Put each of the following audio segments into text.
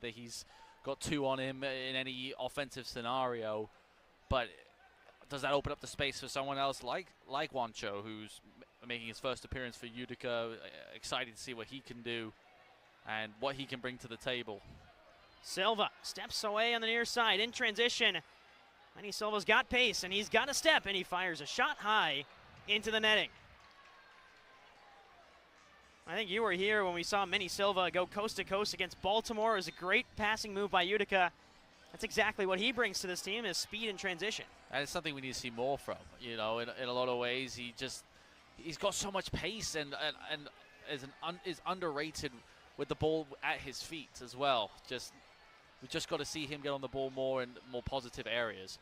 that he's got 2 on him in any offensive scenario, but does that open up the space for someone else like Juancho, who's making his first appearance for Utica? Excited to see what he can do and what he can bring to the table. Silva steps away on the near side in transition. Silva's got pace, and he's got a step, and he fires a shot high into the netting. I think you were here when we saw Manny Silva go coast to coast against Baltimore. It was a great passing move by Utica. That's exactly what he brings to this team, is speed and transition. And it's something we need to see more from. You know, in a lot of ways, he's got so much pace and is underrated with the ball at his feet as well. We just got to see him get on the ball more in more positive areas.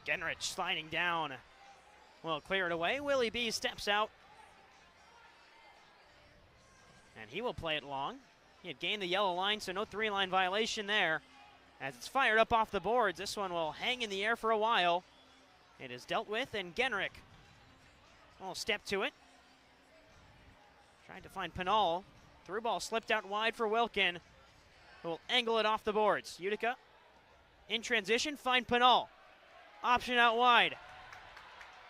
Genrich sliding down. Well, clear it away. Willie B steps out. And he will play it long. He had gained the yellow line, so no 3-line violation there. As it's fired up off the boards, this one will hang in the air for a while. It is dealt with, and Genrich will step to it. Tried to find Pinal. Through ball slipped out wide for Wilkin, who will angle it off the boards. Utica in transition, find Pinal. Option out wide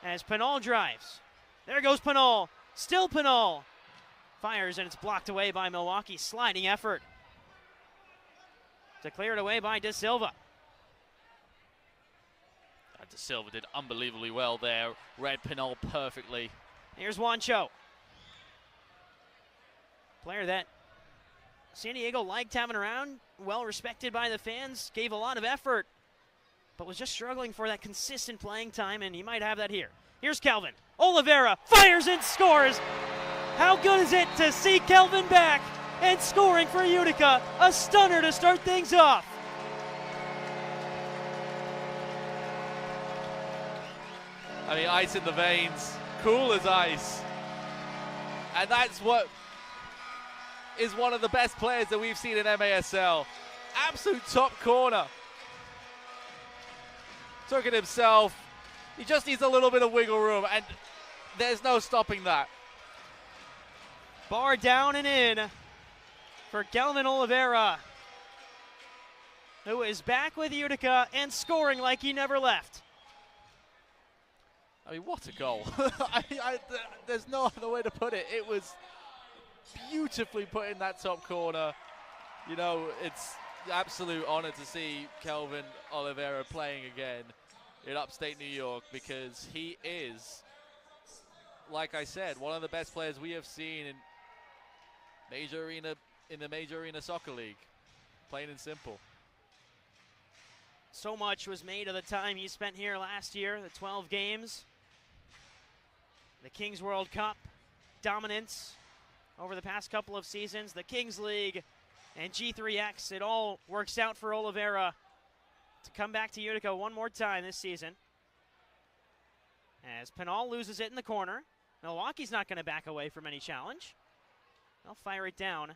as Pinal drives. There goes Pinal. Still Pinal. Fires, and it's blocked away by Milwaukee. Sliding effort to clear it away by De Silva. De Silva did unbelievably well there. Read Pinal perfectly. Here's Juancho. Player that San Diego liked having around, well respected by the fans, gave a lot of effort, but was just struggling for that consistent playing time, and he might have that here. Here's Kelvin. Oliveira fires and scores. How good is it to see Kelvin back and scoring for Utica? A stunner to start things off. I mean, ice in the veins, cool as ice. And that's what is one of the best players that we've seen in MASL. Absolute top corner. Took it himself. He just needs a little bit of wiggle room, and there's no stopping that. Bar down and in for Kelvin Oliveira, who is back with Utica and scoring like he never left. I mean, what a goal. There's no other way to put it. It was beautifully put in that top corner. You know, it's an absolute honor to see Kelvin Oliveira playing again in upstate New York, because he is, like I said, one of the best players we have seen in the Major Arena Soccer League. Plain and simple. So much was made of the time he spent here last year, the 12 games. The Kings World Cup dominance over the past couple of seasons, the Kings League and G3X. It all works out for Oliveira to come back to Utica one more time this season. As Pinal loses it in the corner. Milwaukee's not going to back away from any challenge. They'll fire it down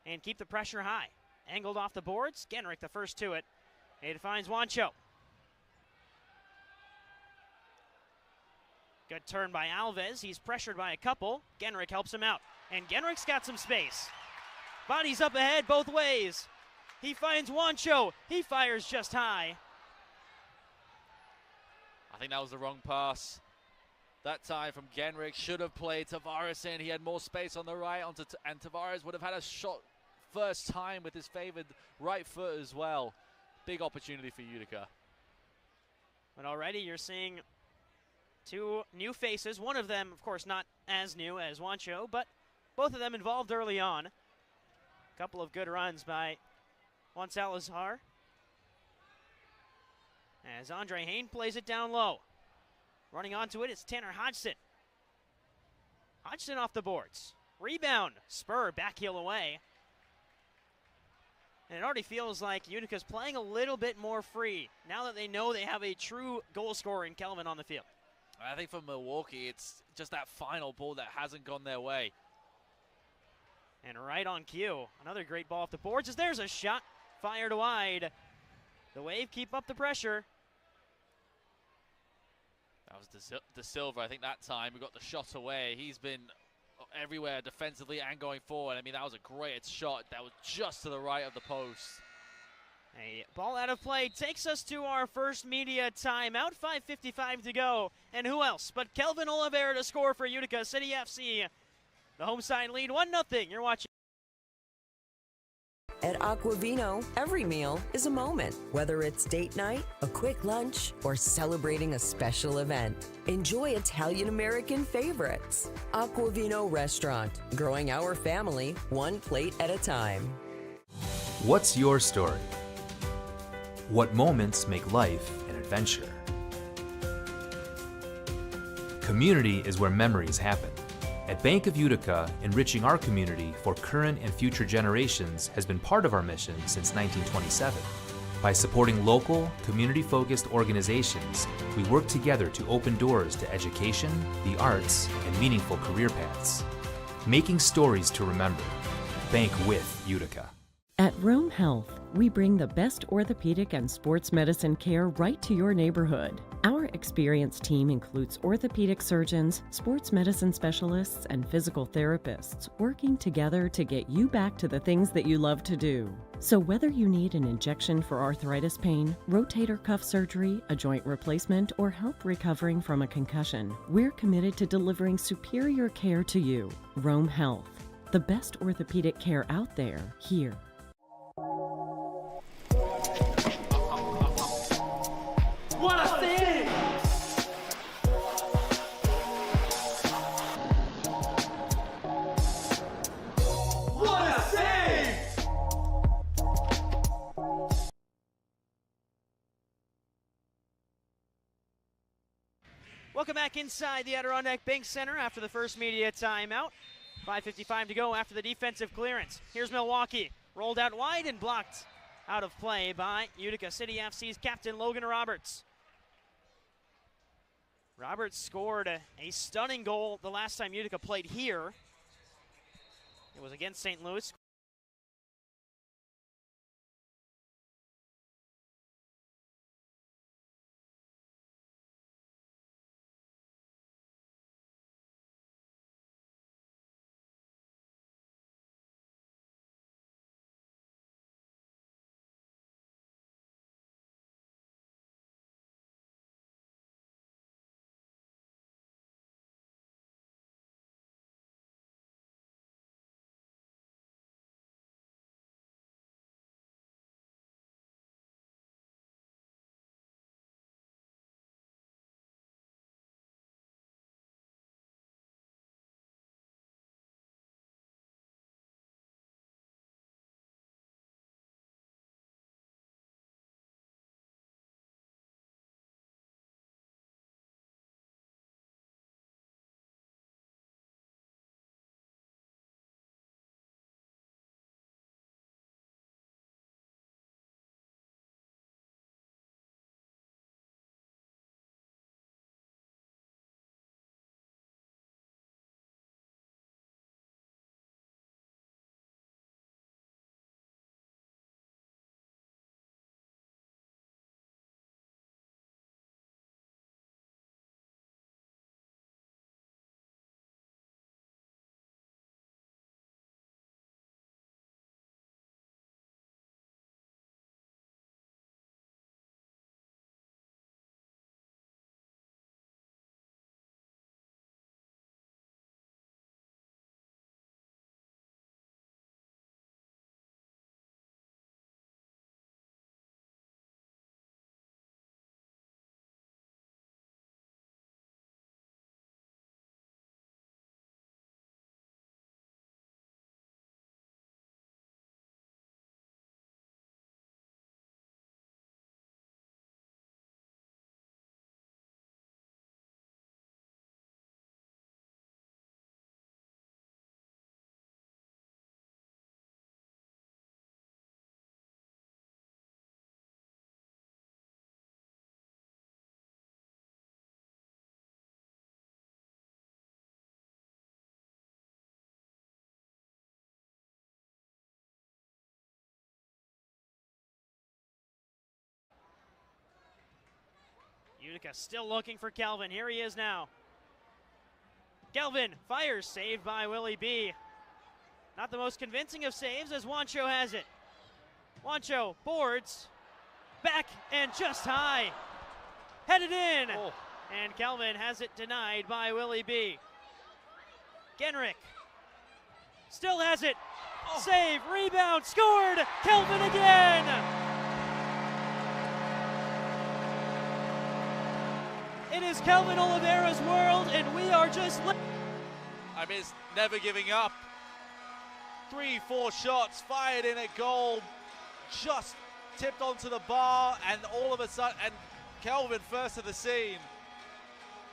and keep the pressure high. Angled off the boards. Genrich the first to it. It finds Juancho. Good turn by Alves. He's pressured by a couple. Genrich helps him out. And Genrich's got some space. Bodies up ahead both ways. He finds Juancho. He fires just high. I think that was the wrong pass. That time from Genrich. Should have played Tavares in. He had more space on the right, and Tavares would have had a shot first time with his favored right foot as well. Big opportunity for Utica. But already you're seeing two new faces. One of them, of course, not as new as Juancho, but both of them involved early on. A couple of good runs by Juan Salazar. As Andre Hain plays it down low. Running onto it, it's Tanner Hodgson. Hodgson off the boards. Rebound. Spur back heel away. And it already feels like Utica's playing a little bit more free now that they know they have a true goal scorer in Kelvin on the field. I think for Milwaukee, it's just that final ball that hasn't gone their way. And right on cue, another great ball off the boards as there's a shot fired wide. The Wave keep up the pressure. That was De Silva, I think that time. We got the shot away. He's been everywhere defensively and going forward. I mean, that was a great shot. That was just to the right of the post. A ball out of play takes us to our first media timeout. 5:55 to go. And who else but Kelvin Oliveira to score for Utica City FC. The home side lead 1-0. You're watching. At Aquavino, every meal is a moment. Whether it's date night, a quick lunch, or celebrating a special event. Enjoy Italian-American favorites. Aquavino Restaurant, growing our family one plate at a time. What's your story? What moments make life an adventure? Community is where memories happen. At Bank of Utica, enriching our community for current and future generations has been part of our mission since 1927. By supporting local, community-focused organizations, we work together to open doors to education, the arts, and meaningful career paths. Making stories to remember. Bank with Utica. At Rome Health, we bring the best orthopedic and sports medicine care right to your neighborhood. Our experienced team includes orthopedic surgeons, sports medicine specialists, and physical therapists working together to get you back to the things that you love to do. So whether you need an injection for arthritis pain, rotator cuff surgery, a joint replacement, or help recovering from a concussion, we're committed to delivering superior care to you. Rome Health, the best orthopedic care out there, here. What a save! What a save! Welcome back inside the Adirondack Bank Center after the first media timeout. 5:55 to go after the defensive clearance. Here's Milwaukee. Rolled out wide and blocked out of play by Utica City FC's captain Logan Roberts. Roberts scored a stunning goal the last time Utica played here. It was against St. Louis. Utica still looking for Kelvin. Here he is now. Kelvin fires, saved by Willie B. Not the most convincing of saves as Wancho has it. Wancho boards, back and just high. Headed in, and Kelvin has it denied by Willie B. Genrick still has it. Save, rebound, scored! Kelvin again! It is Kelvin Oliveira's world, and we are just... I mean, it's never giving up. 3-4 shots fired in at goal, just tipped onto the bar, and all of a sudden, and Kelvin first to the scene.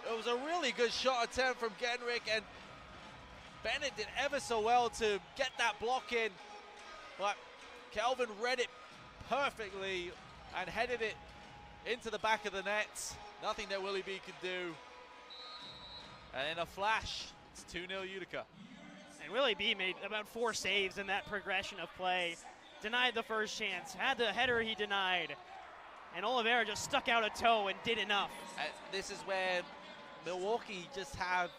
It was a really good shot attempt from Genrick, and Bennett did ever so well to get that block in, but Kelvin read it perfectly and headed it into the back of the net. Nothing that Willie B could do. And in a flash, it's 2-0 Utica. And Willie B made about 4 saves in that progression of play. Denied the first chance, had the header he denied. And Oliveira just stuck out a toe and did enough. This is where Milwaukee just had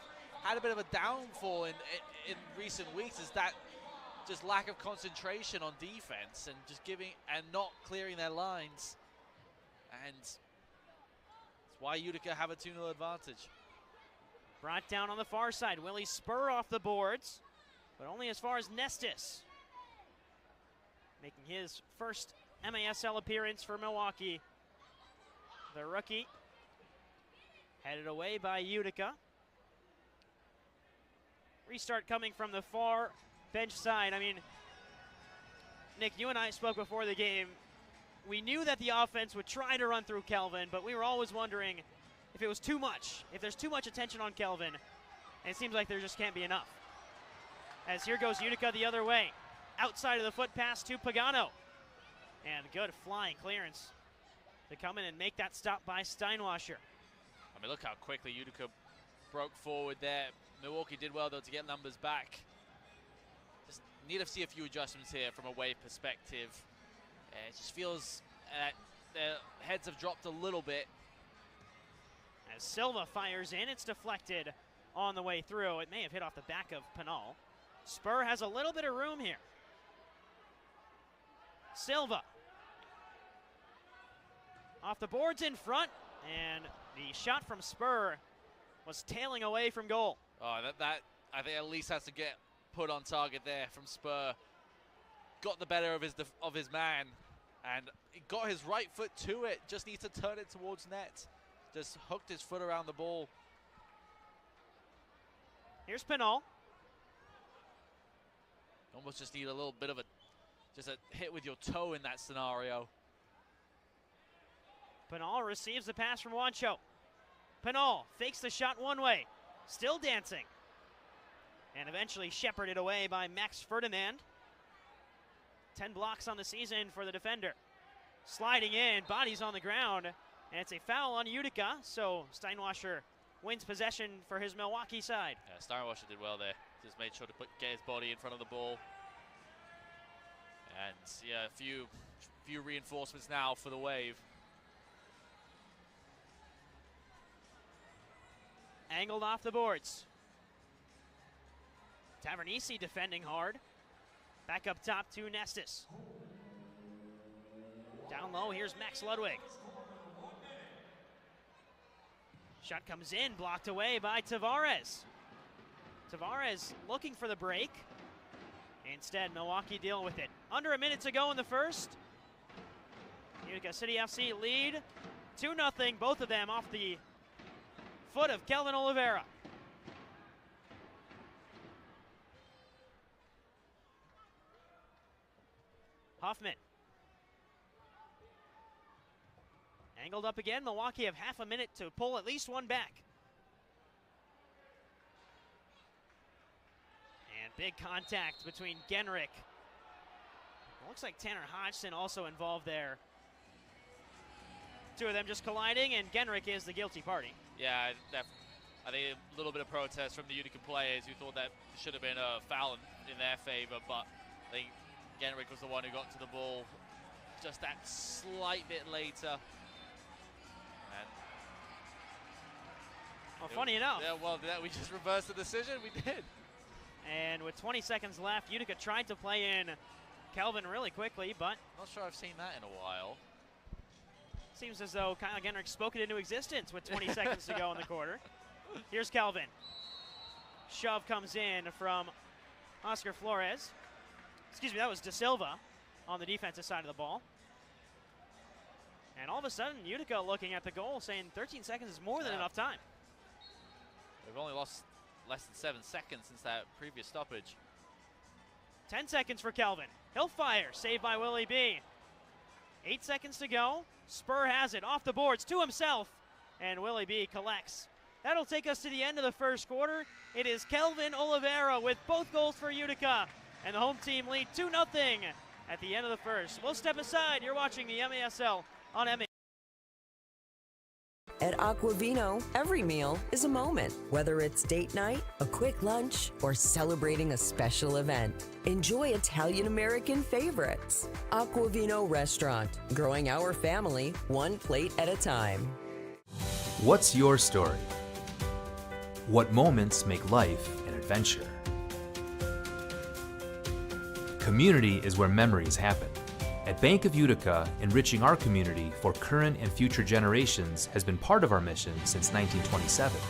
a bit of a downfall in recent weeks, is that just lack of concentration on defense and just giving and not clearing their lines. And that's why Utica have a 2-0 advantage. Brought down on the far side. Willie Spur off the boards, but only as far as Nestis. Making his first MASL appearance for Milwaukee. The rookie headed away by Utica. Restart coming from the far bench side. I mean, Nick, you and I spoke before the game. We knew that the offense would try to run through Kelvin, but we were always wondering if it was too much, if there's too much attention on Kelvin, and it seems like there just can't be enough. As here goes Utica the other way. Outside of the foot pass to Pagano. And good flying clearance to come in and make that stop by Steinwasser. I mean, look how quickly Utica broke forward there. Milwaukee did well, though, to get numbers back. Just need to see a few adjustments here from a wave perspective. It just feels their heads have dropped a little bit. As Silva fires in, it's deflected on the way through. It may have hit off the back of Pinal. Spur has a little bit of room here. Silva off the boards in front, and the shot from Spur was tailing away from goal. Oh, that I think at least has to get put on target there from Spur. Got the better of his man, and he got his right foot to it. Just needs to turn it towards net. Just hooked his foot around the ball. Here's Pinal. Almost just need a little bit of a hit with your toe in that scenario. Pinal receives the pass from Wancho. Pinal fakes the shot one way, still dancing. And eventually shepherded away by Max Ferdinand. 10 blocks on the season for the defender. Sliding in, bodies on the ground, and it's a foul on Utica, so Steinwasser wins possession for his Milwaukee side. Yeah, Steinwasser did well there. Just made sure to get his body in front of the ball. And yeah, a few reinforcements now for the Wave. Angled off the boards. Tavernisi defending hard. Back up top to Nestis. Down low, here's Max Ludwig. Shot comes in, blocked away by Tavares. Tavares looking for the break. Instead, Milwaukee deal with it. Under a minute to go in the first. Utica City FC lead 2-0, both of them off the foot of Kelvin Oliveira. Hoffman. Angled up again. Milwaukee have half a minute to pull at least one back. And big contact between Genrick. Looks like Tanner Hodgson also involved there. Two of them just colliding, and Genrick is the guilty party. Yeah, I think a little bit of protest from the Utica players who thought that should have been a foul in their favor, but I think Genrick was the one who got to the ball just that slight bit later. And Well, funny enough. Yeah, well, we just reversed the decision. We did. And with 20 seconds left, Utica tried to play in Kelvin really quickly, but Not sure I've seen that in a while. seems as though Kyle Genrich spoke it into existence with 20 seconds to go in the quarter. Here's Kelvin. Shove comes in from Oscar Flores. Excuse me, that was De Silva on the defensive side of the ball. And all of a sudden, Utica looking at the goal saying 13 seconds is more than enough time. We've only lost less than 7 seconds since that previous stoppage. 10 seconds for Kelvin. He'll fire, saved by Willie B. 8 seconds to go. Spur has it off the boards to himself, and Willie B collects. That'll take us to the end of the first quarter. It is Kelvin Oliveira with both goals for Utica, and the home team lead 2-0 at the end of the first. We'll step aside. You're watching the MASL on MA. At Aquavino, every meal is a moment. Whether it's date night, a quick lunch, or celebrating a special event, enjoy Italian-American favorites. Aquavino Restaurant, growing our family one plate at a time. What's your story? What moments make life an adventure? Community is where memories happen. At Bank of Utica, enriching our community for current and future generations has been part of our mission since 1927.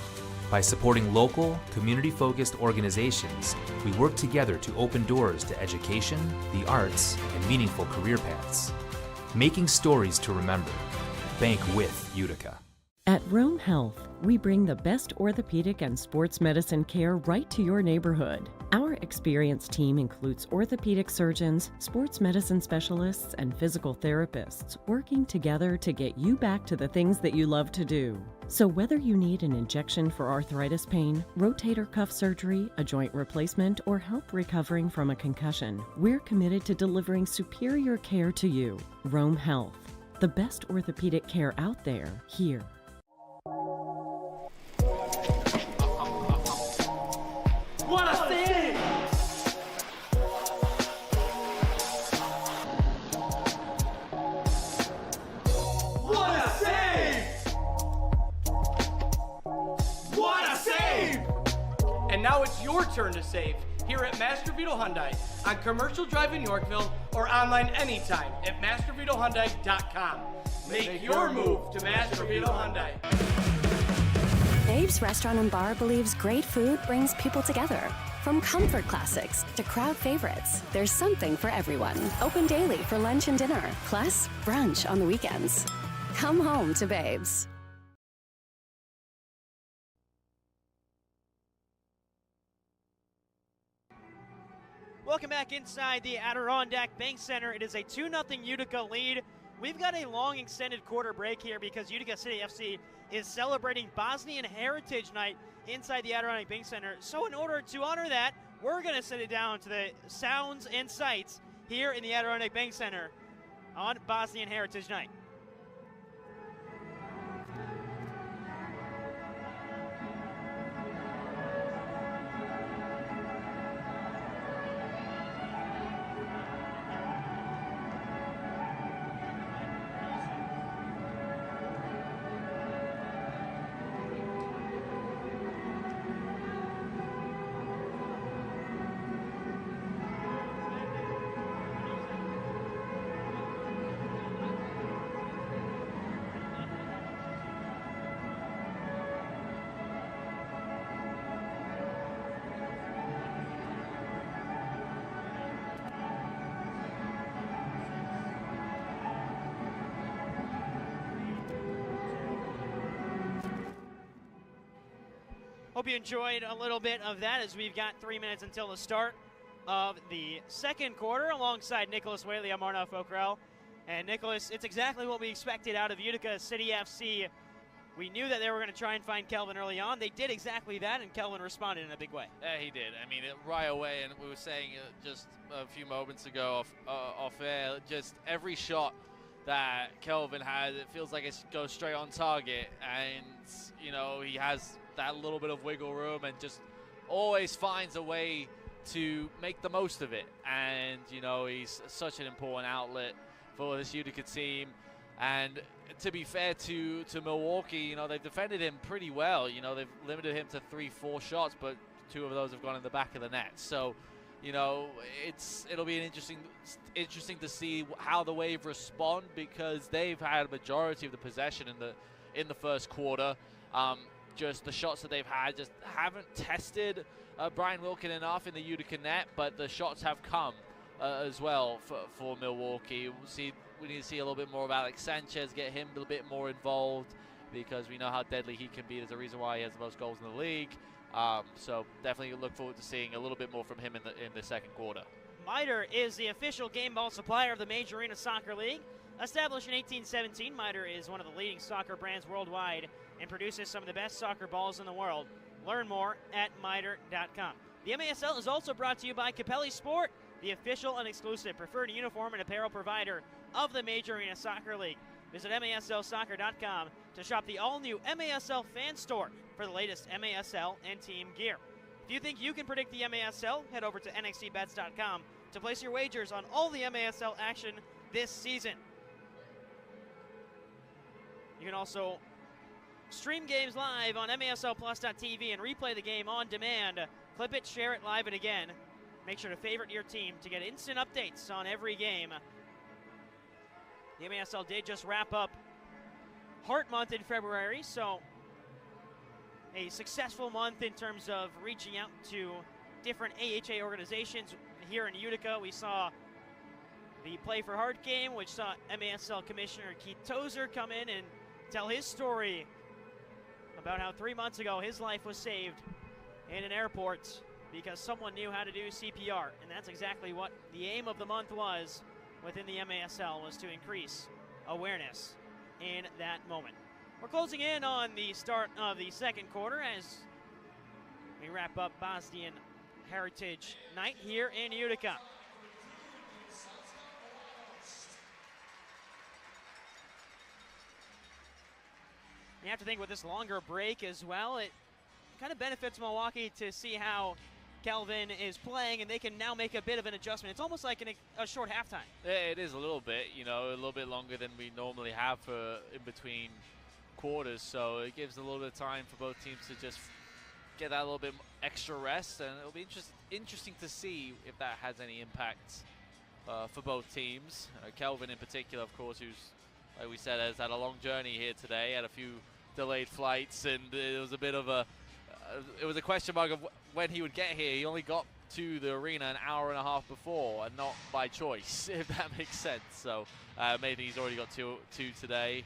By supporting local, community-focused organizations, we work together to open doors to education, the arts, and meaningful career paths. Making stories to remember. Bank with Utica. At Rome Health, we bring the best orthopedic and sports medicine care right to your neighborhood. Our experienced team includes orthopedic surgeons, sports medicine specialists, and physical therapists working together to get you back to the things that you love to do. So whether you need an injection for arthritis pain, rotator cuff surgery, a joint replacement, or help recovering from a concussion, we're committed to delivering superior care to you. Rome Health, the best orthopedic care out there, here. What a save! What a save! What a save! And now it's your turn to save here at Master Vito Hyundai on Commercial Drive in Yorkville or online anytime at mastervitohyundai.com. Make your move to Master Vito Hyundai. Babe's Restaurant and Bar believes great food brings people together. From comfort classics to crowd favorites, there's something for everyone. Open daily for lunch and dinner, plus brunch on the weekends. Come home to Babe's. Welcome back inside the Adirondack Bank Center. It is a 2-0 Utica lead. We've got a long extended quarter break here because Utica City FC is celebrating Bosnian Heritage Night inside the Adirondack Bank Center. So in order to honor that, we're going to send it down to the sounds and sights here in the Adirondack Bank Center on Bosnian Heritage Night. Hope you enjoyed a little bit of that as we've got 3 minutes until the start of the second quarter alongside Nicholas Whaley. I'm Arnaud Fokrell. And Nicholas, it's exactly what we expected out of Utica City FC. We knew that they were going to try and find Kelvin early on. They did exactly that, and Kelvin responded in a big way. Yeah, he did. I mean, right away, and we were saying just a few moments ago off air, just every shot that Kelvin had, it feels like it goes straight on target. And, you know, he has that little bit of wiggle room and just always finds a way to make the most of it. And, you know, he's such an important outlet for this Utica team. And to be fair to Milwaukee, you know, they've defended him pretty well. You know, they've limited him to 3-4 shots, but 2 of those have gone in the back of the net. So, you know, it'll be an interesting to see how the Wave respond, because they've had a majority of the possession in the first quarter. Just the shots that they've had just haven't tested Brian Wilkin enough in the Utica net, but the shots have come as well for Milwaukee. We need to see a little bit more of Alex Sanchez, get him a little bit more involved, because we know how deadly he can be. There's a reason why he has the most goals in the league. So definitely look forward to seeing a little bit more from him in the second quarter. Mitre is the official game ball supplier of the Major Arena Soccer League. Established in 1817, Mitre is one of the leading soccer brands worldwide and produces some of the best soccer balls in the world. Learn more at mitre.com. The MASL is also brought to you by Capelli Sport, the official and exclusive preferred uniform and apparel provider of the Major Arena Soccer League. Visit MASLsoccer.com to shop the all-new MASL fan store for the latest MASL and team gear. If you think you can predict the MASL, head over to NXTbets.com to place your wagers on all the MASL action this season. You can also stream games live on MASLplus.tv and replay the game on demand. Clip it, share it live and again. Make sure to favorite your team to get instant updates on every game. The MASL did just wrap up Heart Month in February, so a successful month in terms of reaching out to different AHA organizations. Here in Utica, we saw the Play for Heart game, which saw MASL Commissioner Keith Tozer come in and tell his story about how 3 months ago his life was saved in an airport because someone knew how to do CPR. And that's exactly what the aim of the month was within the MASL, was to increase awareness in that moment. We're closing in on the start of the second quarter as we wrap up Bosnian Heritage Night here in Utica. You have to think with this longer break as well, it kind of benefits Milwaukee to see how Kelvin is playing, and they can now make a bit of an adjustment. It's almost like a short halftime. It is a little bit, you know, a little bit longer than we normally have for in between quarters, so it gives a little bit of time for both teams to just get that little bit extra rest, and it'll be interesting to see if that has any impact for both teams. Kelvin in particular, of course, who's, like we said, has had a long journey here today, had a few delayed flights, and it was a bit of it was a question mark of when he would get here. He only got to the arena an hour and a half before, and not by choice, if that makes sense. So maybe he's already got two today.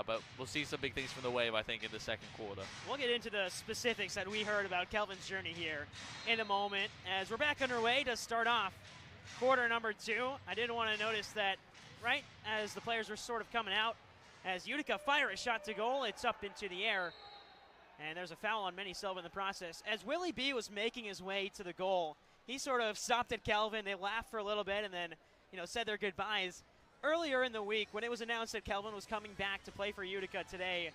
But we'll see some big things from the Wave, I think, in the second quarter. We'll get into the specifics that we heard about Kelvin's journey here in a moment, as we're back underway to start off quarter number 2. I did want to notice that right as the players were sort of coming out, as Utica fire a shot to goal, it's up into the air. And there's a foul on Manny Silva in the process. As Willie B was making his way to the goal, he sort of stopped at Kelvin. They laughed for a little bit and then, said their goodbyes. Earlier in the week, when it was announced that Kelvin was coming back to play for Utica today,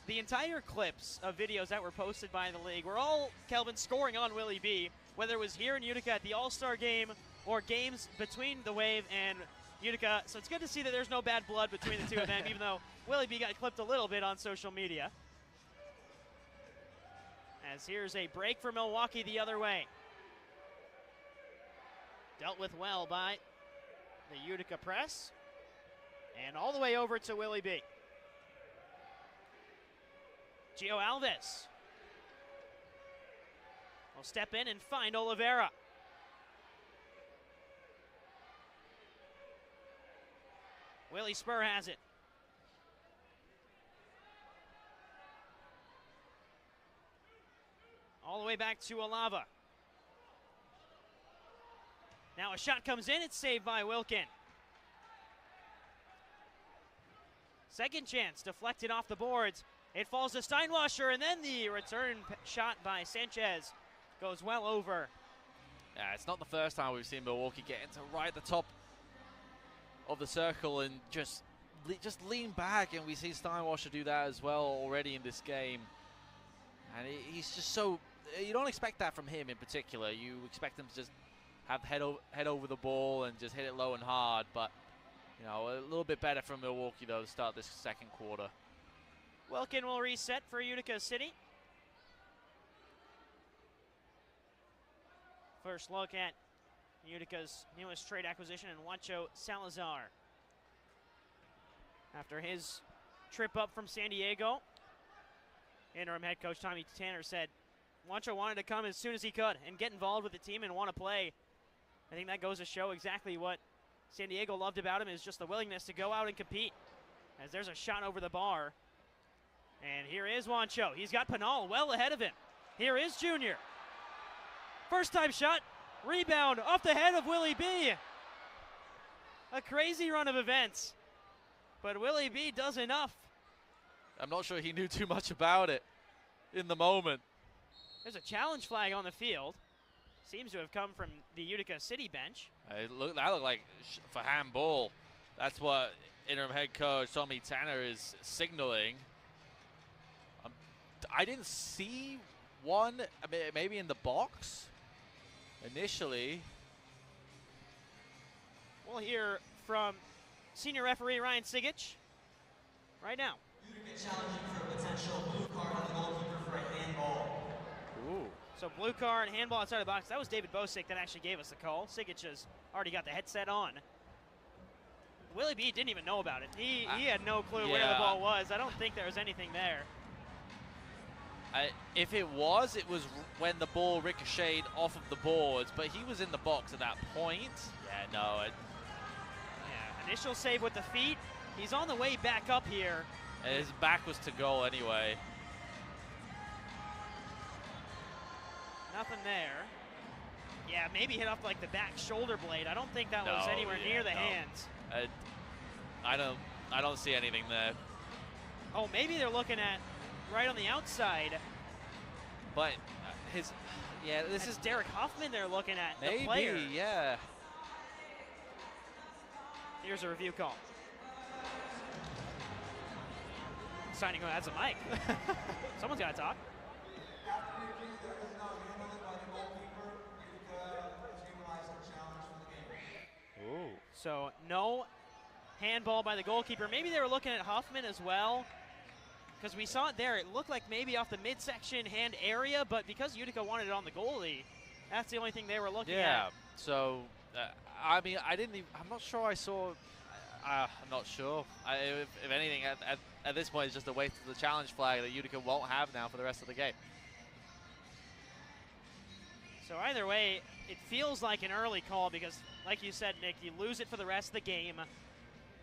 the entire clips of videos that were posted by the league were all Kelvin scoring on Willie B, whether it was here in Utica at the All-Star game or games between the Wave and Utica. So it's good to see that there's no bad blood between the two of them, even though Willie B got clipped a little bit on social media. As here's a break for Milwaukee the other way. Dealt with well by the Utica press. And all the way over to Willie B. Gio Alves will step in and find Oliveira. Willie Spur has it. All the way back to Alava. Now a shot comes in, it's saved by Wilkin. Second chance, deflected off the boards. It falls to Steinwasser, and then the return shot by Sanchez goes well over. Yeah, it's not the first time we've seen Milwaukee get into right at the top of the circle and just lean back, and we see Steinwasser do that as well already in this game. And he's just so, you don't expect that from him in particular. You expect him to just have head over the ball and just hit it low and hard, but You know, a little bit better from Milwaukee, though, to start this second quarter. Wilkin will reset for Utica City. First look at Utica's newest trade acquisition in Juancho Salazar. After his trip up from San Diego, interim head coach Tommy Tanner said Juancho wanted to come as soon as he could and get involved with the team and want to play. I think that goes to show exactly what San Diego loved about him, is just the willingness to go out and compete. As there's a shot over the bar. And here is Juancho. He's got Pinal well ahead of him. Here is Junior. First time shot. Rebound off the head of Willie B. A crazy run of events. But Willie B does enough. I'm not sure he knew too much about it in the moment. There's a challenge flag on the field. Seems to have come from the Utica City bench. That looked like for handball. That's what interim head coach Tommy Tanner is signaling. I didn't see one, maybe in the box initially. We'll hear from senior referee Ryan Sigich right now. Utica challenging for a potential blue card on the goalkeeper for a handball. Ooh. So blue card, handball outside the box. That was David Bosick that actually gave us the call. Sigich has already got the headset on. Willie B didn't even know about it. He had no clue where the ball was. I don't think there was anything there. If it was when the ball ricocheted off of the boards, but he was in the box at that point. Yeah, no. Initial save with the feet. He's on the way back up here. And his back was to goal anyway. Nothing there. Yeah, maybe hit off like the back shoulder blade. I don't think that was anywhere near the hands. I don't see anything there. Oh, maybe they're looking at right on the outside. But this is Derek Huffman they're looking at. Maybe, the player. yeah. Here's a review call. Signing who has a mic. Someone's got to talk. Ooh. So no handball by the goalkeeper. Maybe they were looking at Huffman as well, because we saw it there. It looked like maybe off the midsection hand area, but because Utica wanted it on the goalie, that's the only thing they were looking at. Yeah. So I'm not sure I saw. I'm not sure. If anything, at this point, it's just a waste of the challenge flag that Utica won't have now for the rest of the game. So either way, it feels like an early call because, like you said, Nick, you lose it for the rest of the game.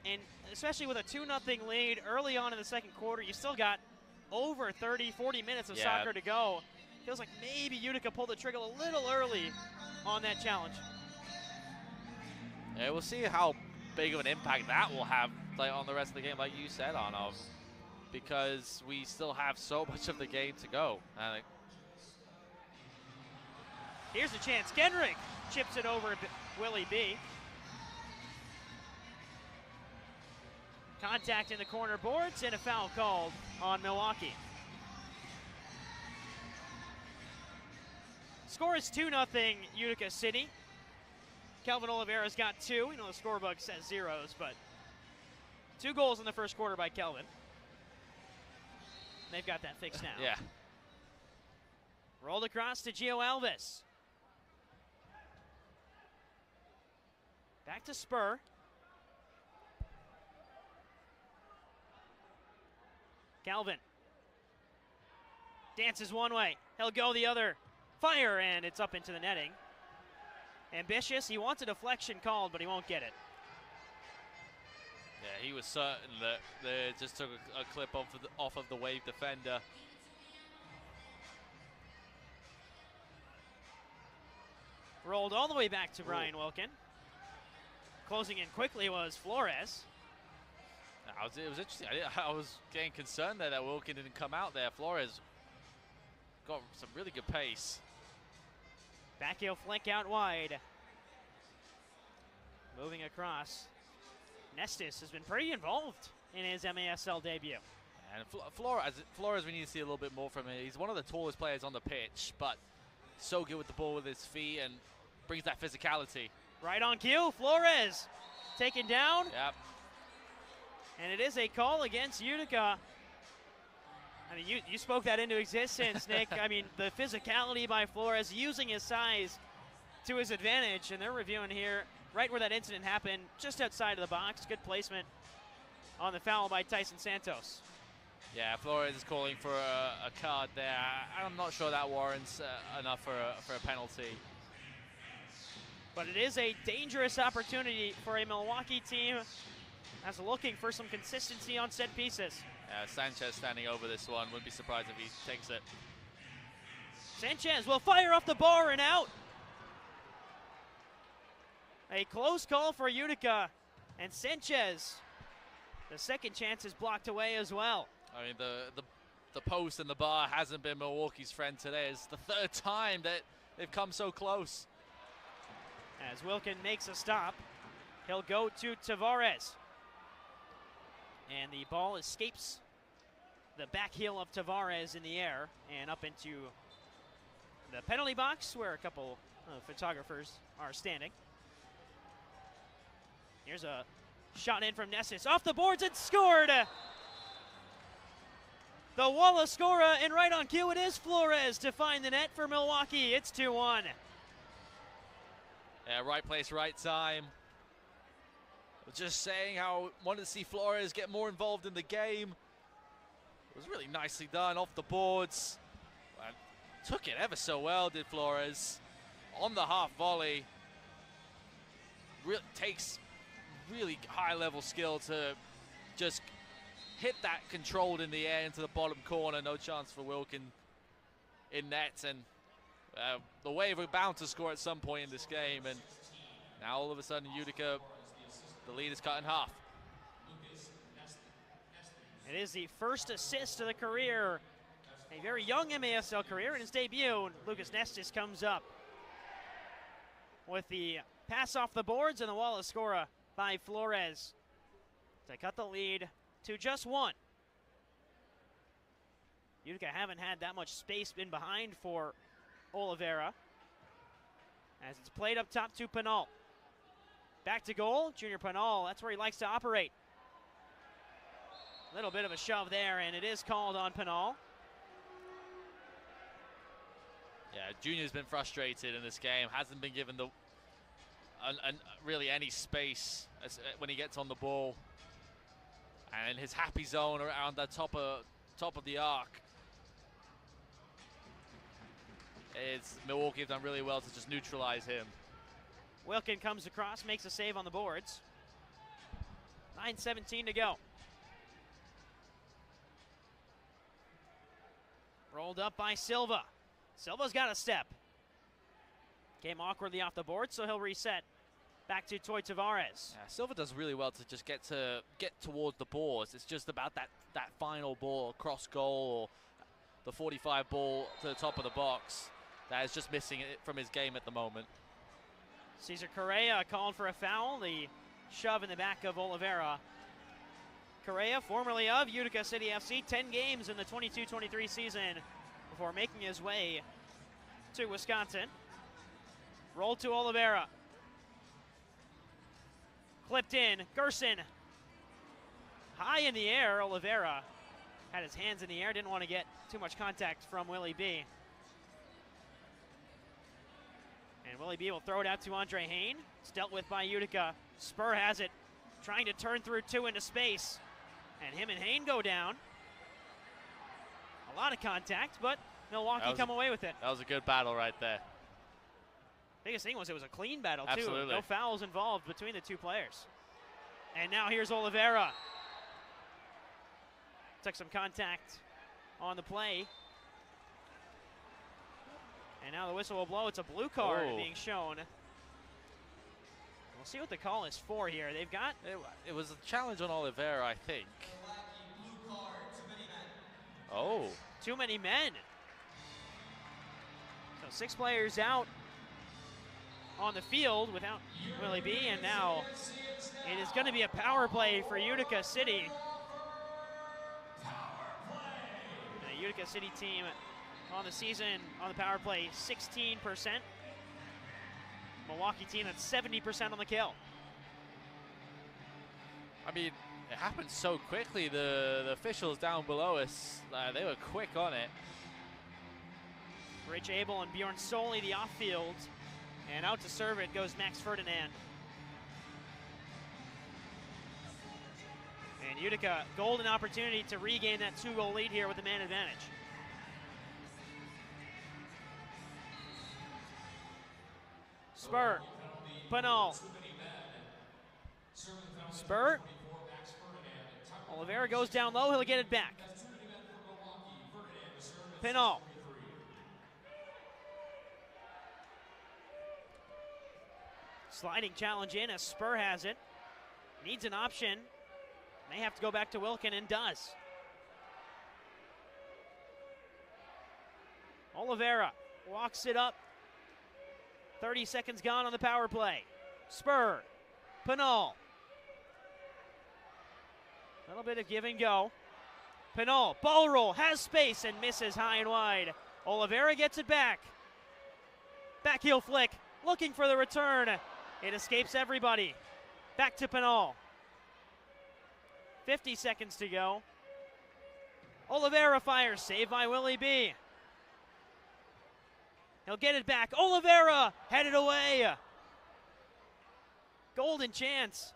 And especially with a 2-0 lead early on in the second quarter, you still got over 30, 40 minutes of soccer to go. Feels like maybe Utica pulled the trigger a little early on that challenge. Yeah, we'll see how big of an impact that will have on the rest of the game, like you said, Arnav, because we still have so much of the game to go. Here's a chance. Genrick chips it over Willie B. Contact in the corner boards and a foul called on Milwaukee. Score is 2-0 Utica City. Kelvin Oliveira's got 2. You know the scorebook says zeros, but 2 goals in the first quarter by Kelvin. They've got that fixed now. Yeah. Rolled across to Gio Alves. Back to Spur. Calvin dances one way. He'll go the other. Fire, and it's up into the netting. Ambitious. He wants a deflection called, but he won't get it. Yeah, he was certain that they just took a clip off of the wave defender. Rolled all the way back to Brian Wilkin. Closing in quickly was Flores. It was interesting. I was getting concerned there that Wilkin didn't come out there. Flores got some really good pace. Back heel flick out wide. Moving across. Nestis has been pretty involved in his MASL debut. And Flores, we need to see a little bit more from him. He's one of the tallest players on the pitch, but so good with the ball with his feet and brings that physicality. Right on cue, Flores taken down. Yep. And it is a call against Utica. I mean, you spoke that into existence, Nick. I mean, the physicality by Flores, using his size to his advantage, and they're reviewing here right where that incident happened, just outside of the box. Good placement on the foul by Tyson Santos. Yeah, Flores is calling for a card there. I'm not sure that warrants enough for a penalty. But it is a dangerous opportunity for a Milwaukee team that's looking for some consistency on set pieces. Sanchez standing over this one. Wouldn't be surprised if he takes it. Sanchez will fire off the bar and out. A close call for Utica. And Sanchez, the second chance is blocked away as well. I mean, the post and the bar hasn't been Milwaukee's friend today. It's the third time that they've come so close. As Wilkin makes a stop, he'll go to Tavares. And the ball escapes the back heel of Tavares in the air and up into the penalty box where a couple of photographers are standing. Here's a shot in from Nessus. Off the boards and scored! The Walla scorer, and right on cue it is Flores to find the net for Milwaukee. It's 2-1. Yeah, right place, right time. Just saying how I wanted to see Flores get more involved in the game. It was really nicely done off the boards. And took it ever so well, did Flores. On the half volley. Takes really high level skill to just hit that controlled in the air into the bottom corner. No chance for Wilkin in net. And the Wave are bound to score at some point in this game. And now all of a sudden Utica, the lead is cut in half. It is the first assist of the career. A very young MASL career in his debut. Lucas Nestis comes up with the pass off the boards and the Wallace scorer by Flores to cut the lead to just one. Utica haven't had that much space in behind for Oliveira as it's played up top to Pinal. Back to goal, Junior Pinal, that's where he likes to operate. Little bit of a shove there, and it is called on Pinal. Yeah, Junior's been frustrated in this game, hasn't been given the really any space when he gets on the ball. And his happy zone around the top of the arc. Milwaukee have done really well to just neutralize him. Wilkin comes across, makes a save on the boards. 9:17 to go. Rolled up by Silva. Silva's got a step. Came awkwardly off the board, so he'll reset. Back to Toy Tavares. Yeah, Silva does really well to just get towards the boards. It's just about that final ball, cross goal, or the 45 ball to the top of the box that is just missing it from his game at the moment. Cesar Correa called for a foul. The shove in the back of Oliveira. Correa, formerly of Utica City FC, 10 games in the 22-23 season before making his way to Wisconsin. Roll to Oliveira. Clipped in, Gerson. High in the air, Oliveira had his hands in the air, didn't want to get too much contact from Willie B. And Willie B will throw it out to Andre Hain. It's dealt with by Utica. Spur has it, trying to turn through two into space. And him and Hain go down. A lot of contact, but Milwaukee come away with it. That was a good battle right there. Biggest thing was it was a clean battle, Absolutely. too. No fouls involved between the two players. And now here's Oliveira. Took some contact on the play. And now the whistle will blow. It's a blue card being shown. We'll see what the call is for here. They've got... It was a challenge on Oliveira, I think. Oh. Too many men. So 6 players out on the field without Willie B, and now it is going to be a power play for Utica City. And the Utica City team on the season on the power play 16%. Milwaukee team that's 70% on the kill. I mean, it happened so quickly. The officials down below us, they were quick on it. Rich Abel and Bjorn Soley, the off-field. And out to serve it goes Max Ferdinand. And Utica, golden opportunity to regain that 2-goal lead here with the man advantage. Spur, Pinal. Spur. Oliveira goes down low, he'll get it back. Pinal. Sliding challenge in as Spur has it. Needs an option. May have to go back to Wilkin and does. Oliveira walks it up. 30 seconds gone on the power play. Spur, Pinal. A little bit of give and go. Pinal, ball roll, has space and misses high and wide. Oliveira gets it back. Back heel flick, looking for the return. It escapes everybody. Back to Pinal. 50 seconds to go. Oliveira fires, saved by Willie B. He'll get it back. Oliveira headed away. Golden chance.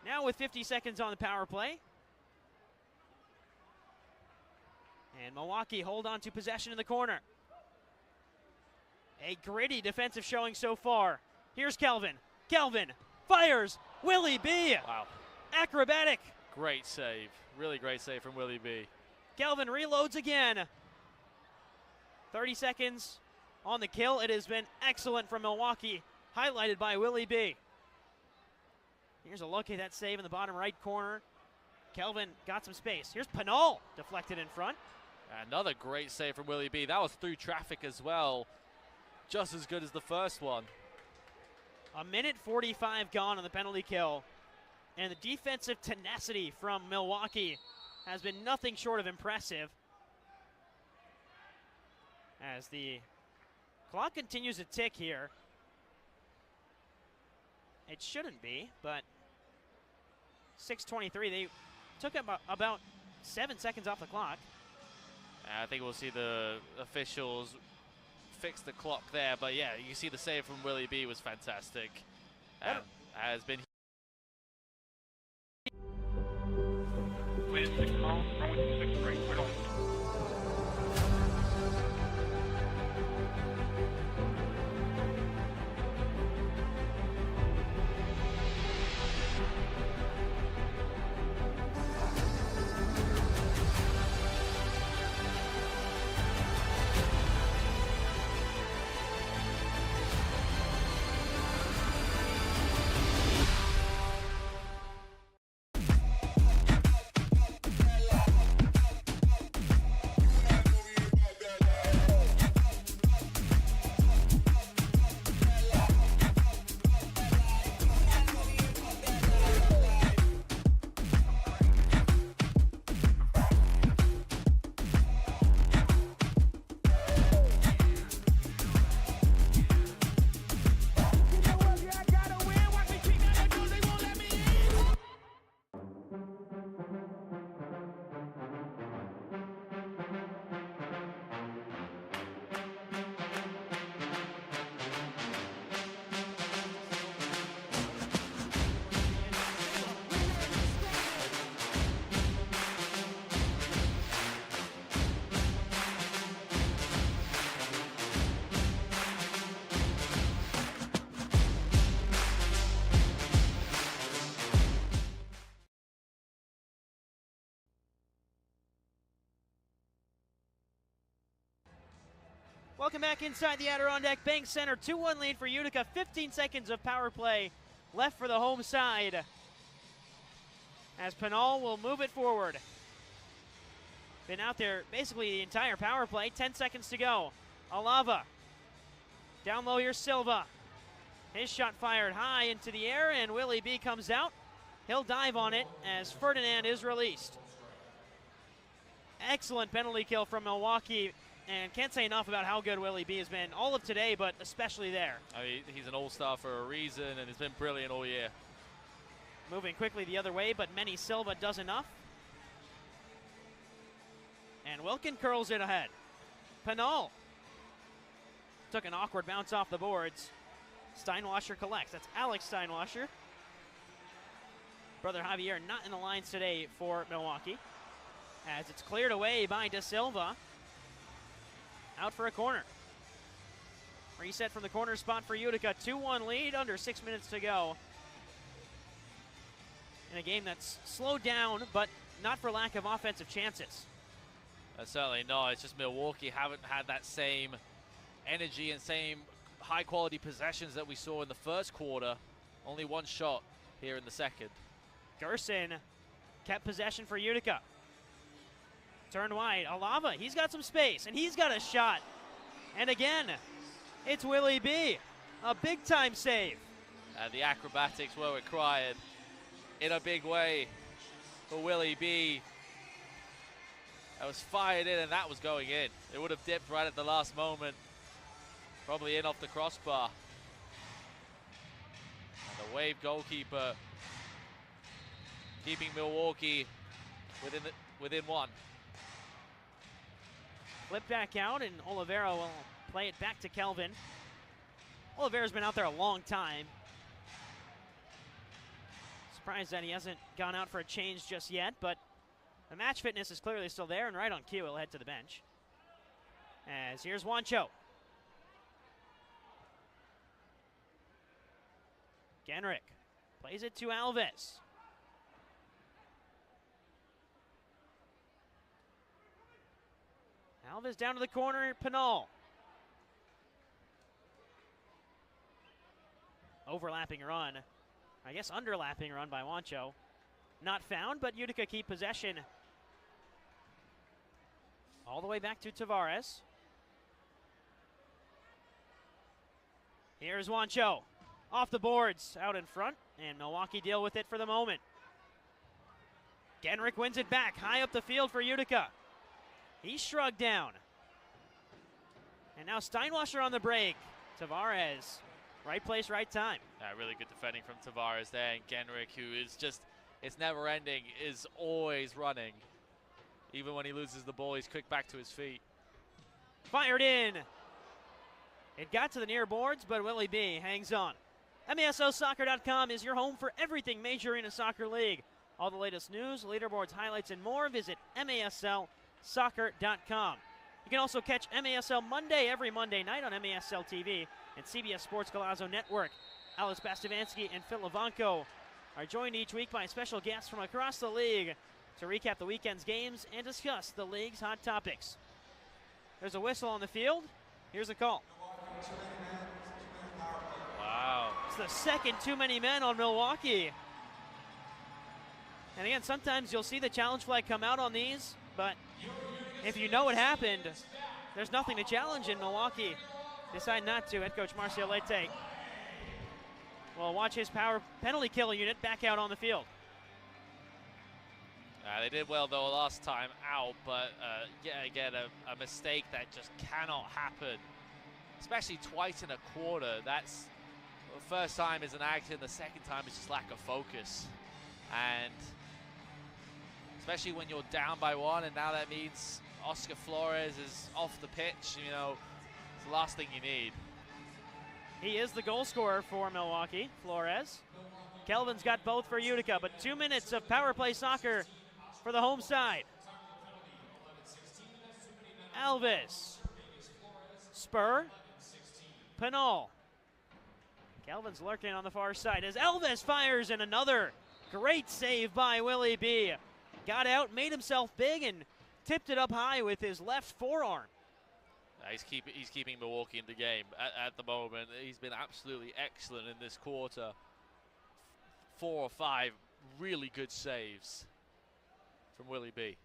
Now with 50 seconds on the power play. And Milwaukee hold on to possession in the corner. A gritty defensive showing so far. Here's Kelvin. Kelvin fires. Willie B. Wow. Acrobatic. Great save. Really great save from Willie B. Kelvin reloads again. 30 seconds on the kill. It has been excellent from Milwaukee, highlighted by Willie B. Here's a look at that save in the bottom right corner. Kelvin got some space. Here's Pinal, deflected in front. Another great save from Willie B. That was through traffic as well. Just as good as the first one. A minute 45 gone on the penalty kill. And the defensive tenacity from Milwaukee has been nothing short of impressive. As the clock continues to tick here. It shouldn't be, but 6:23. They took about 7 seconds off the clock. I think we'll see the officials fix the clock there, but yeah, you see the save from Willie B was fantastic. And has been. Wind 6 miles, runway 26 right, right on. Welcome back inside the Adirondack Bank Center. 2-1 lead for Utica. 15 seconds of power play left for the home side. As Pinal will move it forward. Been out there basically the entire power play. 10 seconds to go. Alava. Down low here, Silva. His shot fired high into the air, and Willie B comes out. He'll dive on it as Ferdinand is released. Excellent penalty kill from Milwaukee. And can't say enough about how good Willie B has been all of today, but especially there. I mean, he's an all-star for a reason, and he's been brilliant all year. moving quickly the other way, but Manny Silva does enough. And Wilkin curls it ahead. Pinal took an awkward bounce off the boards. Steinwasser collects. That's Alex Steinwasser. Brother Javier not in the lines today for Milwaukee, as it's cleared away by De Silva. Out for a corner. Reset from the corner spot for Utica. 2-1 lead, under 6 minutes to go. In a game that's slowed down, but not for lack of offensive chances. Certainly not. It's just Milwaukee haven't had that same energy and same high-quality possessions that we saw in the first quarter. Only one shot here in the second. Gerson kept possession for Utica. Turned wide. Alava, he's got some space, and he's got a shot. And again, it's Willie B. A big-time save. The acrobatics were required in a big way for Willie B. That was fired in, and that was going in. It would have dipped right at the last moment. Probably in off the crossbar. And the Wave goalkeeper keeping Milwaukee within one. Flip back out, and Oliveira will play it back to Kelvin. Oliveira's been out there a long time. Surprised that he hasn't gone out for a change just yet, but the match fitness is clearly still there, and right on cue, he'll head to the bench. As here's Wancho. Genrick plays it to Alves. Alves down to the corner, Pinal. Overlapping run. I guess underlapping run by Wancho. Not found, but Utica keep possession. All the way back to Tavares. Here's Wancho. Off the boards, out in front, and Milwaukee deal with it for the moment. Genrick wins it back, high up the field for Utica. He's shrugged down. And now Steinwasser on the break. Tavares, right place, right time. Really good defending from Tavares there, and Genrick, who is just, it's never ending, is always running. Even when he loses the ball, he's quick back to his feet. Fired in. It got to the near boards, but Willie B hangs on. MASLsoccer.com is your home for everything Major Arena Soccer League. All the latest news, leaderboards, highlights, and more, visit MASLsoccer.com. You can also catch MASL Monday every Monday night on MASL TV and CBS Sports Golazo Network. Alex Bastivansky and Phil Levanko are joined each week by special guests from across the league to recap the weekend's games and discuss the league's hot topics. There's a whistle on the field. Here's a call. Wow. It's the second too many men on Milwaukee. And again, sometimes you'll see the challenge flag come out on these, but if you know what happened, there's nothing to challenge in Milwaukee. Decide not to. Head coach Marcio Leite will watch his power penalty kill unit back out on the field. They did well, though, last time out, but again, a mistake that just cannot happen, especially twice in a quarter. That's the first time is an accident, the second time is just lack of focus. And especially when you're down by one, and now that means Oscar Flores is off the pitch, you know, it's the last thing you need. He is the goal scorer for Milwaukee, Flores. Kelvin's got both for Utica, but 2 minutes of power play soccer for the home side. Alves. Spur. Pinal. Kelvin's lurking on the far side as Alves fires, and another great save by Willie B. Got out, made himself big, and tipped it up high with his left forearm. He's keeping Milwaukee in the game at the moment. He's been absolutely excellent in this quarter. 4 or 5 really good saves from Willie B.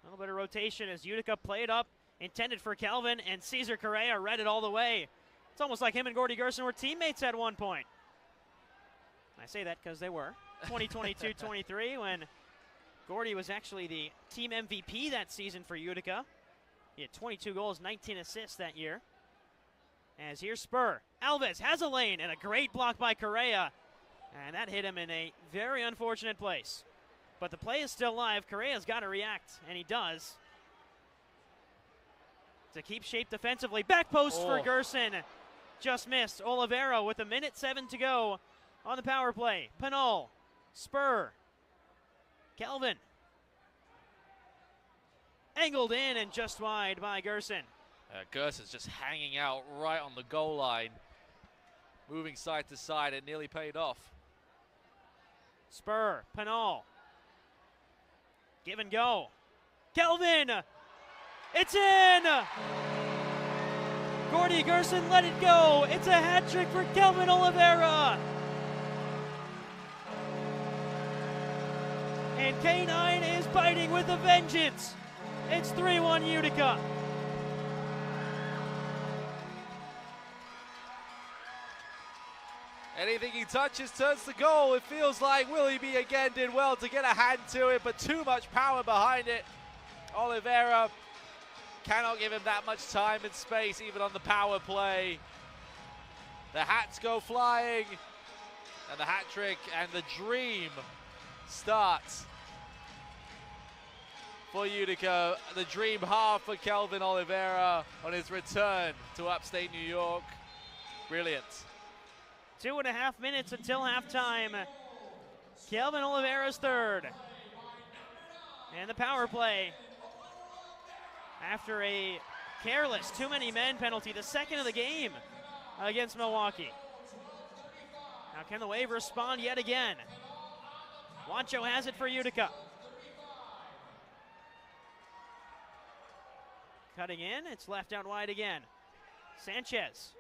A little bit of rotation as Utica played up, intended for Kelvin, and Cesar Correa read it all the way. It's almost like him and Gordy Gerson were teammates at one point. I say that because they were. 2022-23 when Gordy was actually the team MVP that season for Utica. He had 22 goals, 19 assists that year. As here's Spur. Alves has a lane and a great block by Correa. And that hit him in a very unfortunate place. But the play is still live. Correa's got to react, and he does. To keep shape defensively. Back post for Gerson. Just missed. Oliveira with 1:07 to go on the power play. Pinal. Spur. Kelvin. Angled in and just wide by Gerson. Gerson's just hanging out right on the goal line. Moving side to side. It nearly paid off. Spur. Pinal. Give and go. Kelvin. It's in! Gordy Gerson let it go. It's a hat trick for Kelvin Oliveira. And K9 is biting with a vengeance. It's 3-1 Utica. Anything he touches turns to goal. It feels like Willie B again did well to get a hand to it, but too much power behind it. Oliveira cannot give him that much time and space, even on the power play. The hats go flying, and the hat trick and the dream starts for Utica. The dream half for Kelvin Oliveira on his return to upstate New York. Brilliant. 2.5 minutes until halftime. Kelvin Oliveira's third. And the power play, after a careless too many men penalty, the second of the game against Milwaukee. Now can the Wave respond yet again? Wancho has it for Utica. Cutting in, it's left out wide again. Sanchez.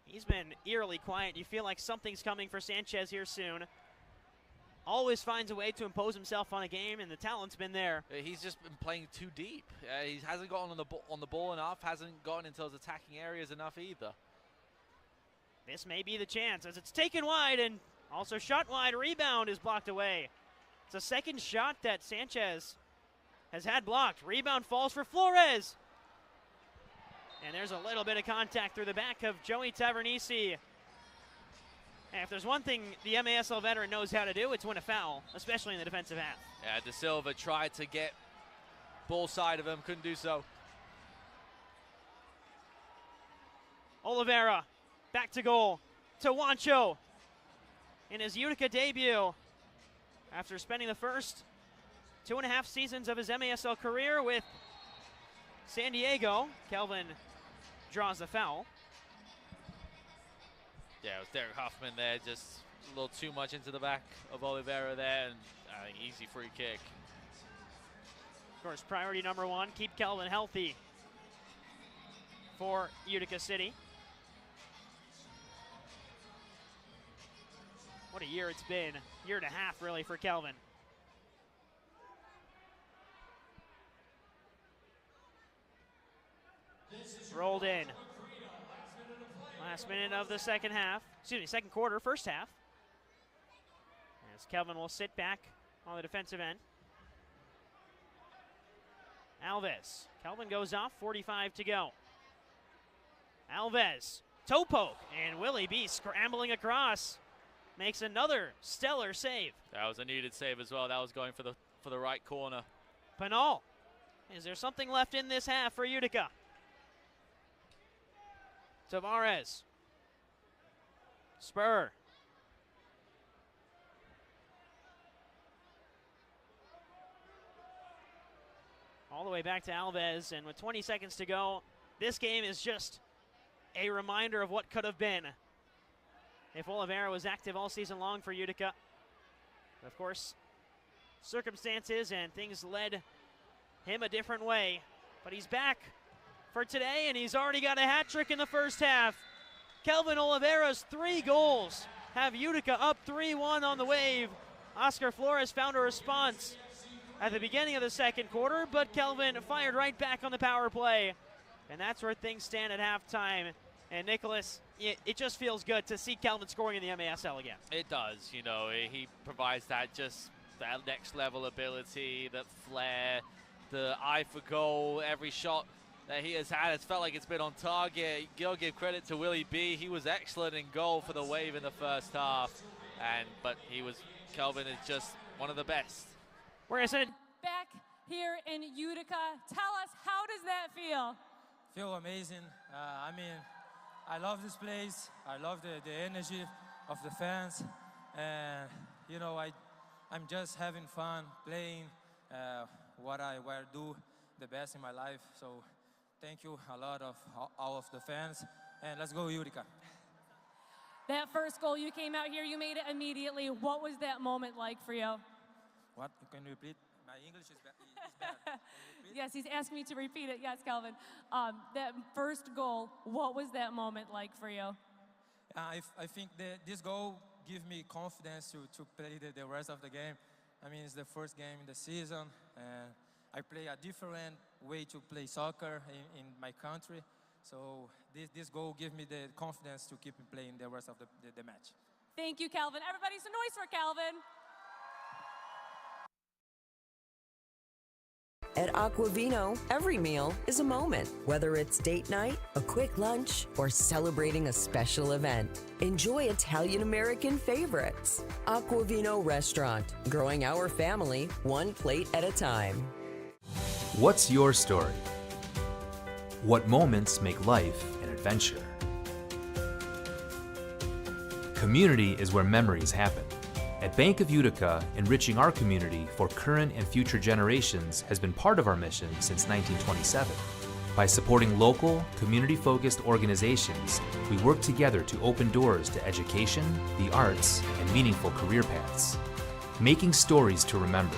He's been eerily quiet. You feel like something's coming for Sanchez here soon. Always finds a way to impose himself on a game, and the talent's been there. He's just been playing too deep. He hasn't gotten on the ball enough, hasn't gotten into those attacking areas enough either. This may be the chance as it's taken wide and also shot wide. Rebound is blocked away. It's a second shot that Sanchez has had blocked. Rebound falls for Flores. And there's a little bit of contact through the back of Joey Tavernisi. And if there's one thing the MASL veteran knows how to do, it's win a foul, especially in the defensive half. Yeah, De Silva tried to get ball side of him, couldn't do so. Oliveira, back to goal, to Wancho. In his Utica debut, after spending the first 2.5 seasons of his MASL career with San Diego, Kelvin draws the foul. Yeah, it was Derek Huffman there, just a little too much into the back of Oliveira there, and easy free kick. Of course, priority number one, keep Kelvin healthy for Utica City. What a year it's been, year and a half really for Kelvin. Rolled in. Last minute of the second quarter, first half. As Kelvin will sit back on the defensive end. Alves. Kelvin goes off, 45 to go. Alves, toe poke, and Willie B scrambling across. Makes another stellar save. That was a needed save as well. That was going for the right corner. Pinal. Is there something left in this half for Utica? Tavares. Spur. All the way back to Alves, and with 20 seconds to go, this game is just a reminder of what could have been if Oliveira was active all season long for Utica. But of course, circumstances and things led him a different way. But he's back for today, and he's already got a hat trick in the first half. Kelvin Oliveira's 3 goals have Utica up 3-1 on the Wave. Oscar Flores found a response at the beginning of the second quarter, but Kelvin fired right back on the power play. And that's where things stand at halftime. And Nicholas, it just feels good to see Kelvin scoring in the MASL again. It does, you know, he provides that next level ability, that flair, the eye for goal, every shot that he has had. It's felt like it's been on target. You'll give credit to Willie B. He was excellent in goal for the Wave in the first half, but Kelvin is just one of the best. Where is it? Back here in Utica, tell us, how does that feel? Feel amazing. I mean, I love this place. I love the energy of the fans, and you know, I'm just having fun playing what I do the best in my life. So thank you a lot of all of the fans, and let's go Utica. That first goal, you came out here, you made it immediately. What was that moment like for you? What? Can you repeat? My English is bad. Yes, he's asking me to repeat it. Yes, Kelvin. That first goal, what was that moment like for you? I think this goal gives me confidence to play the rest of the game. I mean, it's the first game in the season, and I play a different way to play soccer in my country. So this goal gives me the confidence to keep playing the rest of the match. Thank you, Kelvin. Everybody, some noise for Kelvin. At Aquavino, every meal is a moment, whether it's date night, a quick lunch, or celebrating a special event. Enjoy Italian-American favorites. Aquavino Restaurant, growing our family one plate at a time. What's your story? What moments make life an adventure? Community is where memories happen. At Bank of Utica, enriching our community for current and future generations has been part of our mission since 1927. By supporting local, community-focused organizations, we work together to open doors to education, the arts, and meaningful career paths. Making stories to remember.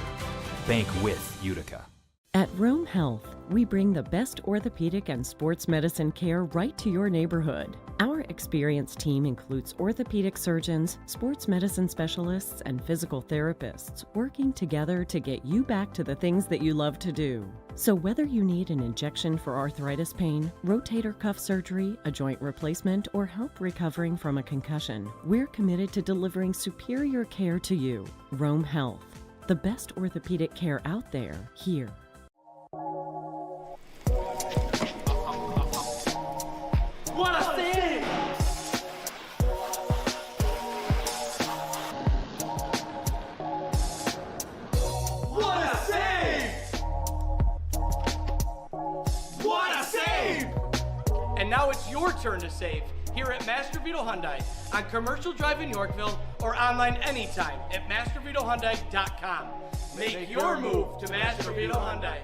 Bank with Utica. At Rome Health, we bring the best orthopedic and sports medicine care right to your neighborhood. Our experienced team includes orthopedic surgeons, sports medicine specialists, and physical therapists working together to get you back to the things that you love to do. So whether you need an injection for arthritis pain, rotator cuff surgery, a joint replacement, or help recovering from a concussion, we're committed to delivering superior care to you. Rome Health, the best orthopedic care out there, here. What a save! What a save! What a save! And now it's your turn to save here at Mastervito Hyundai on Commercial Drive in Yorkville or online anytime at mastervitohyundai.com. Make your move to Mastervito Hyundai.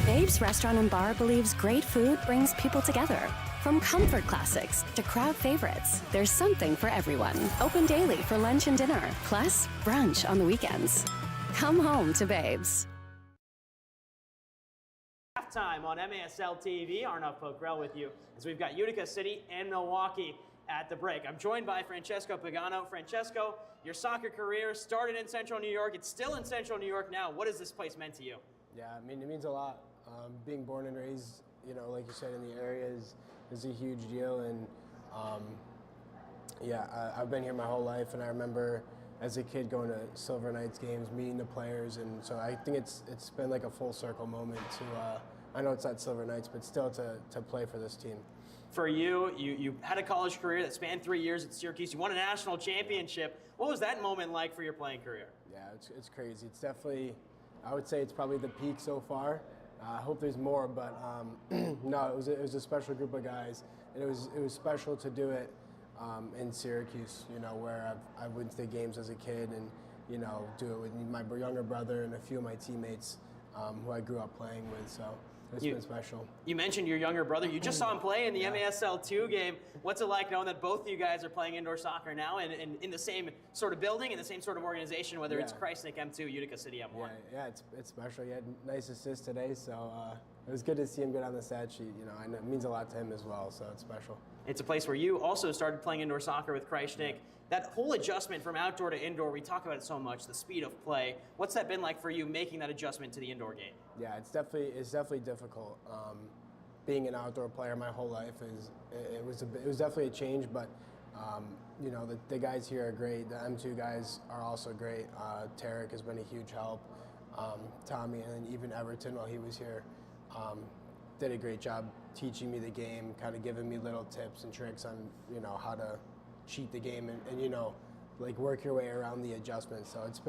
Babe's Restaurant and Bar believes great food brings people together. From comfort classics to crowd favorites, there's something for everyone. Open daily for lunch and dinner, plus brunch on the weekends. Come home to Babe's. Halftime on MASL TV. Arnav Pokrell with you as we've got Utica City and Milwaukee at the break. I'm joined by Francesco Pagano. Francesco, your soccer career started in Central New York. It's still in Central New York now. What has this place meant to you? Yeah, I mean, it means a lot. Being born and raised, you know, like you said, in the area is a huge deal. And I've been here my whole life, and I remember as a kid going to Silver Knights games, meeting the players, and so I think it's been like a full circle moment to. I know it's not Silver Knights, but still to play for this team. For you had a college career that spanned 3 years at Syracuse. You won a national championship. What was that moment like for your playing career? Yeah, it's crazy. It's definitely, I would say it's probably the peak so far. I hope there's more, but no, it was a special group of guys, and it was special to do it in Syracuse, you know, where I went to the games as a kid, and you know, do it with my younger brother and a few of my teammates who I grew up playing with. So it's been special. You mentioned your younger brother. You just saw him play in the MASL 2 game. What's it like knowing that both of you guys are playing indoor soccer now and in the same sort of building, in the same sort of organization, whether it's Christnick M2, Utica City M1? Yeah, it's special. He had a nice assist today, so it was good to see him get on the stat sheet. You know, I know it means a lot to him as well, so it's special. It's a place where you also started playing indoor soccer with Christnick. That whole adjustment from outdoor to indoor, we talk about it so much, the speed of play. What's that been like for you, making that adjustment to the indoor game? Yeah, it's definitely difficult. Being an outdoor player my whole life it was definitely a change, but you know, the guys here are great. The M2 guys are also great. Tarek has been a huge help. Tommy, and even Everton while he was here. did a great job teaching me the game, kind of giving me little tips and tricks on, you know, how to cheat the game and you know, like work your way around the adjustments. So it's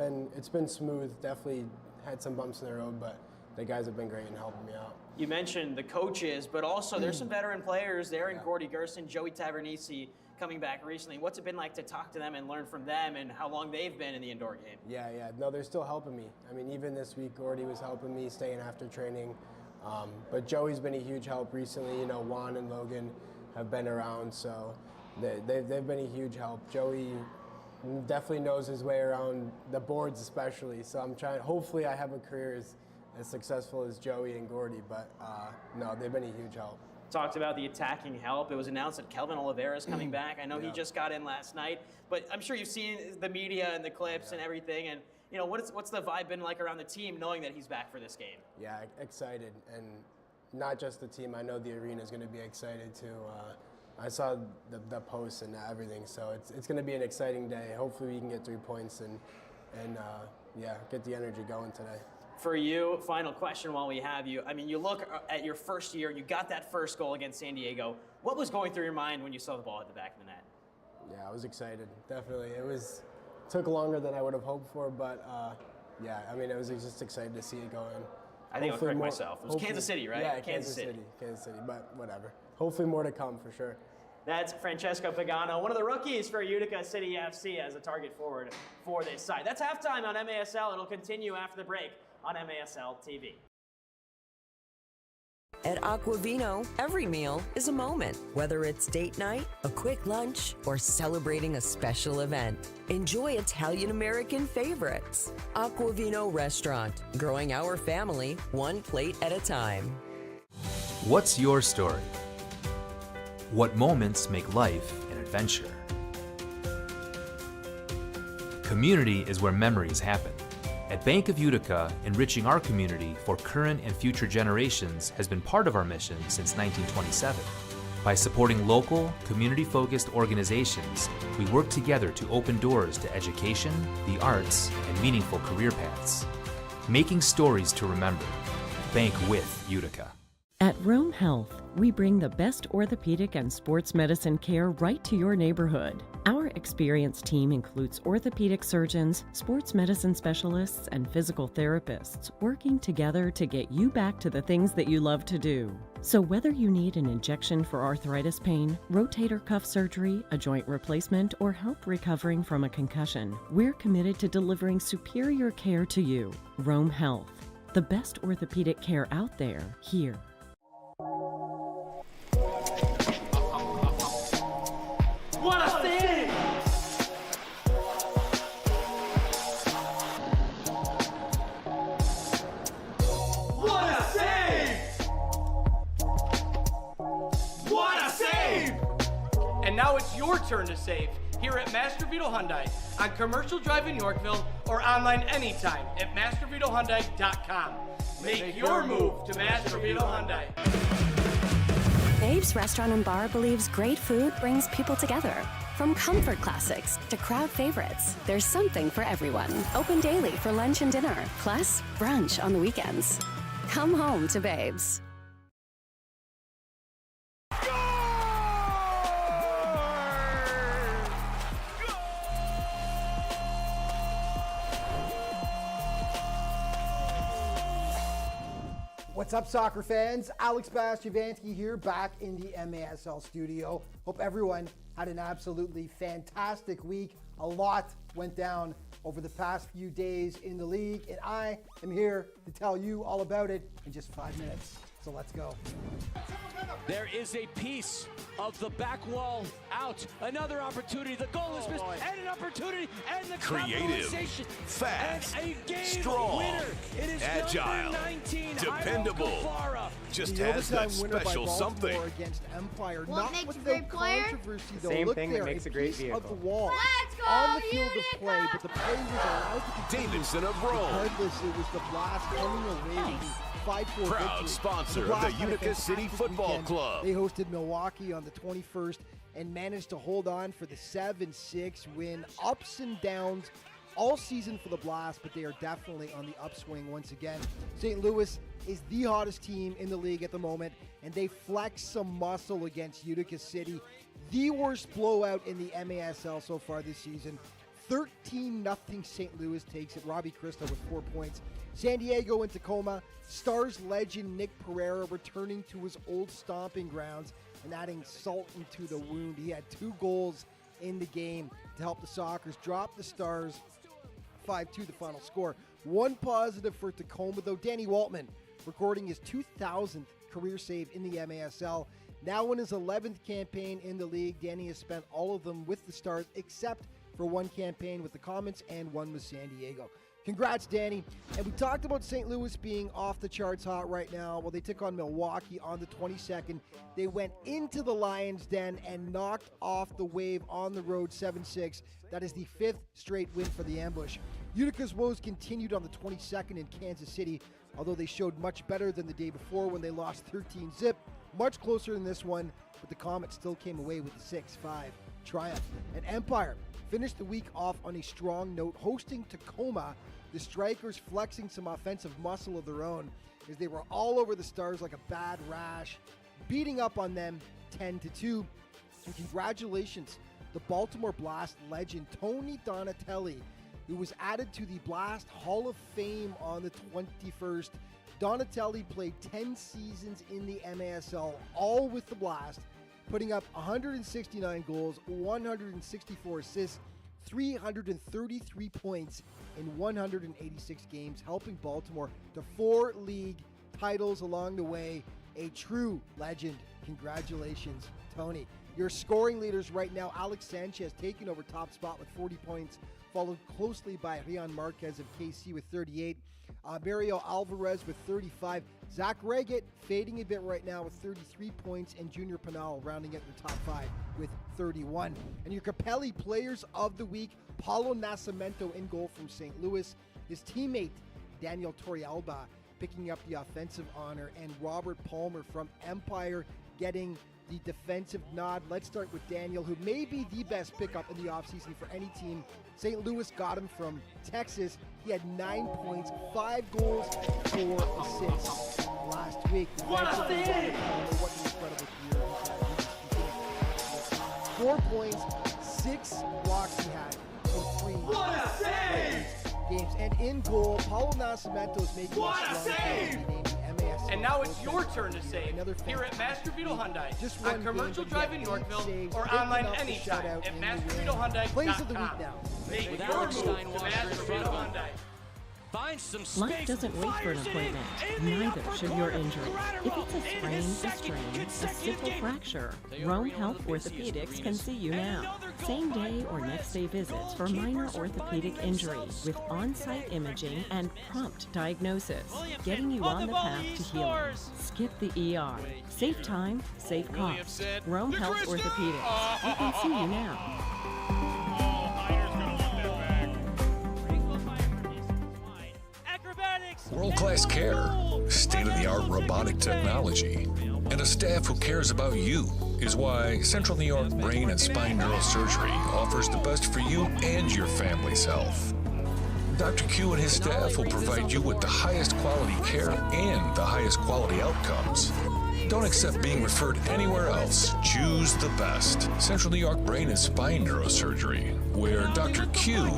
been smooth. Definitely had some bumps in the road, but the guys have been great in helping me out. You mentioned the coaches, but also there's some veteran players there in Gordy Gerson, Joey Tavernisi coming back recently. What's it been like to talk to them and learn from them and how long they've been in the indoor game? Yeah. No, they're still helping me. I mean, even this week, Gordy was helping me, staying after training. But Joey's been a huge help recently. You know, Juan and Logan have been around, so they've been a huge help. Joey definitely knows his way around the boards especially, so I'm trying, hopefully I have a career as successful as Joey and Gordy, but no, they've been a huge help. Talked about the attacking help. It was announced that Kelvin Oliveira is coming back. I know he just got in last night, but I'm sure you've seen the media and the clips and everything, and you know, what's the vibe been like around the team knowing that he's back for this game? Yeah, excited, and not just the team. I know the arena is going to be excited too. I saw the posts and everything, so it's going to be an exciting day. Hopefully we can get 3 points and get the energy going today. For you, final question while we have you. I mean, you look at your first year, you got that first goal against San Diego. What was going through your mind when you saw the ball at the back of the net? Yeah, I was excited, definitely. Took longer than I would have hoped for, but I mean, I was just excited to see it go in. I think I'll correct myself. It was Kansas City, right? Yeah, Kansas City, but whatever. Hopefully more to come for sure. That's Francesco Pagano, one of the rookies for Utica City FC as a target forward for this side. That's halftime on MASL. It'll continue after the break on MASL TV. At Aquavino, every meal is a moment, whether it's date night, a quick lunch, or celebrating a special event. Enjoy Italian-American favorites. Aquavino Restaurant, growing our family one plate at a time. What's your story? What moments make life an adventure? Community is where memories happen. At Bank of Utica, enriching our community for current and future generations has been part of our mission since 1927. By supporting local, community-focused organizations, we work together to open doors to education, the arts, and meaningful career paths. Making stories to remember. Bank with Utica. At Rome Health, we bring the best orthopedic and sports medicine care right to your neighborhood. Our experienced team includes orthopedic surgeons, sports medicine specialists, and physical therapists working together to get you back to the things that you love to do. So whether you need an injection for arthritis pain, rotator cuff surgery, a joint replacement, or help recovering from a concussion, we're committed to delivering superior care to you. Rome Health, the best orthopedic care out there, here. What a save! What a save! What a save! And now it's your turn to save here at Master Vito Hyundai on Commercial Drive in Yorkville or online anytime at mastervitohyundai.com. Make your move to Master Vito Hyundai. Babe's Restaurant and Bar believes great food brings people together. From comfort classics to crowd favorites, there's something for everyone. Open daily for lunch and dinner, plus brunch on the weekends. Come home to Babe's. What's up, soccer fans? Alex Bastiavansky here, back in the MASL studio. Hope everyone had an absolutely fantastic week. A lot went down over the past few days in the league, and I am here to tell you all about it in just 5 minutes. So let's go. There is a piece of the back wall out. Another opportunity. The goal is missed. And an opportunity. And the creative, fast, and a game strong, winner. It is agile, 19, dependable. Just has that special something. Against Empire. What Not makes with a their great player? controversy, though. Same Look thing there, that makes a great piece vehicle. of the wall. Let's go, on the field Utica! of play, but the play was allowed to continue. Davidson of Rome. Regardless, it was the Blast coming away with the 5-4 Proud victory. sponsor The of the Blast had a Utica City fantastic Football weekend. Club. They hosted Milwaukee on the 21st and managed to hold on for the 7-6 win. Ups and downs all season for the Blast, but they are definitely on the upswing once again. St. Louis is the hottest team in the league at the moment, and they flex some muscle against Utica City. The worst blowout in the MASL so far this season. 13-0 St. Louis takes it. Robbie Christo with 4 points. San Diego and Tacoma. Stars legend Nick Pereira returning to his old stomping grounds and adding salt into the wound. He had 2 goals in the game to help the Sockers drop the Stars 5-2 the final score. One positive for Tacoma, though. Danny Waltman recording his 2,000th career save in the MASL. Now in his 11th campaign in the league, Danny has spent all of them with the Stars except for one campaign with the Comets and one with San Diego. Congrats, Danny. And we talked about St. Louis being off the charts hot right now. Well, they took on Milwaukee on the 22nd. They went into the Lions' Den and knocked off the Wave on the road 7-6. That is the 5th straight win for the Ambush. Utica's woes continued on the 22nd in Kansas City, although they showed much better than the day before when they lost 13-0. Much closer than this one, but the Comets still came away with the 6-5 triumph. And Empire finished the week off on a strong note, hosting Tacoma. The Strikers flexing some offensive muscle of their own as they were all over the Stars like a bad rash, beating up on them 10-2. And congratulations, the Baltimore Blast legend Tony Donatelli, who was added to the Blast Hall of Fame on the 21st. Donatelli played 10 seasons in the MASL, all with the Blast, putting up 169 goals, 164 assists, 333 points in 186 games, helping Baltimore to 4 league titles along the way. A true legend. Congratulations, Tony. Your scoring leaders right now, Alex Sanchez taking over top spot with 40 points, followed closely by Rian Marquez of KC with 38. Mario Alvarez with 35. Zach Reggett fading a bit right now with 33 points, and Junior Pinal rounding out the top 5 with 31. And your Capelli Players of the Week, Paulo Nascimento in goal from St. Louis. His teammate, Daniel Torrealba, picking up the offensive honor, and Robert Palmer from Empire getting the defensive nod. Let's start with Daniel, who may be the best pickup in the offseason for any team. St. Louis got him from Texas. He had 9 points, 5 goals, 4 assists last week. What a save! What an incredible year. 4 points, 6 blocks he had in 3 What a save! games. And in goal, Paulo Nascimento is making What a save! And now it's your turn to save here at Mastervito Hyundai on Commercial Drive in Yorkville or online anytime at MastervitoHyundai.com. Make your move to Mastervito Hyundai. Find some space. Life doesn't wait for an appointment. Neither should your injury. If it's a sprain, a strain, a stiff fracture, Rome Health Orthopedics can see you now. Same day or next day visits for minor orthopedic injuries with on-site imaging and prompt diagnosis, getting you on the path to healing. Skip the ER. Save time, save cost. Rome Health Orthopedics. We can see you now. World-class care, state-of-the-art robotic technology, and a staff who cares about you is why Central New York Brain and Spine Neurosurgery offers the best for you and your family's health. Dr. Q and his staff will provide you with the highest quality care and the highest quality outcomes. Don't accept being referred anywhere else. Choose the best. Central New York Brain and Spine Neurosurgery, where Dr. Q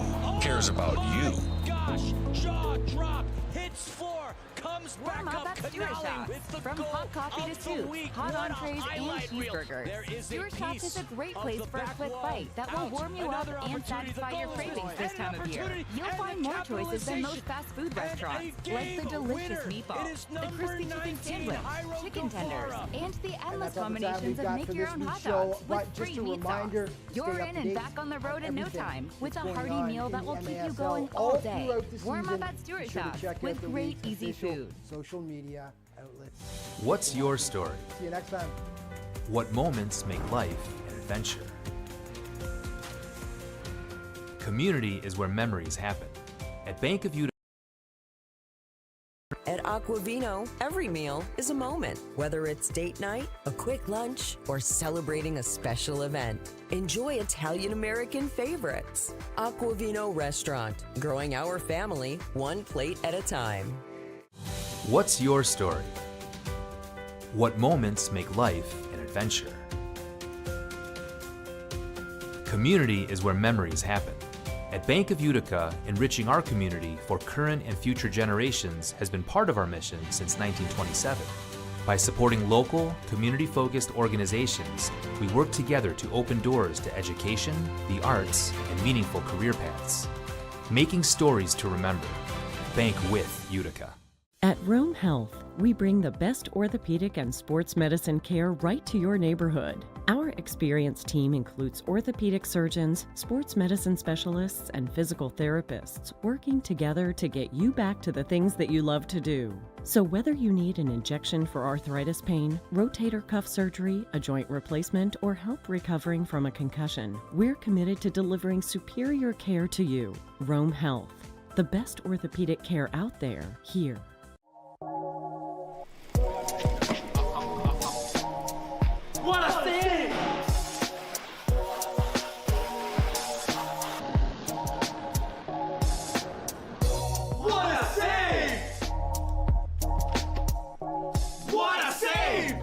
cares about you. Gosh, jaw drop, hits 4, comes back up, Canali with the From goal hot coffee of to the soup, week. hot What a entrees, and highlight reel. cheeseburgers. There is a Stewart Shops piece is a great of place the for a back quick wall bite that will out. warm you Another up and opportunity. satisfy The your goal cravings is this an time of year. opportunity You'll and find a more choices than most capitalization. fast food And restaurants, a like the game delicious winner. meatballs, It is the number crispy chicken 19, sandwich, Jairo chicken tenders, Guevara. and the endless that's all the time combinations we've of got make for your this own hot week's show, dogs but with just free a meat reminder, sauce. stay You're up in to and date back on the road on in no everything time with a that's going hearty on meal in that will the keep you MASL going all all day. throughout the Warm up season. at Stewart Be sure to Shops check out with the great, league's easy official food. social media outlets. What's your story? See you next time. What moments make life an adventure? Community is where memories happen. At Bank of Utica. At Aquavino, every meal is a moment, whether it's date night, a quick lunch, or celebrating a special event. Enjoy Italian-American favorites. Aquavino Restaurant, growing our family one plate at a time. What's your story? What moments make life an adventure? Community is where memories happen. At Bank of Utica, enriching our community for current and future generations has been part of our mission since 1927. By supporting local, community-focused organizations, we work together to open doors to education, the arts, and meaningful career paths. Making stories to remember. Bank with Utica. At Rome Health, we bring the best orthopedic and sports medicine care right to your neighborhood. Our experienced team includes orthopedic surgeons, sports medicine specialists, and physical therapists working together to get you back to the things that you love to do. So whether you need an injection for arthritis pain, rotator cuff surgery, a joint replacement, or help recovering from a concussion, we're committed to delivering superior care to you. Rome Health, the best orthopedic care out there, here. What a save! What a save! What a save!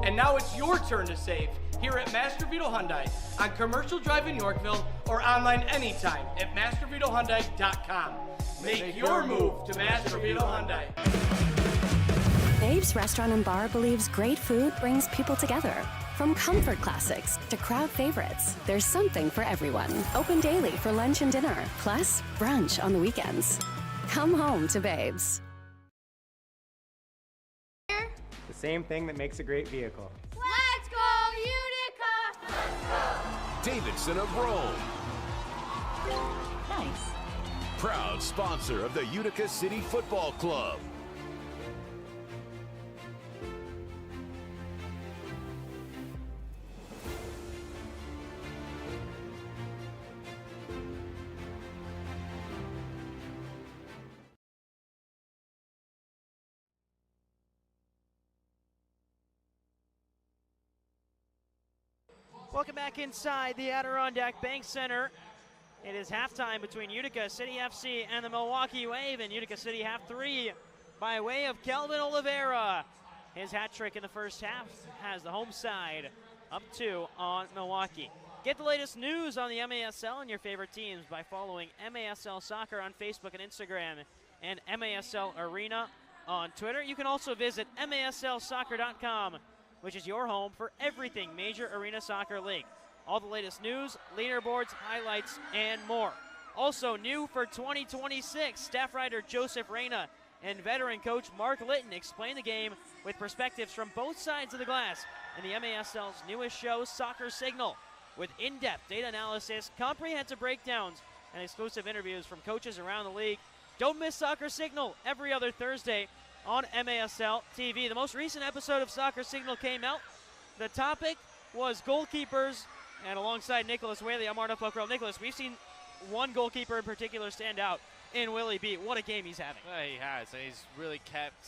And now it's your turn to save here at Master Vito Hyundai on Commercial Drive in Yorkville or online anytime at mastervitohyundai.com. Make your move to Master Vito Hyundai. Babe's Restaurant and Bar believes great food brings people together. From comfort classics to crowd favorites, there's something for everyone. Open daily for lunch and dinner, plus brunch on the weekends. Come home to Babe's. The same thing that makes a great vehicle. Let's go, Utica! Davidson of Rome. Nice. Proud sponsor of the Utica City Football Club. Welcome back inside the Adirondack Bank Center. It is halftime between Utica City FC and the Milwaukee Wave, and Utica City have 3 by way of Kelvin Oliveira. His hat trick in the first half has the home side up 2 on Milwaukee. Get the latest news on the MASL and your favorite teams by following MASL Soccer on Facebook and Instagram and MASL Arena on Twitter. You can also visit MASLsoccer.com, which is your home for everything Major Arena Soccer League. All the latest news, leaderboards, highlights, and more. Also new for 2026, staff writer Joseph Reyna and veteran coach Mark Litton explain the game with perspectives from both sides of the glass in the MASL's newest show, Soccer Signal, with in-depth data analysis, comprehensive breakdowns, and exclusive interviews from coaches around the league. Don't miss Soccer Signal every other Thursday on MASL TV. The most recent episode of Soccer Signal came out. The topic was goalkeepers, and alongside Nicholas Whaley, I'm Arnaud Pockrell. Nicholas, we've seen one goalkeeper in particular stand out in Willie B. What a game he's having. Yeah, he has, and he's really kept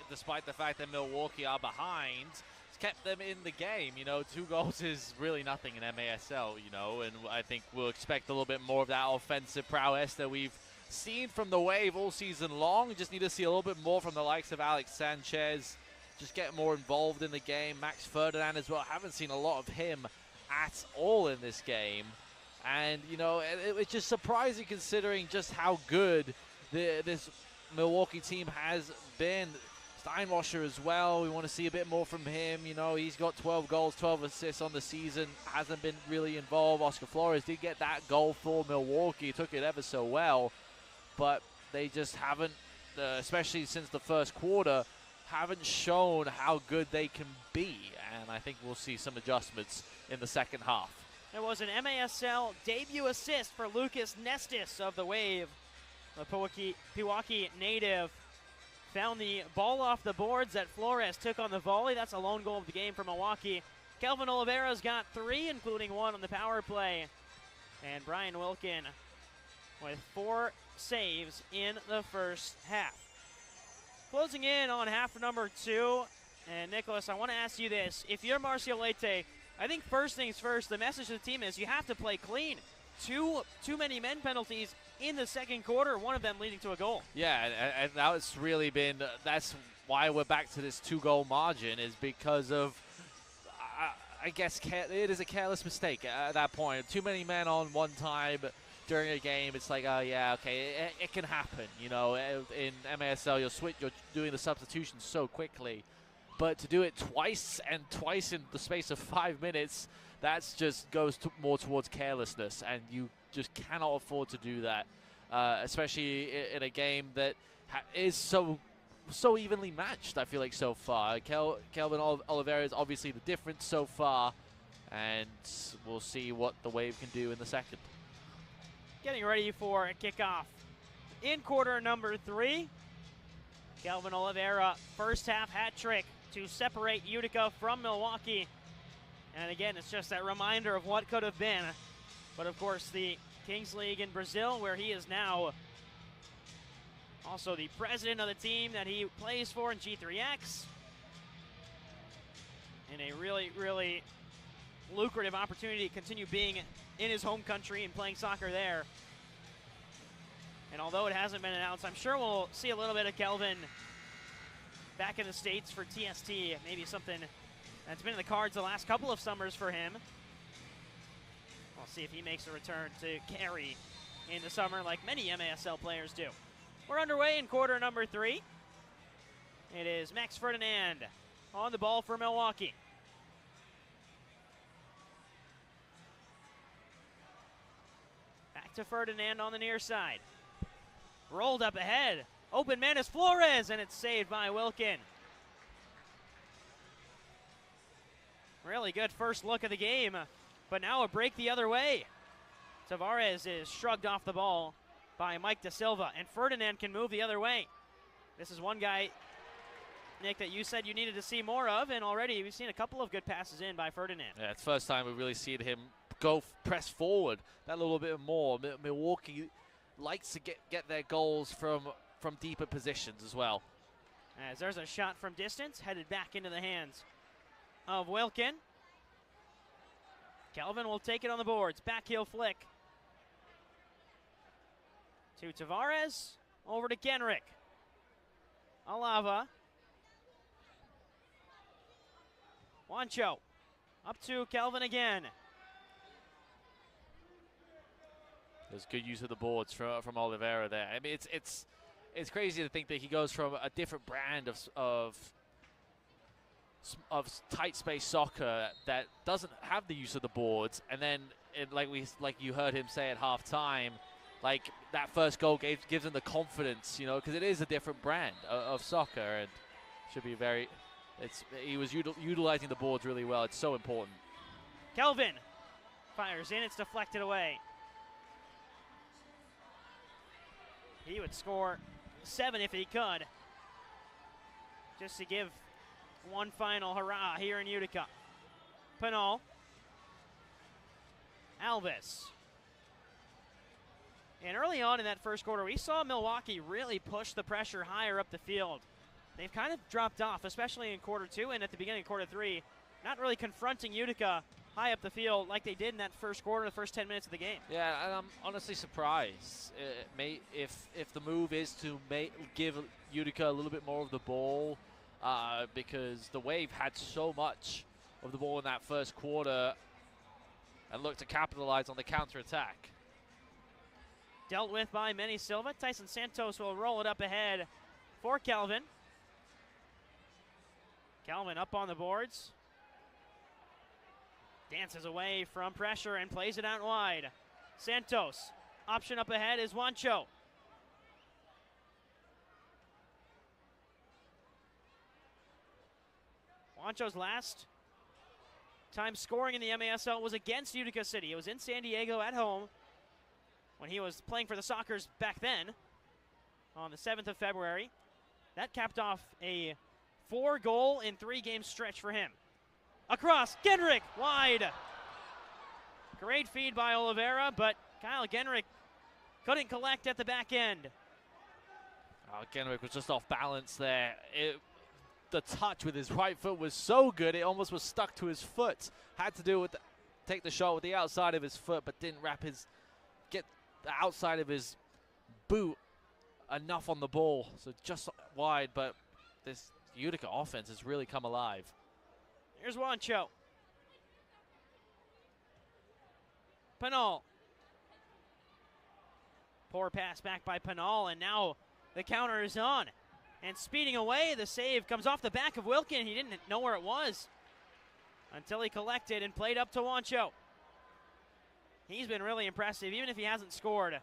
despite the fact that Milwaukee are behind, he's kept them in the game. 2 goals is really nothing in MASL, and I think we'll expect a little bit more of that offensive prowess that we've seen from the Wave all season long. Just need to see a little bit more from the likes of Alex Sanchez. Just get more involved in the game. Max Ferdinand as well. Haven't seen a lot of him at all in this game. And, it's just surprising considering just how good this Milwaukee team has been. Steinwasser as well. We want to see a bit more from him. He's got 12 goals, 12 assists on the season. Hasn't been really involved. Oscar Flores did get that goal for Milwaukee. Took it ever so well. But they just haven't, especially since the first quarter, haven't shown how good they can be. And I think we'll see some adjustments in the second half. There was an MASL debut assist for Lucas Nestis of the Wave. The Pewaukee native found the ball off the boards that Flores took on the volley. That's a lone goal of the game for Milwaukee. Kelvin Oliveira's got 3, including 1 on the power play. And Brian Wilkin with 4 saves in the first half. Closing in on half number 2. And Nicholas, I want to ask you this. If you're Marcio Leite, I think first things first, the message to the team is you have to play clean. Too many men penalties in the second quarter, one of them leading to a goal. Yeah, and now it's really been, that's why we're back to this 2-goal margin, is because of, I guess, it is a careless mistake at that point. Too many men on one time during a game. It's like, oh yeah, okay, it can happen. You know, in MASL, you're doing the substitution so quickly. But to do it twice and twice in the space of 5 minutes, that's just goes more towards carelessness, and you just cannot afford to do that, especially in a game that is so evenly matched, I feel like, so far. Kelvin Oliveira is obviously the difference so far, and we'll see what the Wave can do in the second. Getting ready for a kickoff in quarter number 3. Kelvin Oliveira, first half hat trick to separate Utica from Milwaukee. And again, it's just that reminder of what could have been. But of course, the Kings League in Brazil, where he is now also the president of the team that he plays for in G3X. And a really, really lucrative opportunity to continue being in his home country and playing soccer there. And although it hasn't been announced, I'm sure we'll see a little bit of Kelvin back in the States for TST. Maybe something that's been in the cards the last couple of summers for him. We'll see if he makes a return to carry in the summer like many MASL players do. We're underway in quarter number 3. It is Max Ferdinand on the ball for Milwaukee. Back to Ferdinand on the near side. Rolled up ahead. Open man is Flores, and it's saved by Wilkin. Really good first look of the game, but now a break the other way. Tavares is shrugged off the ball by Mike Da Silva, and Ferdinand can move the other way. This is one guy, Nick, that you said you needed to see more of, and already we've seen a couple of good passes in by Ferdinand. Yeah, it's the first time we've really seen him press forward that little bit more. Milwaukee likes to get their goals from deeper positions as well. As there's a shot from distance, headed back into the hands of Wilkin. Kelvin will take it on the boards. Back heel flick to Tavares. Over to Genrick. Alava. Juancho. Up to Kelvin again. There's good use of the boards from Oliveira there. I mean, it's crazy to think that he goes from a different brand of tight space soccer that doesn't have the use of the boards, and then like you heard him say at halftime, like that first goal gives him the confidence, you know, because it is a different brand of soccer, and should be very. He was utilizing the boards really well. It's so important. Kelvin fires in. It's deflected away. He would score 7 if he could, just to give one final hurrah here in Utica. Pinal. Alves. And early on in that first quarter, we saw Milwaukee really push the pressure higher up the field. They've kind of dropped off, especially in quarter 2 and at the beginning of quarter 3, not really confronting Utica high up the field like they did in that first quarter, the first 10 minutes of the game. Yeah, and I'm honestly surprised if the move is to give Utica a little bit more of the ball, because the Wave had so much of the ball in that first quarter and looked to capitalize on the counterattack. Dealt with by Manny Silva. Tyson Santos will roll it up ahead for Kelvin. Kelvin up on the boards. Dances away from pressure and plays it out wide. Santos. Option up ahead is Juancho. Juancho's last time scoring in the MASL was against Utica City. It was in San Diego at home when he was playing for the Sockers back then on the 7th of February. That capped off a 4-goal in 3-game stretch for him. Across, Genrick, wide. Great feed by Oliveira, but Kyle Genrick couldn't collect at the back end. Oh, Genrick was just off balance there. The touch with his right foot was so good, it almost was stuck to his foot. Had to do with take the shot with the outside of his foot, but didn't get the outside of his boot enough on the ball. So just wide, but this Utica offense has really come alive. Here's Wancho. Pinal. Poor pass back by Pinal, and now the counter is on. And speeding away, the save comes off the back of Wilkin. He didn't know where it was until he collected and played up to Wancho. He's been really impressive, even if he hasn't scored.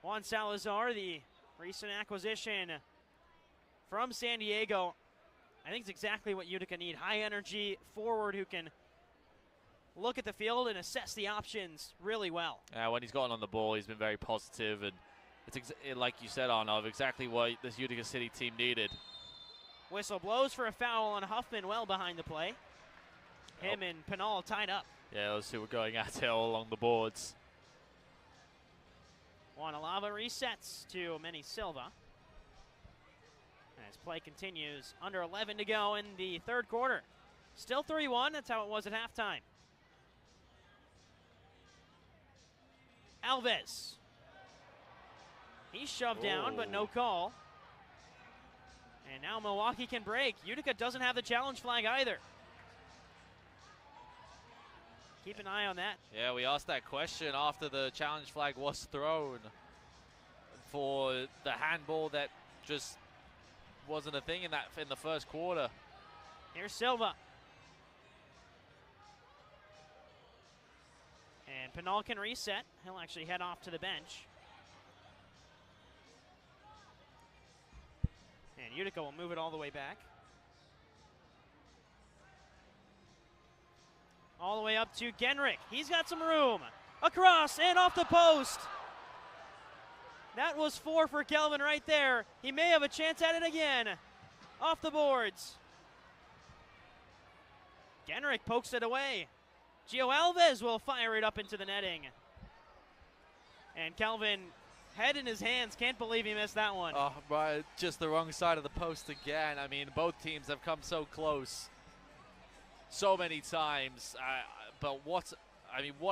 Juan Salazar, the recent acquisition from San Diego. I think it's exactly what Utica need. High energy forward who can look at the field and assess the options really well. When he's gotten on the ball, he's been very positive, and it's like you said, Arnav, exactly what this Utica City team needed. Whistle blows for a foul on Huffman well behind the play. Him and Pinal tied up. Yeah, those two were going at it all along the boards. Wanalava resets to Manny Silva. As play continues, under 11 to go in the third quarter. Still 3-1, that's how it was at halftime. Alves. He's shoved down, but no call. And now Milwaukee can break. Utica doesn't have the challenge flag either. Keep an eye on that. Yeah, we asked that question after the challenge flag was thrown for the handball that just wasn't a thing in the first quarter. Here's Silva. And Pinal can reset. He'll actually head off to the bench. And Utica will move it all the way back. All the way up to Genrick. He's got some room. Across and off the post. That was 4 for Kelvin right there. He may have a chance at it again. Off the boards. Genrick pokes it away. Gio Alves will fire it up into the netting. And Kelvin, head in his hands, can't believe he missed that one. Oh, right, just the wrong side of the post again. I mean, both teams have come so close so many times. But what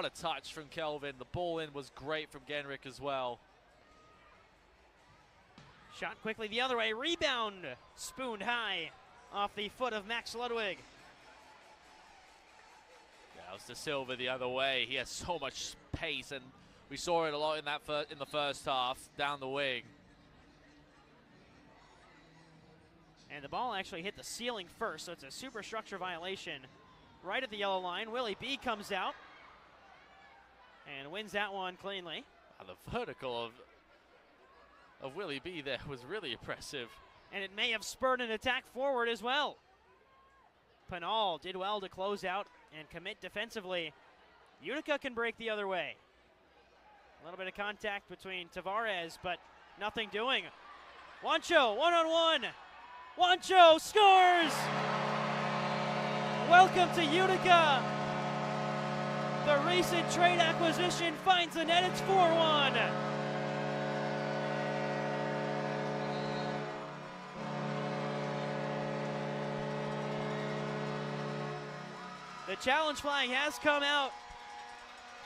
a touch from Kelvin. The ball in was great from Genrick as well. Shot quickly the other way. Rebound spooned high off the foot of Max Ludwig. That was to Silva the other way. He has so much pace, and we saw it a lot in the first half down the wing. And the ball actually hit the ceiling first, so it's a superstructure violation right at the yellow line. Willie B comes out and wins that one cleanly. The vertical of Willie B there was really impressive. And it may have spurred an attack forward as well. Pinal did well to close out and commit defensively. Utica can break the other way. A little bit of contact between Tavares, but nothing doing. Wancho, one-on-one. Wancho scores! Welcome to Utica. The recent trade acquisition finds the net. It's 4-1. The challenge flag has come out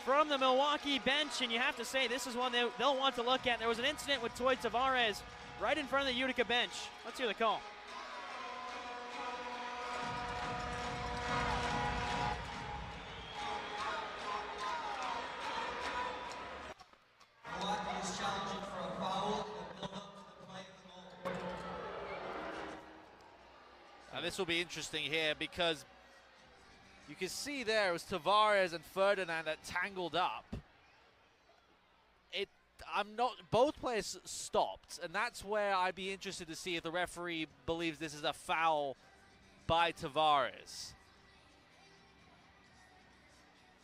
from the Milwaukee bench, and you have to say this is one they'll want to look at. There was an incident with Toy Tavares right in front of the Utica bench. Let's hear the call. Milwaukee is challenging for a foul in the build-up to the play of the goal. Now this will be interesting here because you can see there it was Tavares and Ferdinand that tangled up. Both players stopped, and that's where I'd be interested to see if the referee believes this is a foul by Tavares.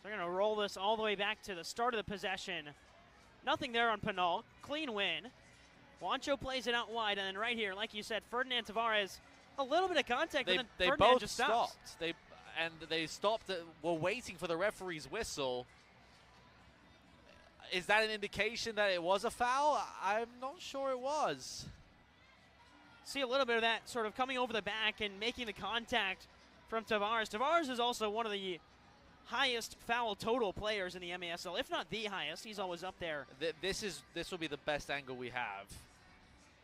They're going to roll this all the way back to the start of the possession. Nothing there on Pinal. Clean win. Wancho plays it out wide, and then right here, like you said, Ferdinand Tavares, a little bit of contact, but then They Ferdinand both just stops. stopped. They stopped, were waiting for the referee's whistle. is that an indication that it was a foul? I'm not sure it was. See a little bit of that sort of coming over the back and making the contact from Tavares. Tavares is also one of the highest foul total players in the MASL, if not the highest. He's always up there. This will be the best angle we have.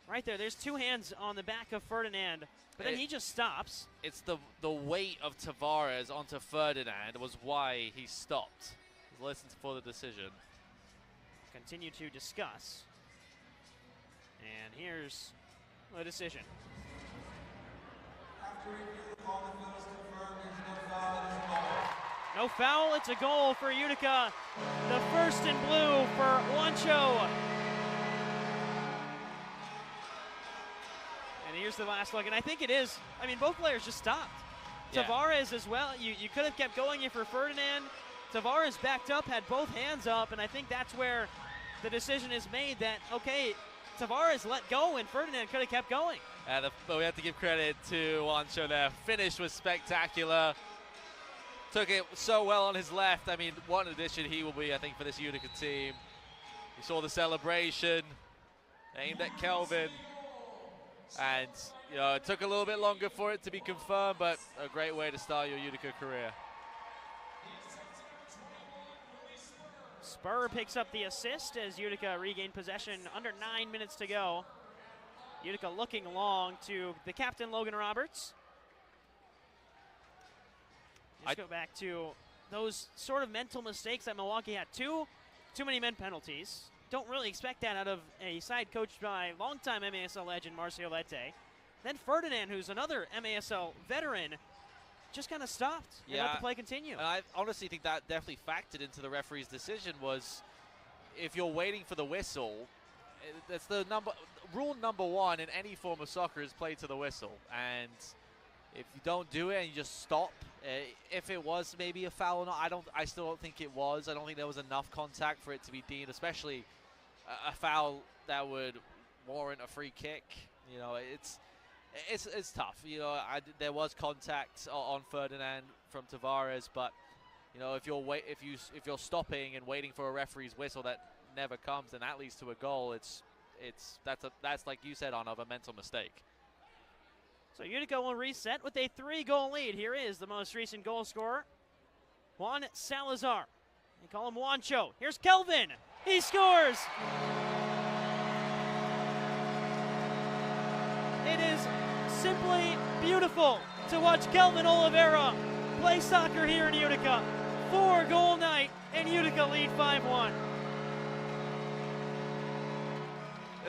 Right there. There's two hands on the back of Ferdinand, but then he just stops. It's the weight of Tavares onto Ferdinand was why he stopped. Listen for the decision. Continue to discuss. And here's the decision. No foul, it's a goal for Utica. The first in blue for Juancho. And here's the last look, and I think it is. I mean, both players just stopped. Yeah. Tavares as well. You could have kept going if for Ferdinand. Tavares backed up, had both hands up, and I think that's where the decision is made that, okay, Tavares let go and Ferdinand could have kept going. But we have to give credit to Juancho there. Finish was spectacular. Took it so well on his left. I mean, what an addition he will be, I think, for this Utica team. You saw the celebration aimed at Kelvin. And, you know, it took a little bit longer for it to be confirmed, but a great way to start your Utica career. Spur picks up the assist as Utica regained possession under 9 minutes to go. Utica looking long to the captain, Logan Roberts. Just go back to those sort of mental mistakes that Milwaukee had. Too many men penalties. Don't really expect that out of a side coached by longtime MASL legend Marcio Lete. Then Ferdinand, who's another MASL veteran, just kind of stopped and let the play continue. And I honestly think that definitely factored into the referee's decision was if you're waiting for the whistle, that's the rule number one in any form of soccer is play to the whistle. And if you don't do it and you just stop, if it was maybe a foul or not, I still don't think it was. I don't think there was enough contact for it to be deemed, especially a foul that would warrant a free kick. You know, it's tough. You know, there was contact on Ferdinand from Tavares, but you know, if you're stopping and waiting for a referee's whistle that never comes, then that leads to a goal. That's like you said, of a mental mistake. So Utica will reset with a 3-goal lead. Here is the most recent goal scorer, Juan Salazar. They call him Juancho. Here's Kelvin. He scores. It is simply beautiful to watch Kelvin Oliveira play soccer here in Utica. 4-goal night, and Utica lead 5-1.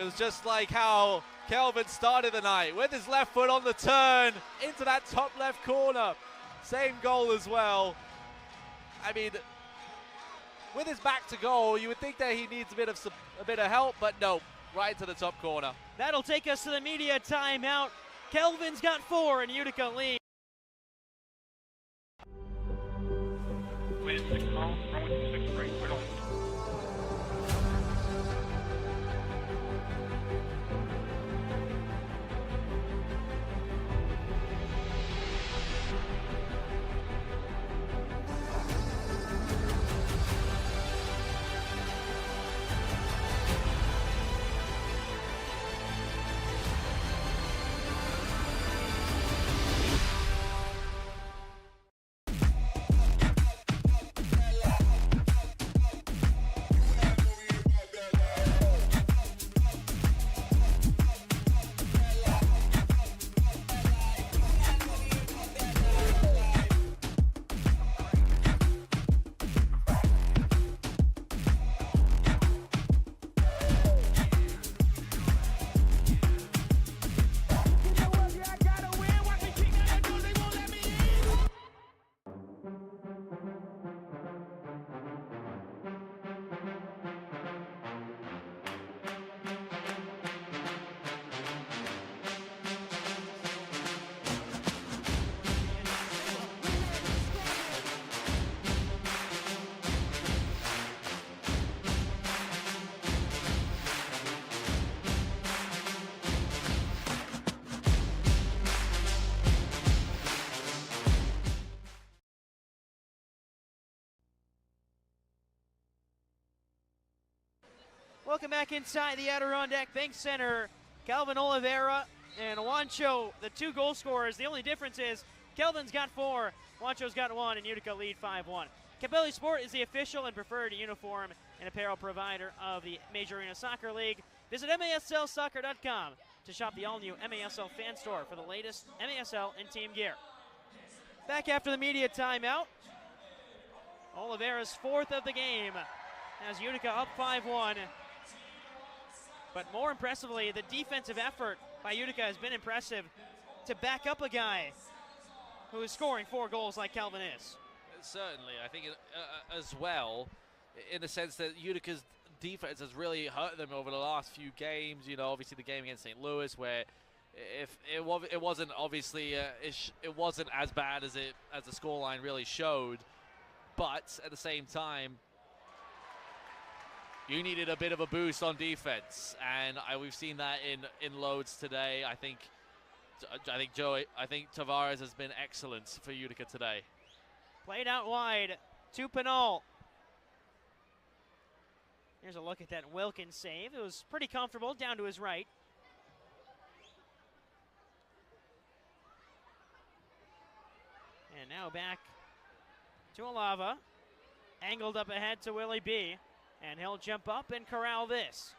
It was just like how Kelvin started the night with his left foot on the turn into that top left corner. Same goal as well. I mean, with his back to goal, you would think that he needs a bit of help, but no, right to the top corner. That'll take us to the media timeout. Kelvin's got 4 and Utica lead. Wait, 6 miles, runway 26 right, right on. Welcome back inside the Adirondack Bank Center. Calvin Oliveira and Juancho, the 2 goal scorers. The only difference is Kelvin's got 4, Juancho's got 1, and Utica lead 5-1. Capelli Sport is the official and preferred uniform and apparel provider of the Major Arena Soccer League. Visit MASLsoccer.com to shop the all-new MASL fan store for the latest MASL and team gear. Back after the media timeout. Oliveira's 4th of the game has Utica up 5-1. But more impressively, the defensive effort by Utica has been impressive to back up a guy who is scoring 4 goals like Calvin is. Certainly, I think as well, in the sense that Utica's defense has really hurt them over the last few games. You know, obviously the game against St. Louis, where if it wasn't obviously it wasn't as bad as the scoreline really showed, but at the same time, you needed a bit of a boost on defense, and we've seen that in loads today. I think Tavares has been excellent for Utica today. Played out wide to Pinal. Here's a look at that Wilkins save. It was pretty comfortable down to his right. And now back to Alava. Angled up ahead to Willie B. And he'll jump up and corral this.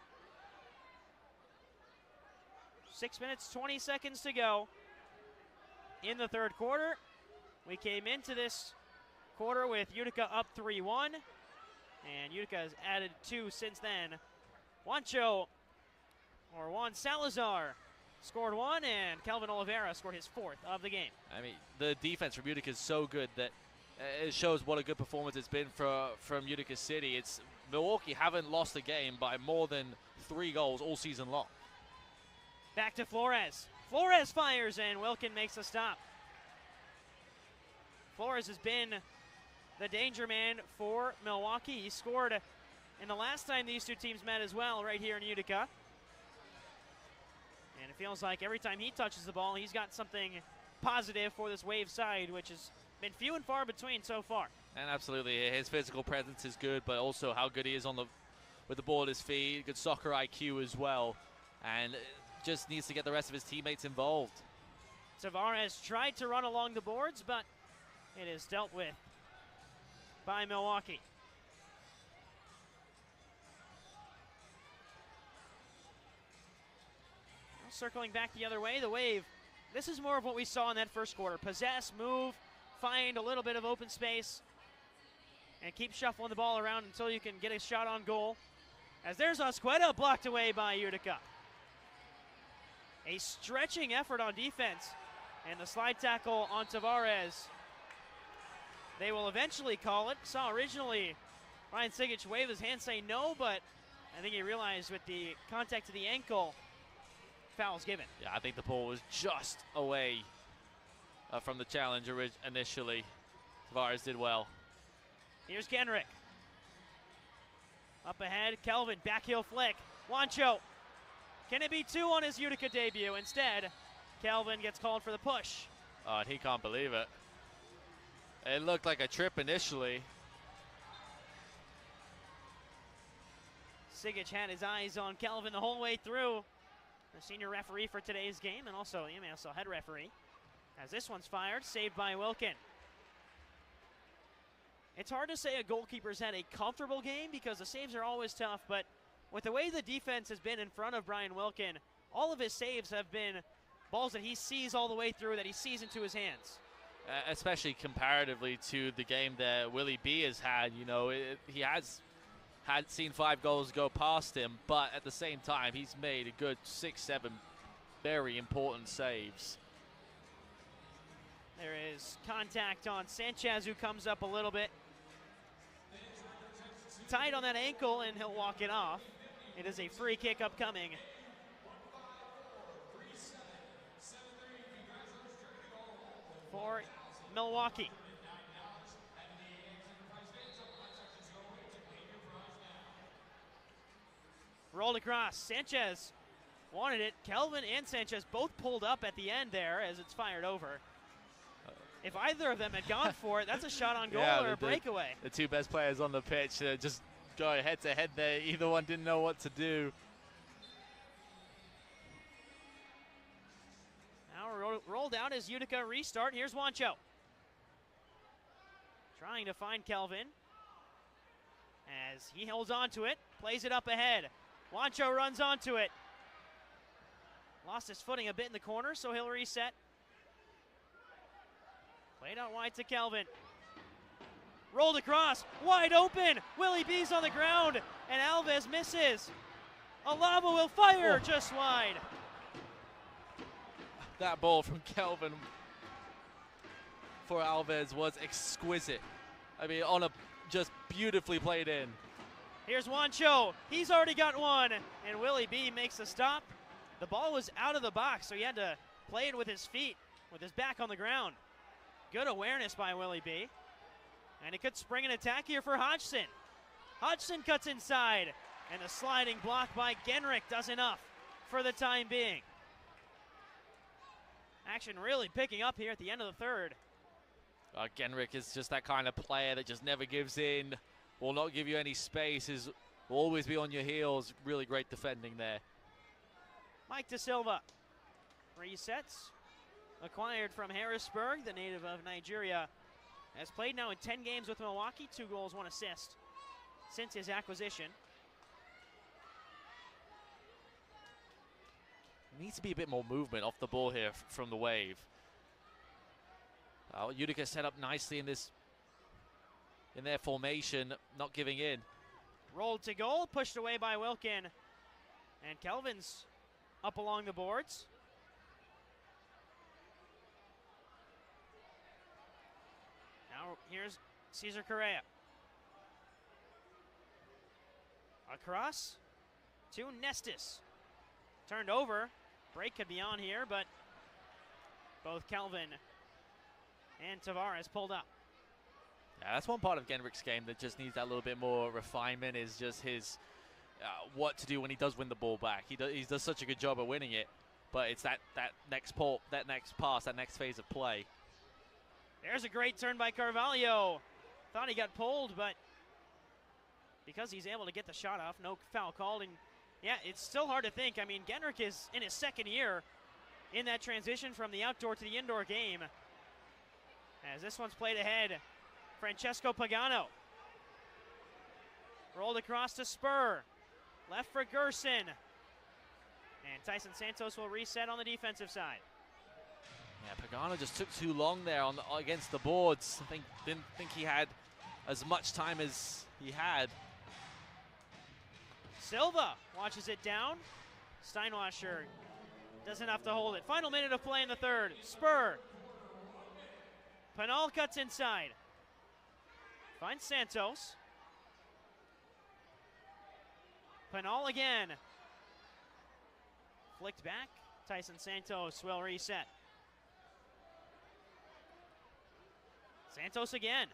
6 minutes, 20 seconds to go in the third quarter. We came into this quarter with Utica up 3-1, and Utica has added 2 since then. Juan Salazar scored 1, and Calvin Oliveira scored his 4th of the game. I mean, the defense from Utica is so good that it shows what a good performance it's been from Utica City. It's Milwaukee haven't lost a game by more than 3 goals all season long. Back to Flores. Flores fires, and Wilkin makes a stop. Flores has been the danger man for Milwaukee. He scored in the last time these 2 teams met as well, right here in Utica. And it feels like every time he touches the ball, he's got something positive for this Wave side, which has been few and far between so far. And absolutely, his physical presence is good, but also how good he is with the ball at his feet. Good soccer IQ as well, and just needs to get the rest of his teammates involved. Tavares tried to run along the boards, but it is dealt with by Milwaukee. Now circling back the other way, the Wave. This is more of what we saw in that first quarter. Possess, move, find a little bit of open space, and keep shuffling the ball around until you can get a shot on goal. As there's Osqueda blocked away by Utica. A stretching effort on defense, and the slide tackle on Tavares. They will eventually call it. Saw originally Ryan Sigic wave his hand say no, but I think he realized with the contact to the ankle, foul's given. Yeah, I think the ball was just away from the challenge initially. Tavares did well. Here's Genrick. Up ahead, Kelvin, backheel flick. Juancho. Can it be 2 on his Utica debut? Instead, Kelvin gets called for the push. Oh, and he can't believe it. It looked like a trip initially. Sigic had his eyes on Kelvin the whole way through. The senior referee for today's game, and also the MASL head referee. As this one's fired, saved by Wilkin. It's hard to say a goalkeeper's had a comfortable game because the saves are always tough, but with the way the defense has been in front of Brian Wilkin, all of his saves have been balls that he sees all the way through, that he sees into his hands. Especially comparatively to the game that Willie B has had. You know, he has had seen 5 goals go past him, but at the same time, he's made a good 6-7 very important saves. There is contact on Sanchez, who comes up a little bit tight on that ankle, and he'll walk it off. It is a free kick upcoming. For Milwaukee. Rolled across. Sanchez wanted it. Kelvin and Sanchez both pulled up at the end there as it's fired over. If either of them had gone for it, that's a shot on goal or a breakaway. The 2 best players on the pitch just going head-to-head there. Either one didn't know what to do. Now rolled out as Utica restart. Here's Wancho. Trying to find Kelvin. As he holds on to it, plays it up ahead. Wancho runs onto it. Lost his footing a bit in the corner, so he'll reset. Played out wide to Kelvin. Rolled across, wide open. Willie B's on the ground, and Alves misses. Alava will fire just wide. That ball from Kelvin for Alves was exquisite. I mean, just beautifully played in. Here's Wancho. He's already got one, and Willie B makes a stop. The ball was out of the box, so he had to play it with his feet, with his back on the ground. Good awareness by Willie B. And it could spring an attack here for Hodgson. Hodgson cuts inside, and the sliding block by Genrich does enough for the time being. Action really picking up here at the end of the third. Genrich is just that kind of player that just never gives in, will not give you any space, will always be on your heels. Really great defending there. Mike De Silva resets. Acquired from Harrisburg, the native of Nigeria. Has played now in 10 games with Milwaukee, 2 goals, 1 assist since his acquisition. Needs to be a bit more movement off the ball here from the Wave. Utica set up nicely in their formation, not giving in. Rolled to goal, pushed away by Wilkin. And Kelvin's up along the boards. Now here's Cesar Correa. Across to Nestis. Turned over. Break could be on here, but both Kelvin and Tavares pulled up. Yeah, that's one part of Genrich's game that just needs that little bit more refinement, is just his what to do when he does win the ball back. He does such a good job of winning it, but it's that next pass, that next phase of play. There's a great turn by Carvalho. Thought he got pulled, but because he's able to get the shot off, no foul called. And yeah, it's still hard to think. I mean, Genrich is in his second year in that transition from the outdoor to the indoor game. As this one's played ahead, Francesco Pagano. Rolled across to Spur. Left for Gerson. And Tyson Santos will reset on the defensive side. Yeah, Pagano just took too long there against the boards. Didn't think he had as much time as he had. Silva watches it down. Steinwasser doesn't have to hold it. Final minute of play in the third. Spur. Penal cuts inside. Finds Santos. Penal again. Flicked back. Tyson Santos will reset. Santos again.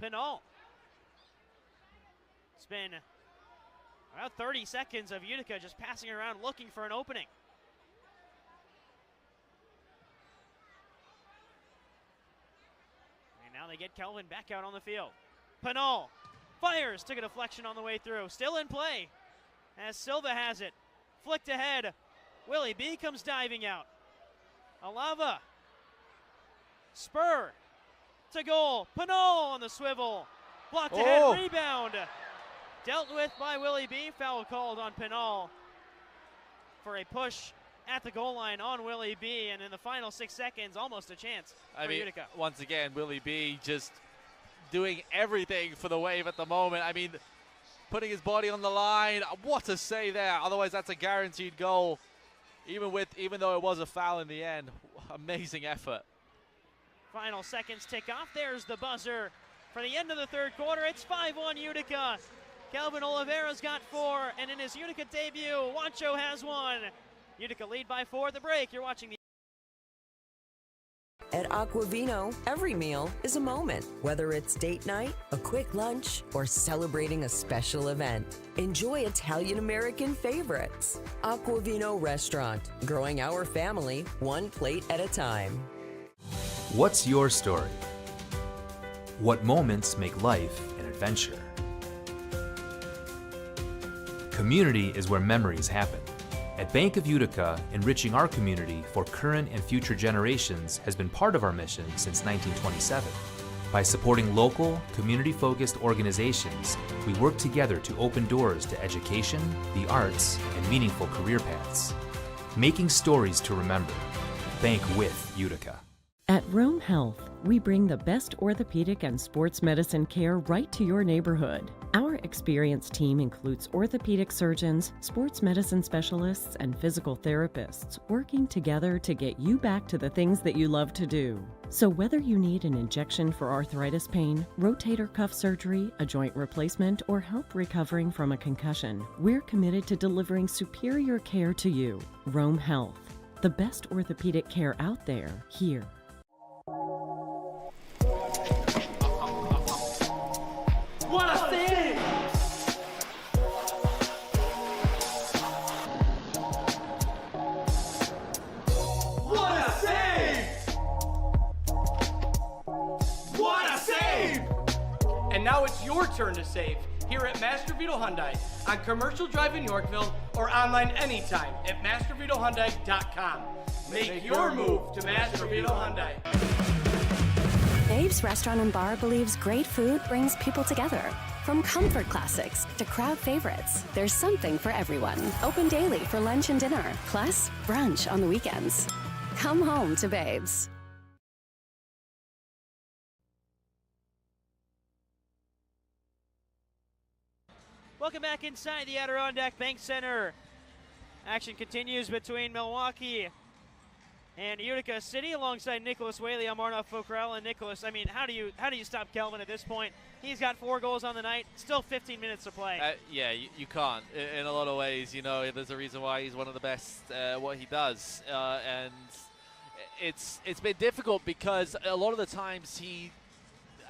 Penal. It's been about 30 seconds of Utica just passing around looking for an opening. And now they get Kelvin back out on the field. Penal fires, took a deflection on the way through. Still in play as Silva has it. Flicked ahead. Willie B comes diving out. Alava. Spur to goal. Penal on the swivel. Blocked ahead, rebound. Dealt with by Willie B. Foul called on Penal for a push at the goal line on Willie B. And in the final 6 seconds, almost a chance for Utica. Once again, Willie B just doing everything for the Wave at the moment. I mean, putting his body on the line. What a save there. Otherwise, that's a guaranteed goal. Even though it was a foul in the end. Amazing effort. Final seconds tick off. There's the buzzer for the end of the third quarter. It's 5-1 Utica. Kelvin Oliveira's got 4, and in his Utica debut, Wancho has 1. Utica lead by 4 at the break. You're watching the At Aquavino, every meal is a moment, whether it's date night, a quick lunch, or celebrating a special event. Enjoy Italian-American favorites. Aquavino Restaurant, growing our family one plate at a time. What's your story? What moments make life an adventure? Community is where memories happen. At Bank of Utica, enriching our community for current and future generations has been part of our mission since 1927. By supporting local, community-focused organizations, we work together to open doors to education, the arts, and meaningful career paths. Making stories to remember. Bank with Utica. At Rome Health, we bring the best orthopedic and sports medicine care right to your neighborhood. Our experienced team includes orthopedic surgeons, sports medicine specialists, and physical therapists working together to get you back to the things that you love to do. So whether you need an injection for arthritis pain, rotator cuff surgery, a joint replacement, or help recovering from a concussion, we're committed to delivering superior care to you. Rome Health, the best orthopedic care out there, here. What a save! What a save! What a save! And now it's your turn to save here at Master Vito Hyundai on Commercial Drive in Yorkville or online anytime at mastervitohyundai.com. Make your move to Master Vito Hyundai. Babe's Restaurant and Bar believes great food brings people together. From comfort classics to crowd favorites, there's something for everyone. Open daily for lunch and dinner, plus brunch on the weekends. Come home to Babe's. Welcome back inside the Adirondack Bank Center. Action continues between Milwaukee and Utica City alongside Nicholas Whaley. I'm Arnaud Fokrell. And Nicholas, I mean, how do you stop Kelvin at this point? He's got 4 goals on the night, still 15 minutes to play. Yeah, you can't. In a lot of ways, you know, there's a reason why he's one of the best at what he does. And it's been difficult because a lot of the times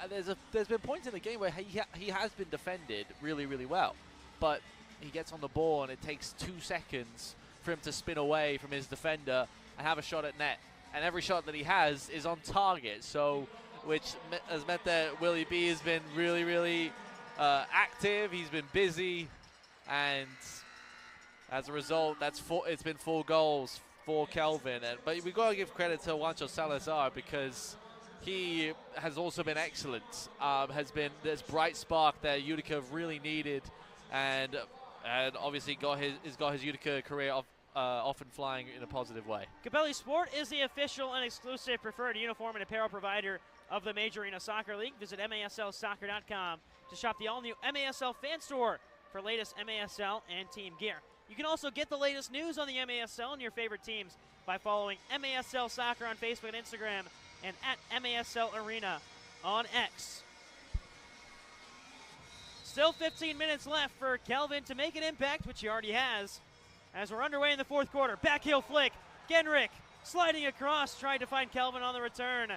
there's been points in the game where he has been defended really, really well. But he gets on the ball and it takes 2 seconds for him to spin away from his defender and have a shot at net. And every shot that he has is on target, which has meant that Willie B has been really, really active. He's been busy, and as a result, it's been 4 goals for Kelvin. But we've got to give credit to Juancho Salazar because he has also been excellent. Has been this bright spark that Utica have really needed, and obviously got his Utica career often flying in a positive way. Capelli Sport is the official and exclusive preferred uniform and apparel provider of the Major Arena Soccer League. Visit MASLsoccer.com to shop the all-new MASL Fan Store for latest MASL and team gear. You can also get the latest news on the MASL and your favorite teams by following MASL Soccer on Facebook and Instagram and at MASL Arena on X. Still 15 minutes left for Kelvin to make an impact, which he already has. As we're underway in the 4th quarter, backheel flick. Genrich sliding across, tried to find Kelvin on the return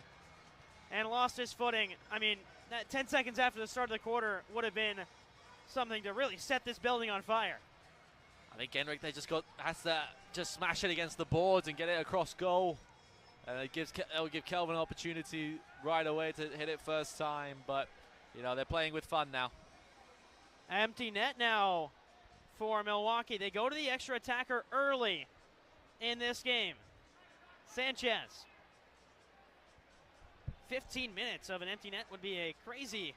and lost his footing. I mean, that 10 seconds after the start of the quarter would have been something to really set this building on fire. I think Genrich has to just smash it against the boards and get it across goal. And it'll give Kelvin an opportunity right away to hit it first time. But, you know, they're playing with fun now. Empty net now for Milwaukee. They go to the extra attacker early in this game. Sanchez. 15 minutes of an empty net would be a crazy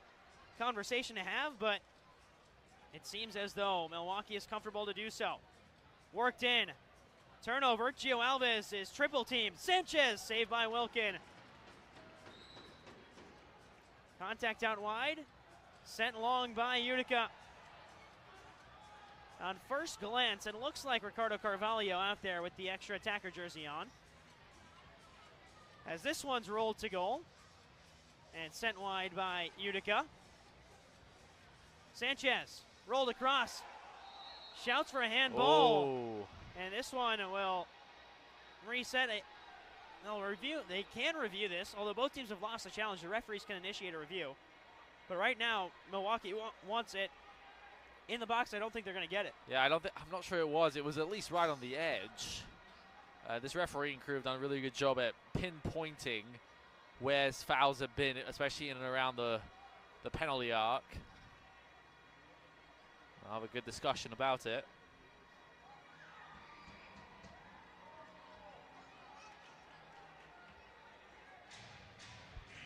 conversation to have, but it seems as though Milwaukee is comfortable to do so. Worked in. Turnover. Gio Alves is triple teamed. Sanchez saved by Wilkin. Contact out wide. Sent long by Utica. On first glance, it looks like Ricardo Carvalho out there with the extra attacker jersey on. As this one's rolled to goal and sent wide by Utica. Sanchez rolled across. Shouts for a handball. Oh. And this one will reset it. They can review this, although both teams have lost the challenge. The referees can initiate a review. But right now, Milwaukee wants it in the box. I don't think they're going to get it. Yeah, I'm not sure it was. It was at least right on the edge. This refereeing crew have done a really good job at pinpointing where fouls have been, especially in and around the penalty arc. I'll have a good discussion about it.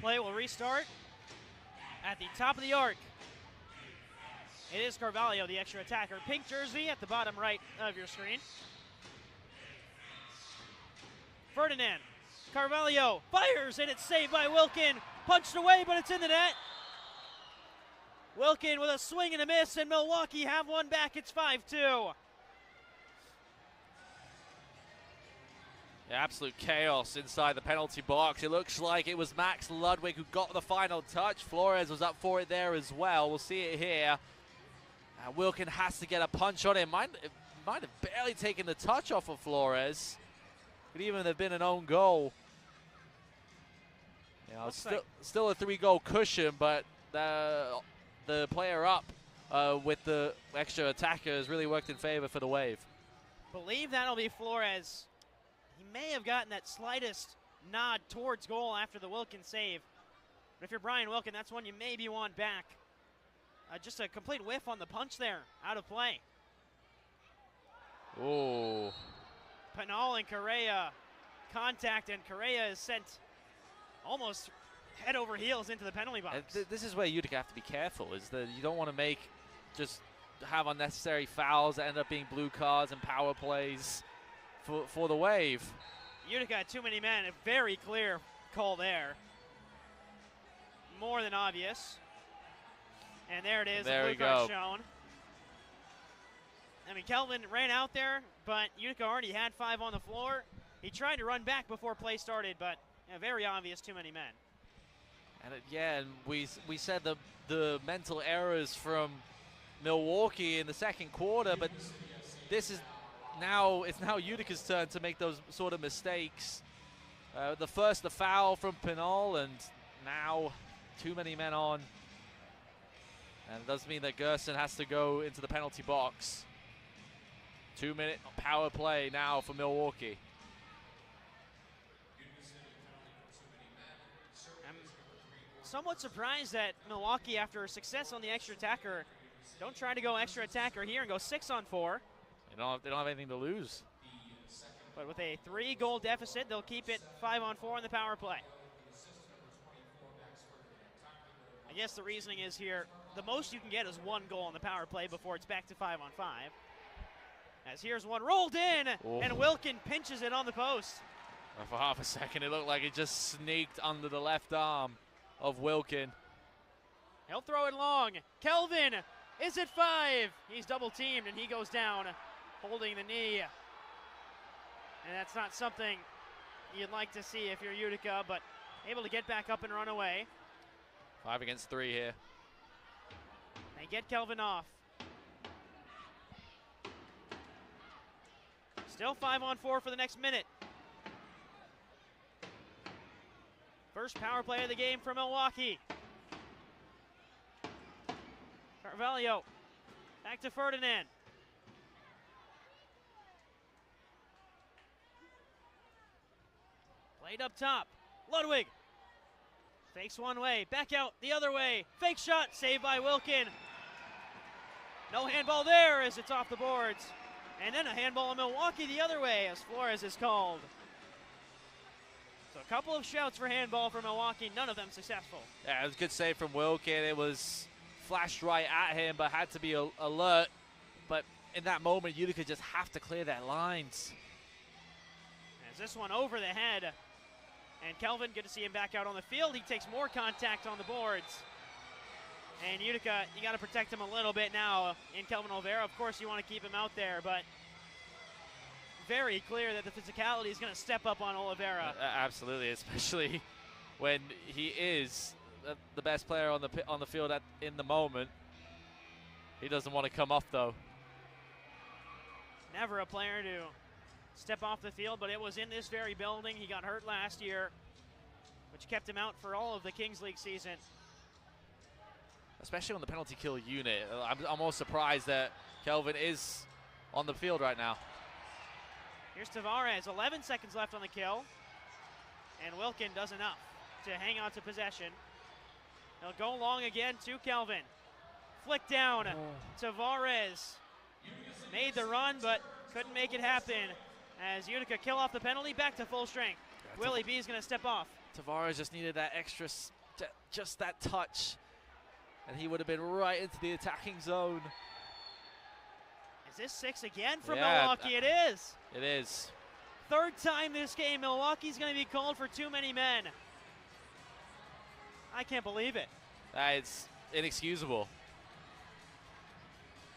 Play will restart at the top of the arc. It is Carvalho, the extra attacker. Pink jersey at the bottom right of your screen. Ferdinand. Carvalho fires, and it's saved by Wilkin. Punched away, but it's in the net. Wilkin with a swing and a miss, and Milwaukee have one back. It's 5-2. Yeah, absolute chaos inside the penalty box. It looks like it was Max Ludwig who got the final touch. Flores was up for it there as well. We'll see it here. Wilkin has to get a punch on him. Might have barely taken the touch off of Flores. Could even have been an own goal. You know, still a 3-goal cushion, but the player up with the extra attacker has really worked in favor for the Wave. Believe that'll be Flores. He may have gotten that slightest nod towards goal after the Wilkin save. But if you're Brian Wilkin, that's one you maybe want back. Just a complete whiff on the punch there, out of play. Oh. Penal and Correa contact, and Correa is sent almost head over heels into the penalty box. This is where Utica have to be careful, is that you don't want to have unnecessary fouls that end up being blue cards and power plays for the Wave. Utica had too many men. A very clear call there. More than obvious. And there it is. There the blue card shown. I mean, Kelvin ran out there, but Utica already had 5 on the floor. He tried to run back before play started, but very obvious, too many men. And and we said the mental errors from Milwaukee in the second quarter, but it's now Utica's turn to make those sort of mistakes. The foul from Penal, and now too many men on. And it does mean that Gerson has to go into the penalty box. 2-minute power play now for Milwaukee. I'm somewhat surprised that Milwaukee, after success on the extra attacker, don't try to go extra attacker here and go 6-on-4. They don't have anything to lose. But with a 3-goal deficit, they'll keep it 5-on-4 in the power play. I guess the reasoning is here, the most you can get is 1 goal in the power play before it's back to 5-on-5. As here's one rolled in, and Wilkin pinches it on the post. For half a second, it looked like it just sneaked under the left arm of Wilkin. He'll throw it long. Kelvin is at 5. He's double teamed, and he goes down holding the knee. And that's not something you'd like to see if you're Utica, but able to get back up and run away. 5 against 3 here. They get Kelvin off. Still 5-on-4 for the next minute. First power play of the game for Milwaukee. Carvalho back to Ferdinand. Played up top. Ludwig fakes one way, back out the other way. Fake shot, saved by Wilkin. No handball there as it's off the boards. And then a handball in Milwaukee the other way as Flores is called. So a couple of shouts for handball for Milwaukee, none of them successful. Yeah, it was a good save from Wilkin. It was flashed right at him, but had to be alert. But in that moment, Utica just have to clear their lines. As this one over the head. And Kelvin, good to see him back out on the field. He takes more contact on the boards. And Utica, you got to protect him a little bit now in Kelvin Olvera. Of course, you want to keep him out there, but very clear that the physicality is going to step up on Olivera. Absolutely, especially when he is the best player on the field in the moment. He doesn't want to come off, though. Never a player to step off the field, but it was in this very building. He got hurt last year, which kept him out for all of the Kings League season. Especially on the penalty kill unit. I'm almost surprised that Kelvin is on the field right now. Here's Tavares, 11 seconds left on the kill. And Wilkin does enough to hang on to possession. He'll go long again to Kelvin. flick down. Tavares made the run, but couldn't make it happen as Utica kill off the penalty, back to full strength. Willie B is going to step off. Tavares just needed that extra, just that touch, and he would have been right into the attacking zone. Is this 6 again for Milwaukee? It is. It is. Third time this game, Milwaukee's going to be called for too many men. I can't believe it. It's inexcusable.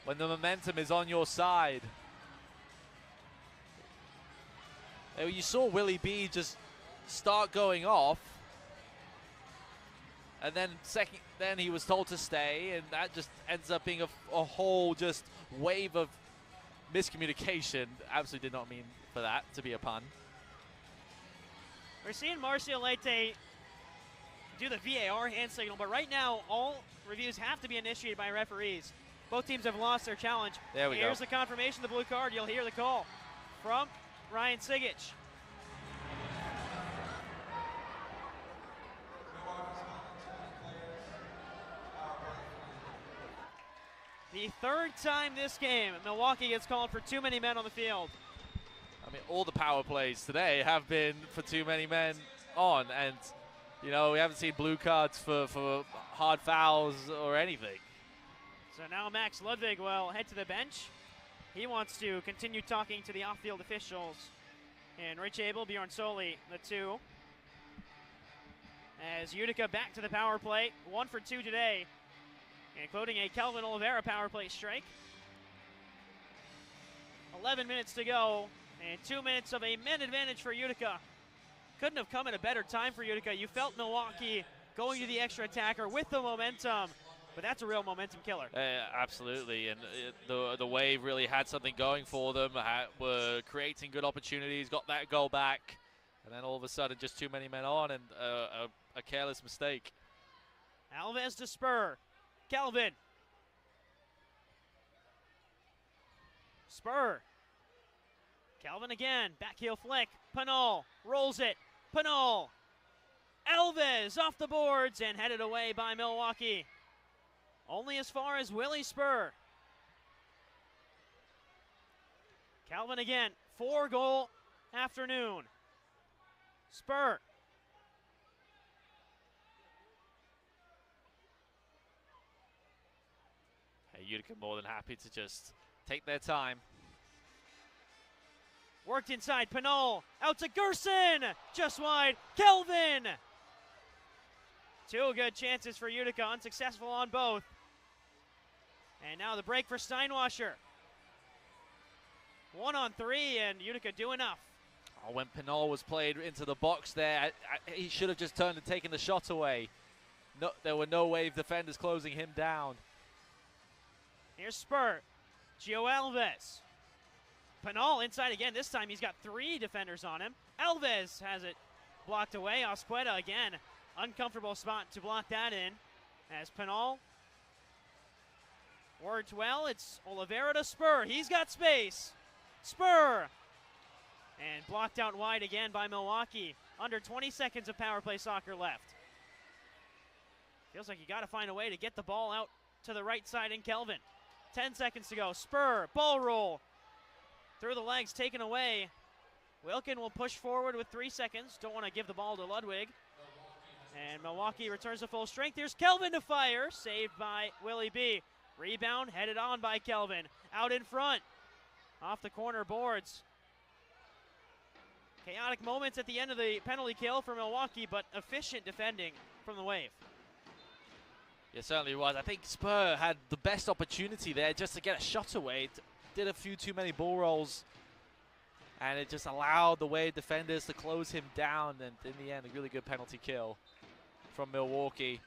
When the momentum is on your side. You saw Willie B just start going off, and then then he was told to stay, and that just ends up being a whole just wave of miscommunication. Absolutely did not mean for that to be a pun. We're seeing Marcio Leite do the VAR hand signal, but right now all reviews have to be initiated by referees. Both teams have lost their challenge. There we go. Here's the confirmation of the blue card. You'll hear the call from Ryan Sigich. The third time this game, Milwaukee gets called for too many men on the field. I mean, all the power plays today have been for too many men on, and you know, we haven't seen blue cards for hard fouls or anything. So now Max Ludwig will head to the bench. He wants to continue talking to the off-field officials. And Rich Abel, Bjorn Soli, the two. As Utica back to the power play, 1 for 2 today, including a Kelvin Oliveira power play strike. 11 minutes to go, and 2 minutes of a men advantage for Utica. Couldn't have come at a better time for Utica. You felt Milwaukee going to the extra attacker with the momentum, but that's a real momentum killer. Absolutely, and the Wave really had something going for them, were creating good opportunities, got that goal back, and then all of a sudden just too many men on, and a careless mistake. Alves to Spur. Kelvin. Spur. Kelvin again. Back heel flick. Pinal rolls it. Pinal. Alves off the boards and headed away by Milwaukee. Only as far as Willie Spur. Kelvin again. 4-goal afternoon. Spur. Utica more than happy to just take their time. Worked inside, Pinal, out to Gerson, just wide, Kelvin! 2 good chances for Utica, unsuccessful on both. And now the break for Steinwasser. 1 on 3, and Utica do enough. Oh, when Pinal was played into the box there, he should have just turned and taken the shot away. No, there were no Wave defenders closing him down. Here's Spur. Gio Alves. Pinal inside again. This time he's got 3 defenders on him. Alves has it blocked away. Osqueda again. Uncomfortable spot to block that in. As Pinal worked well. It's Oliveira to Spur. He's got space. Spur. And blocked out wide again by Milwaukee. Under 20 seconds of power play soccer left. Feels like you got to find a way to get the ball out to the right side in Kelvin. 10 seconds to go. Spur, ball roll. Through the legs, taken away. Wilkin will push forward with 3 seconds. Don't want to give the ball to Ludwig. And Milwaukee returns to full strength. Here's Kelvin to fire. Saved by Willie B. Rebound headed on by Kelvin. Out in front. Off the corner boards. Chaotic moments at the end of the penalty kill for Milwaukee, but efficient defending from the Wave. It certainly was. I think Spur had the best opportunity there just to get a shot away. Did a few too many ball rolls, and it just allowed the Wave defenders to close him down, and in the end, a really good penalty kill from Milwaukee.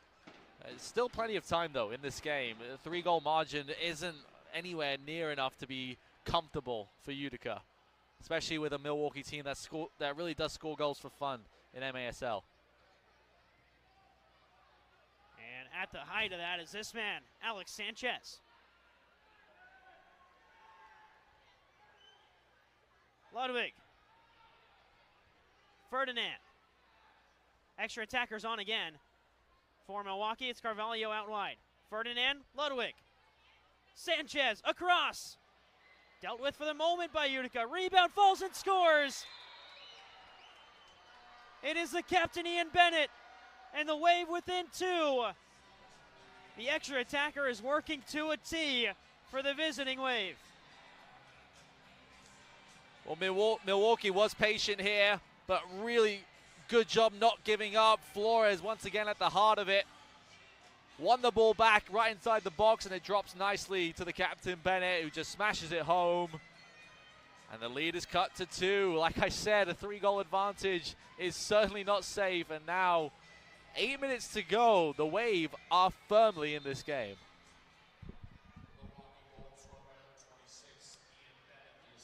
Still plenty of time, though, in this game. A 3-goal margin isn't anywhere near enough to be comfortable for Utica, especially with a Milwaukee team that really does score goals for fun in MASL. And at the height of that is this man, Alex Sanchez. Ludwig. Ferdinand. Extra attackers on again. For Milwaukee, it's Carvalho out wide. Ferdinand, Ludwig. Sanchez across. Dealt with for the moment by Utica. Rebound falls and scores. It is the captain, Ian Bennett, and the Wave within 2. The extra attacker is working to a T for the visiting Wave. Well, Milwaukee was patient here, but really good job not giving up. Flores once again at the heart of it. Won the ball back right inside the box, and it drops nicely to the captain, Bennett, who just smashes it home. And the lead is cut to 2. Like I said, a 3-goal advantage is certainly not safe. And now, 8 minutes to go. The Wave are firmly in this game.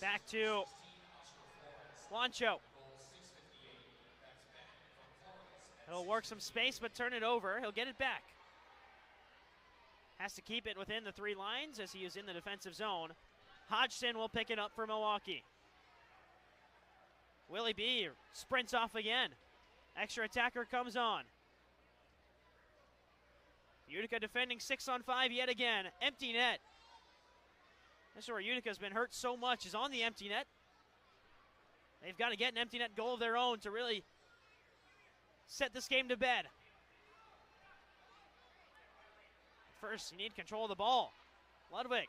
Back to Juancho. He'll work some space, but turn it over. He'll get it back. Has to keep it within the 3 lines as he is in the defensive zone. Hodgson will pick it up for Milwaukee. Willie B sprints off again. Extra attacker comes on. Utica defending 6-on-5 yet again. Empty net. This is where Utica's been hurt so much, is on the empty net. They've got to get an empty net goal of their own to really set this game to bed. First, you need control of the ball. Ludwig.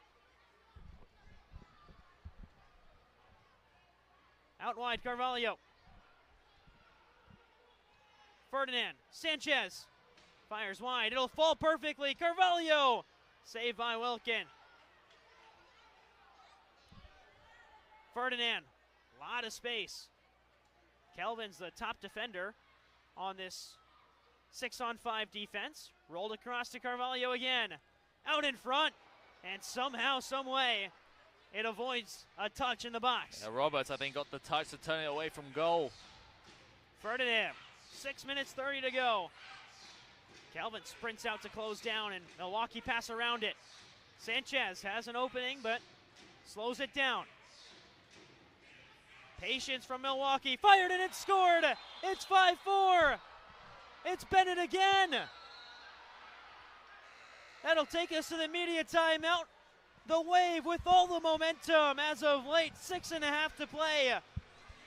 Out wide, Carvalho. Ferdinand. Sanchez. Fires wide. It'll fall perfectly. Carvalho. Saved by Wilkin. Ferdinand. A lot of space. Kelvin's the top defender on this 6-on-5 defense. Rolled across to Carvalho again. Out in front. And somehow, some way, it avoids a touch in the box. Yeah, Roberts, I think, got the touch to turn it away from goal. Ferdinand, 6 minutes 30 to go. Kelvin sprints out to close down, and Milwaukee pass around it. Sanchez has an opening, but slows it down. Patience from Milwaukee. Fired and it's scored. It's 5-4. It's Bennett again. That'll take us to the media timeout. The Wave with all the momentum as of late. 6.5 to play.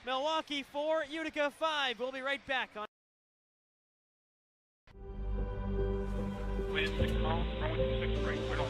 Milwaukee 4, Utica 5. We'll be right back on. Wait, 6 miles, wrong with 6 right, wait on.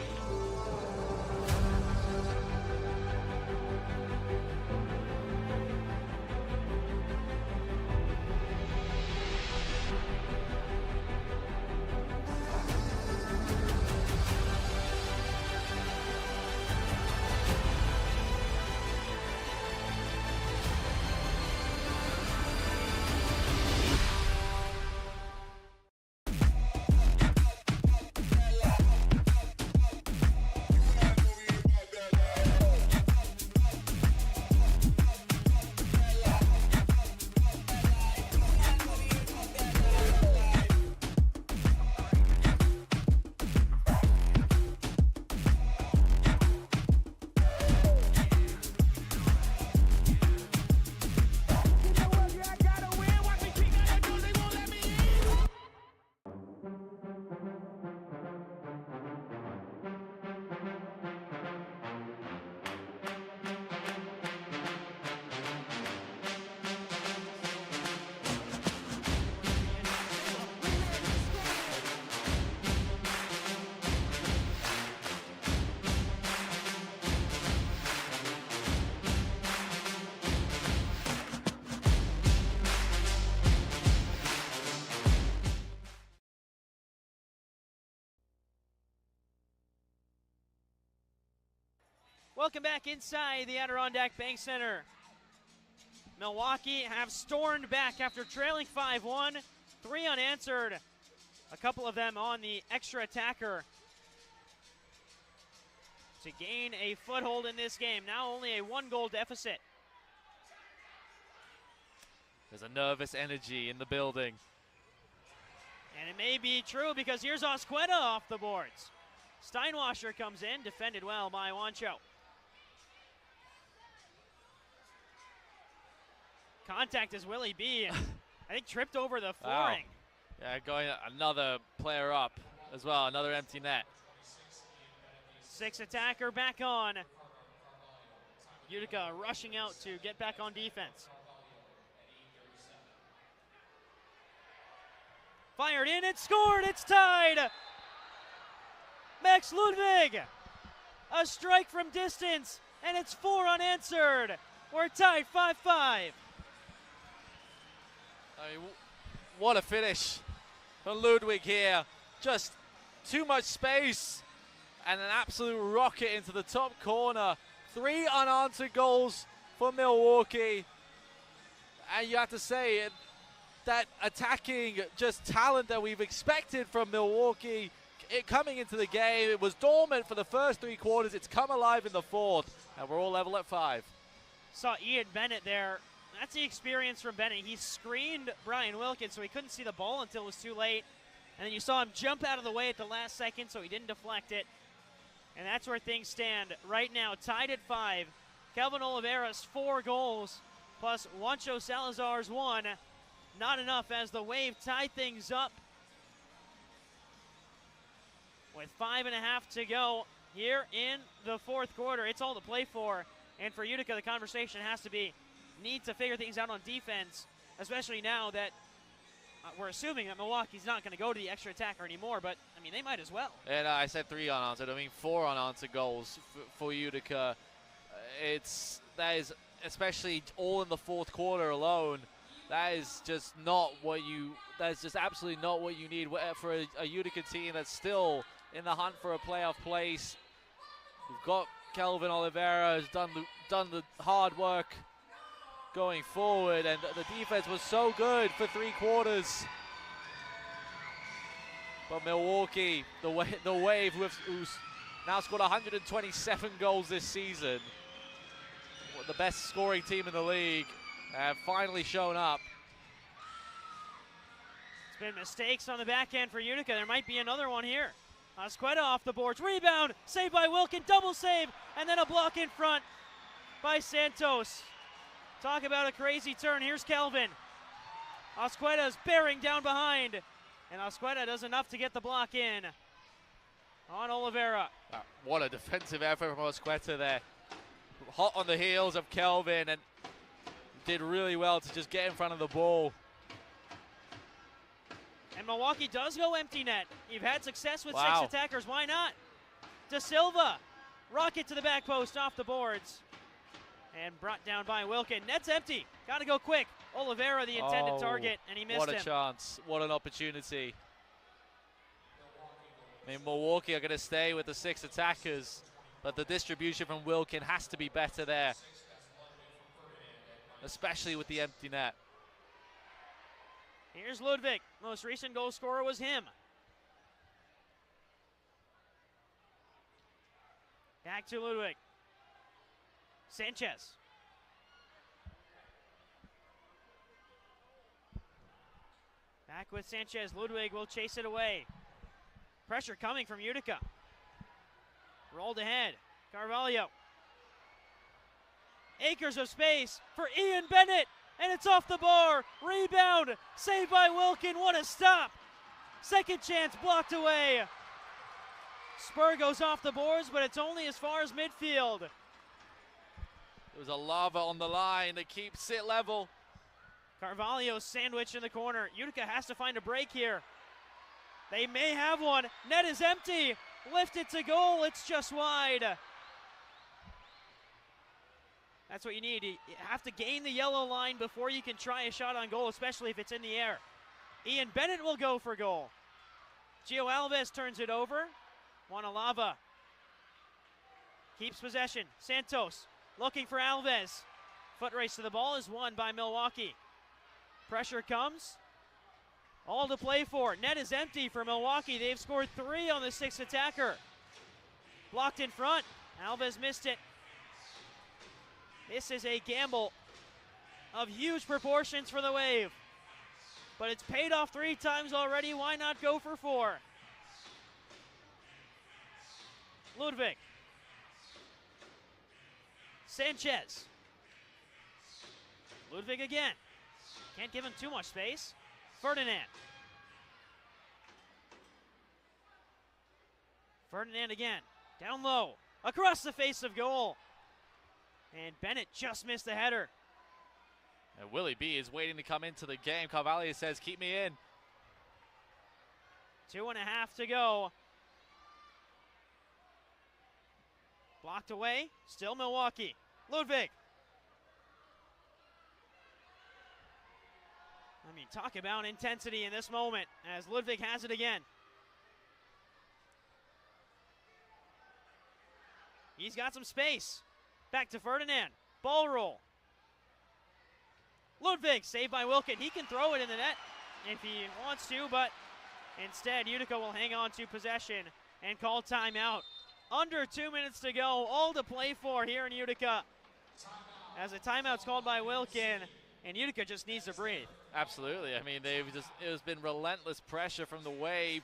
Welcome back inside the Adirondack Bank Center. Milwaukee have stormed back after trailing 5-1. 3 unanswered. A couple of them on the extra attacker to gain a foothold in this game. Now only a 1-goal deficit. There's a nervous energy in the building. And it may be true because here's Osqueda off the boards. Steinwasser comes in, defended well by Juancho. Contact is Willie B. I think tripped over the flooring. Wow. Yeah, going another player up as well, another empty net. Six attacker back on. Utica rushing out to get back on defense. Fired in, it's scored, it's tied! Max Ludwig! A strike from distance, and it's 4 unanswered. We're tied 5-5. I mean, what a finish for Ludwig here. Just too much space and an absolute rocket into the top corner. 3 unanswered goals for Milwaukee. And you have to say that attacking just talent that we've expected from Milwaukee coming into the game, it was dormant for the first 3 quarters. It's come alive in the fourth, and we're all level at 5. Saw Ian Bennett there. That's the experience from Bennett. He screened Brian Wilkins, so he couldn't see the ball until it was too late. And then you saw him jump out of the way at the last second, so he didn't deflect it. And that's where things stand right now, tied at 5. Kelvin Oliveira's 4 goals, plus Juancho Salazar's 1. Not enough as the Wave tie things up with 5.5 to go here in the fourth quarter. It's all to play for. And for Utica, the conversation has to be, need to figure things out on defense, especially now that we're assuming that Milwaukee's not going to go to the extra attacker anymore, but, I mean, they might as well. And I said 3 unanswered. I mean 4 unanswered goals for Utica. That is, especially all in the fourth quarter alone, that is just absolutely not what you need for a Utica team that's still in the hunt for a playoff place. We've got Kelvin Oliveira has done the hard work going forward, and the defense was so good for 3 quarters. But Milwaukee, the Wave, who's now scored 127 goals this season, the best scoring team in the league, have finally shown up. It's been mistakes on the back end for Utica. There might be another one here. Asqueta off the boards. Rebound. Saved by Wilkin. Double save. And then a block in front by Santos. Talk about a crazy turn. Here's Kelvin. Asqueta's bearing down behind. And Asqueta does enough to get the block in on Oliveira. What a defensive effort from Asqueta there. Hot on the heels of Kelvin and did really well to just get in front of the ball. And Milwaukee does go empty net. You've had success with 6 Wow. attackers. Why not? De Silva. Rocket to the back post off the boards. And brought down by Wilkin. Net's empty. Got to go quick. Oliveira, the intended target, and he missed him. What a chance. What an opportunity. I mean, Milwaukee are going to stay with the 6 attackers, but the distribution from Wilkin has to be better there, especially with the empty net. Here's Ludwig. Most recent goal scorer was him. Back to Ludwig. Sanchez. Back with Sanchez. Ludwig will chase it away. Pressure coming from Utica. Rolled ahead. Carvalho. Acres of space for Ian Bennett. And it's off the bar. Rebound. Saved by Wilkin. What a stop. Second chance blocked away. Spur goes off the boards, but it's only as far as midfield. There was a lava on the line that keeps it level. Carvalho sandwiched in the corner. Utica has to find a break here. They may have one. Net is empty. Lifted to goal. It's just wide. That's what you need. You have to gain the yellow line before you can try a shot on goal, especially if it's in the air. Ian Bennett will go for goal. Gio Alves turns it over. Wanalava keeps possession. Santos looking for Alves. Foot race to the ball is won by Milwaukee. Pressure comes. All to play for. Net is empty for Milwaukee. They've scored 3 on the 6th attacker. Blocked in front. Alves missed it. This is a gamble of huge proportions for the Wave. But it's paid off 3 times already. Why not go for 4? Ludwig. Sanchez. Ludwig again. Can't give him too much space. Ferdinand. Ferdinand again. Down low, across the face of goal. And Bennett just missed the header. And Willie B is waiting to come into the game. Carvalho says, keep me in. 2.5 to go. Blocked away, still Milwaukee. Ludwig. I mean, talk about intensity in this moment as Ludwig has it again. He's got some space. Back to Ferdinand. Ball roll. Ludwig, saved by Wilkin. He can throw it in the net if he wants to, but instead, Utica will hang on to possession and call timeout. Under 2 minutes to go, all to play for here in Utica. As a timeout's called by Wilkin, and Utica just needs to breathe. Absolutely. I mean, it has been relentless pressure from the Wave.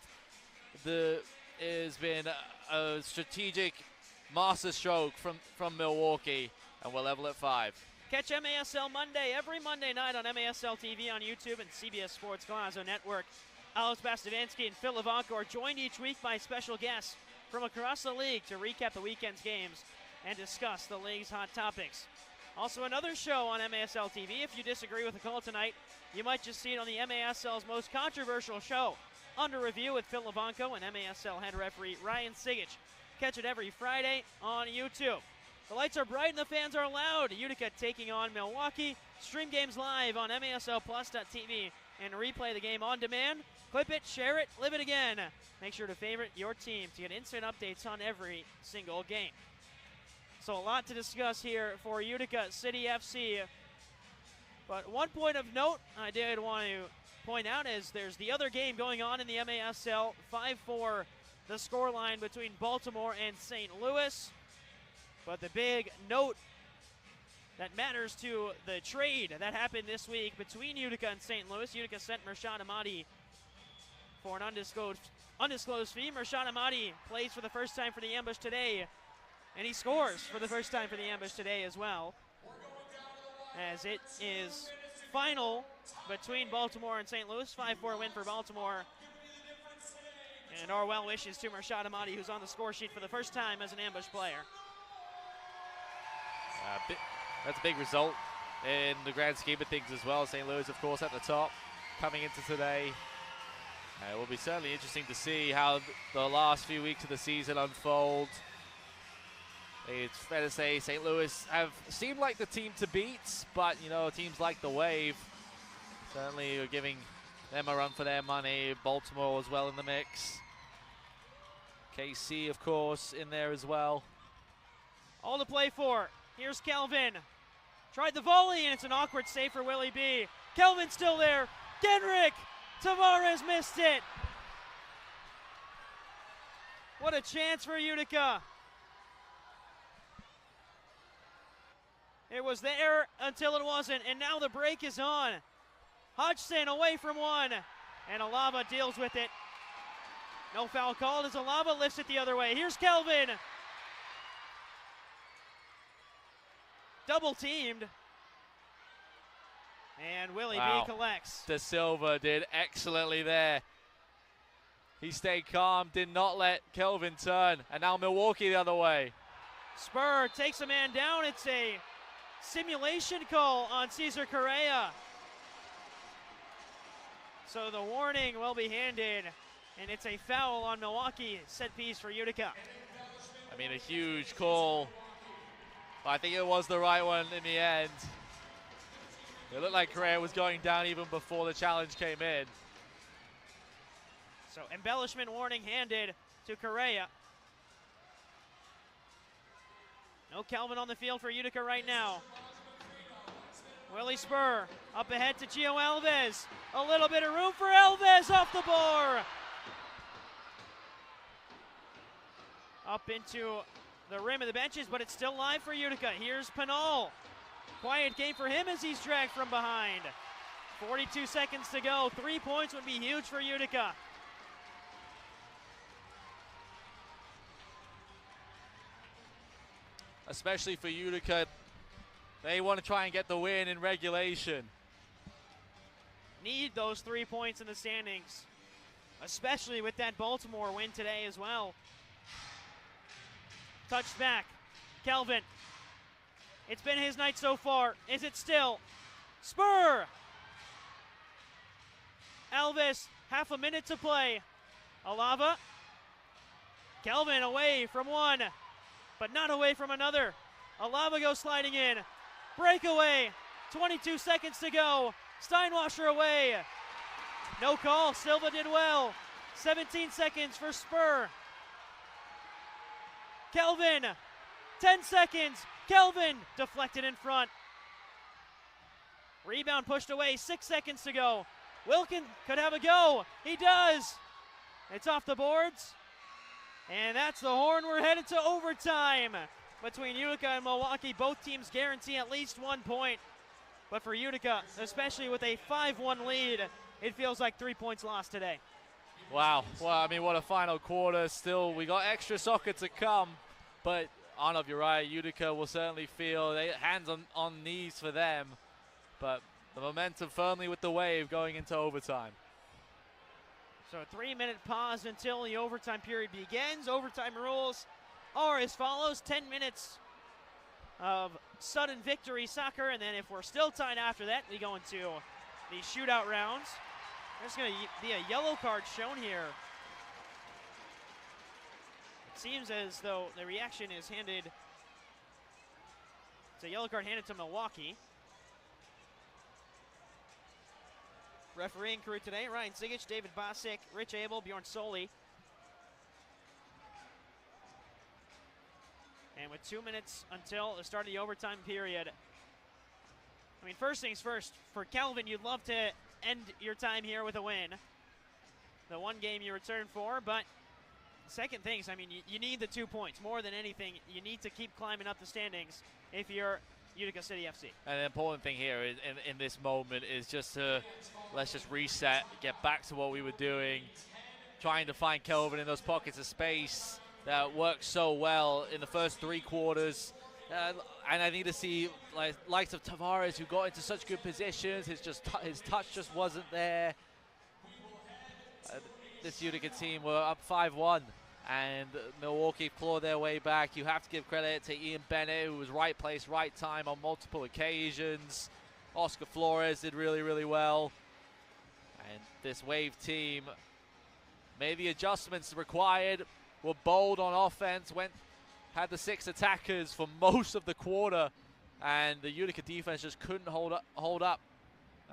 It has been a strategic masterstroke from Milwaukee, and we're level at 5. Catch MASL Monday, every Monday night on MASL TV on YouTube and CBS Sports Golazo Network. Alex Bastivansky and Phil Levanko are joined each week by special guests from across the league to recap the weekend's games and discuss the league's hot topics. Also another show on MASL TV. If you disagree with the call tonight, you might just see it on the MASL's most controversial show, Under Review with Phil Levanko and MASL head referee Ryan Sigich. Catch it every Friday on YouTube. The lights are bright and the fans are loud. Utica taking on Milwaukee. Stream games live on MASLplus.tv and replay the game on demand. Clip it, share it, live it again. Make sure to favorite your team to get instant updates on every single game. So a lot to discuss here for Utica City FC. But one point of note I did want to point out is there's the other game going on in the MASL. 5-4 the scoreline between Baltimore and St. Louis. But the big note that matters to the trade that happened this week between Utica and St. Louis. Utica sent Mershad Ahmadi for an undisclosed fee. Mershad Ahmadi plays for the first time for the Ambush today, and he scores for the first time for the Ambush today as well. As it is final between Baltimore and St. Louis. 5-4 win for Baltimore. And our well wishes to Mershad Ahmadi, who's on the score sheet for the first time as an Ambush player. That's a big result in the grand scheme of things as well. St. Louis, of course, at the top coming into today. It will be certainly interesting to see how the last few weeks of the season unfold. It's fair to say St. Louis have seemed like the team to beat, but, you know, teams like the Wave certainly are giving them a run for their money. Baltimore as well in the mix. KC, of course, in there as well. All to play for. Here's Kelvin. Tried the volley, and it's an awkward save for Willie B. Kelvin's still there. Genrick Tavares missed it. What a chance for Utica. It was there until it wasn't, and now the break is on. Hodgson away from one, and Alava deals with it. No foul called as Alava lifts it the other way. Here's Kelvin. Double teamed. And Willie B collects. De Silva did excellently there. He stayed calm, did not let Kelvin turn, and now Milwaukee the other way. Spur takes a man down. It's a simulation call on Cesar Correa. So the warning will be handed, and it's a foul on Milwaukee. Set piece for Utica. I mean, a huge call. But I think it was the right one in the end. It looked like Correa was going down even before the challenge came in. So embellishment warning handed to Correa. No Kelvin on the field for Utica right now. Willie Spur up ahead to Gio Alves. A little bit of room for Alves off the bar. Up into the rim of the benches, but it's still live for Utica. Here's Pinal. Quiet game for him as he's dragged from behind. 42 seconds to go. 3 points would be huge for Utica. Especially for Utica. They want to try and get the win in regulation. Need those 3 points in the standings, especially with that Baltimore win today as well. Touched back. Kelvin. It's been his night so far. Is it still? Spur! Elvis, half a minute to play. Alava. Kelvin away from one, but not away from another. Alava goes sliding in. Breakaway. 22 seconds to go. Steinwasser away. No call. Silva did well. 17 seconds for Spur. Kelvin. 10 seconds. Kelvin deflected in front. Rebound pushed away. 6 seconds to go. Wilkin could have a go. He does. It's off the boards. And that's the horn. We're headed to overtime between Utica and Milwaukee. Both teams guarantee at least 1 point. But for Utica, especially with a 5-1 lead, it feels like 3 points lost today. Wow. Well, I mean, what a final quarter. Still, we got extra soccer to come. But, Arnov, you're right. Utica will certainly feel hands on knees for them. But the momentum firmly with the Wave going into overtime. So a 3-minute pause until the overtime period begins. Overtime rules are as follows. 10 minutes of sudden victory soccer, and then if we're still tied after that, we go into the shootout rounds. There's going to be a yellow card shown here. It seems as though the reaction is handed. It's a yellow card handed to Milwaukee. Refereeing crew today, Ryan Sigich, David Bosick, Rich Abel, Bjorn Soli. And with 2 minutes until the start of the overtime period. I mean, first things first, for Kelvin, you'd love to end your time here with a win. The one game you return for, but second things, I mean, you need the 2 points. More than anything, you need to keep climbing up the standings if you're Utica City FC. And the important thing here in this moment is just to, let's just reset, get back to what we were doing, trying to find Kelvin in those pockets of space that worked so well in the first 3 quarters. And I need to see likes of Tavares, who got into such good positions. His touch just wasn't there. This Utica team were up 5-1. And Milwaukee clawed their way back. You have to give credit to Ian Bennett, who was right place, right time on multiple occasions. Oscar Flores did really, really well. And this Wave team made the adjustments required, were bold on offense, had the 6 attackers for most of the quarter, and the Utica defense just couldn't hold up.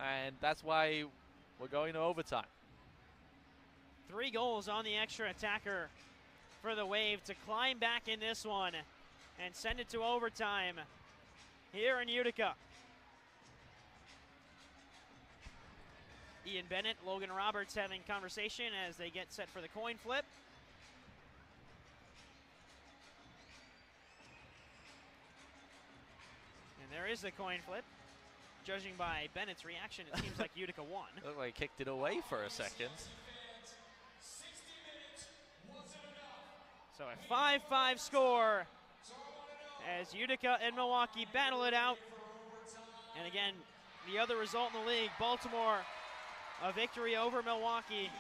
And that's why we're going to overtime. 3 goals on the extra attacker for the Wave to climb back in this one and send it to overtime here in Utica. Ian Bennett, Logan Roberts having conversation as they get set for the coin flip. And there is the coin flip. Judging by Bennett's reaction, it seems like Utica won. Looked like he kicked it away for a second. So a 5-5 score as Utica and Milwaukee battle it out. And again, the other result in the league, Baltimore, a victory over Milwaukee.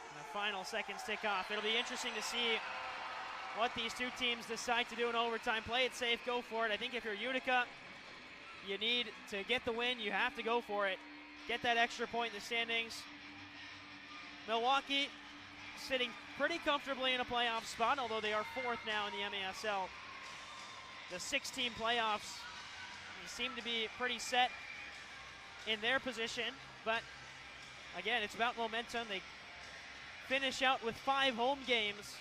And the final seconds tick off. It'll be interesting to see what these 2 teams decide to do in overtime. Play it safe, go for it. I think if you're Utica, you need to get the win. You have to go for it. Get that extra point in the standings. Milwaukee sitting pretty comfortably in a playoff spot, although they are 4th now in the MASL. The 6-team playoffs, they seem to be pretty set in their position, but again, it's about momentum. They finish out with 5 home games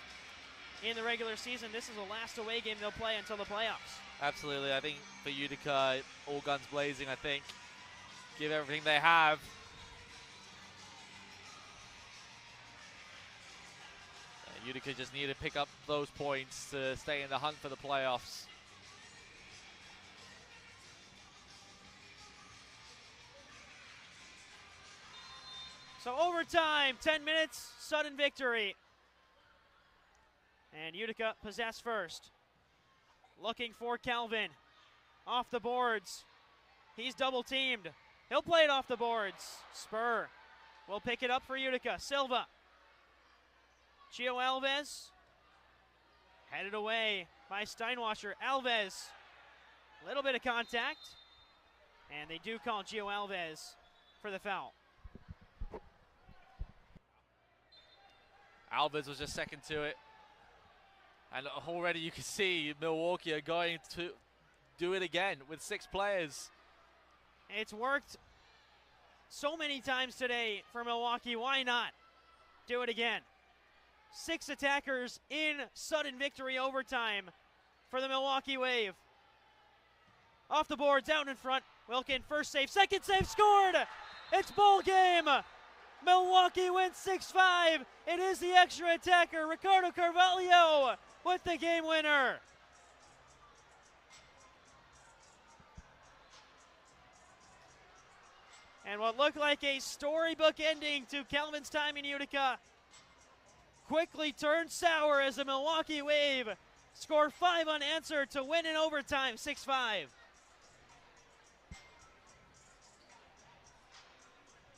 in the regular season. This is the last away game they'll play until the playoffs. Absolutely. I think for Utica, all guns blazing, I think. Give everything they have. Utica just need to pick up those points to stay in the hunt for the playoffs. So overtime, 10 minutes, sudden victory. And Utica possess first. Looking for Kelvin. Off the boards. He's double teamed. He'll play it off the boards. Spur will pick it up for Utica. Silva. Gio Alves. Headed away by Steinwasser. Alves. A little bit of contact. And they do call Gio Alves for the foul. Alves was just second to it. And already you can see Milwaukee are going to do it again with 6 players. It's worked so many times today for Milwaukee. Why not do it again? 6 attackers in sudden victory overtime for the Milwaukee Wave. Off the boards, out in front. Wilkin, first save, second save, scored! It's ball game! Milwaukee wins 6-5. It is the extra attacker, Ricardo Carvalho, with the game winner. And what looked like a storybook ending to Calvin's time in Utica quickly turned sour as the Milwaukee Wave score 5 unanswered to win in overtime, 6-5.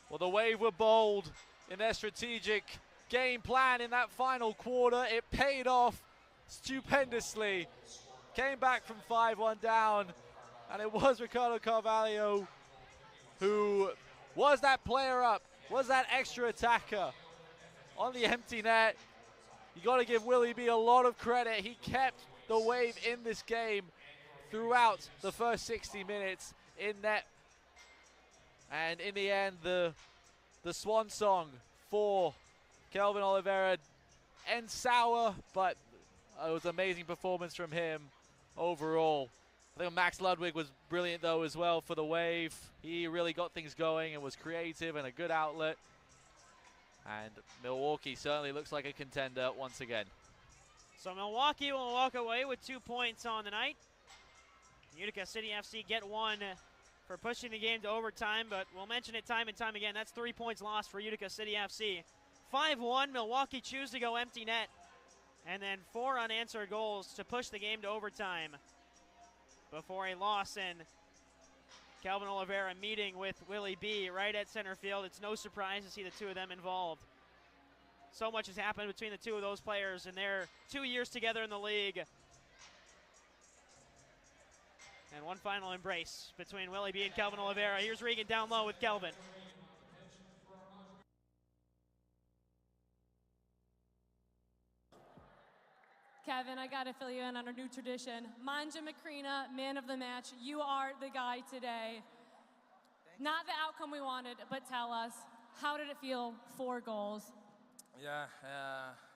Well, the Wave were bold in their strategic game plan in that final quarter. It paid off stupendously. Came back from 5-1 down, and it was Ricardo Carvalho who was that player up, was that extra attacker on the empty net. You got to give Willie B a lot of credit. He kept the Wave in this game throughout the first 60 minutes in net. And in the end, the swan song for Kelvin Oliveira ends sour, but it was an amazing performance from him overall. I think Max Ludwig was brilliant, though, as well for the Wave. He really got things going and was creative and a good outlet. And Milwaukee certainly looks like a contender once again. So Milwaukee will walk away with 2 points on the night. Utica City FC get 1 for pushing the game to overtime, but we'll mention it time and time again. That's 3 points lost for Utica City FC. 5-1, Milwaukee choose to go empty net. And then 4 unanswered goals to push the game to overtime before a loss, and Calvin Oliveira meeting with Willie B right at center field. It's no surprise to see the 2 of them involved. So much has happened between the 2 of those players in their 2 years together in the league. And one final embrace between Willie B and Calvin Oliveira. Here's Regan down low with Calvin. Kevin, I got to fill you in on our new tradition. Manja Macrina, man of the match. You are the guy today. Not the outcome we wanted, but tell us, how did it feel? 4 goals. Yeah,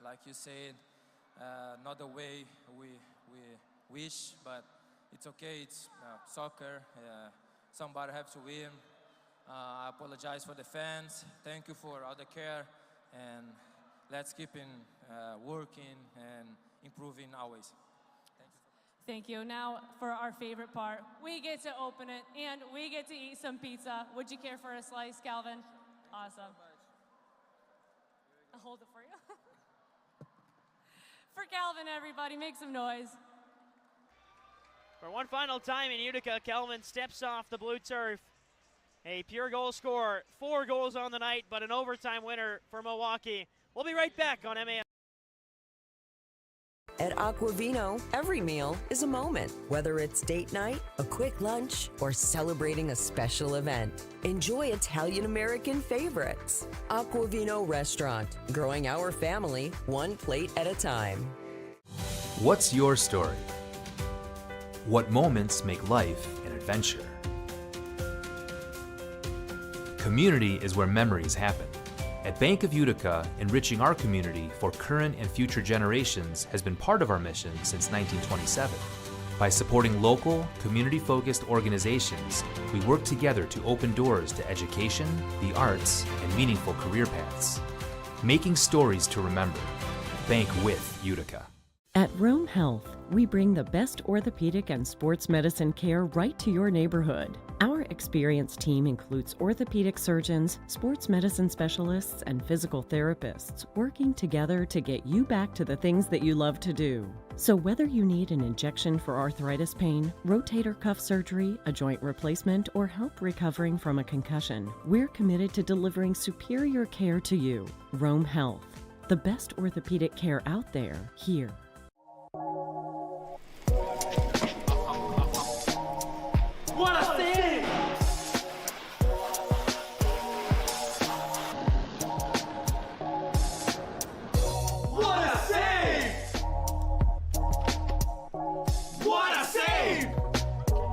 like you said, not the way we wish, but it's okay. It's soccer. Somebody has to win. I apologize for the fans. Thank you for all the care, and let's keep working and improving always. Thank you. Now for our favorite part. We get to open it and we get to eat some pizza. Would you care for a slice, Calvin? Awesome. I'll hold it for you. For Calvin, everybody, make some noise. For one final time in Utica, Calvin steps off the blue turf. A pure goal scorer, 4 goals on the night, but an overtime winner for Milwaukee. We'll be right back on MAS. At Aquavino, every meal is a moment. Whether it's date night, a quick lunch, or celebrating a special event, enjoy Italian-American favorites. Aquavino Restaurant, growing our family 1 plate at a time. What's your story? What moments make life an adventure? Community is where memories happen. At Bank of Utica, enriching our community for current and future generations has been part of our mission since 1927. By supporting local, community-focused organizations, we work together to open doors to education, the arts, and meaningful career paths. Making stories to remember. Bank with Utica. At Rome Health, we bring the best orthopedic and sports medicine care right to your neighborhood. Our experienced team includes orthopedic surgeons, sports medicine specialists, and physical therapists working together to get you back to the things that you love to do. So whether you need an injection for arthritis pain, rotator cuff surgery, a joint replacement, or help recovering from a concussion, we're committed to delivering superior care to you. Rome Health, the best orthopedic care out there, here. What a save! What a save! What a save!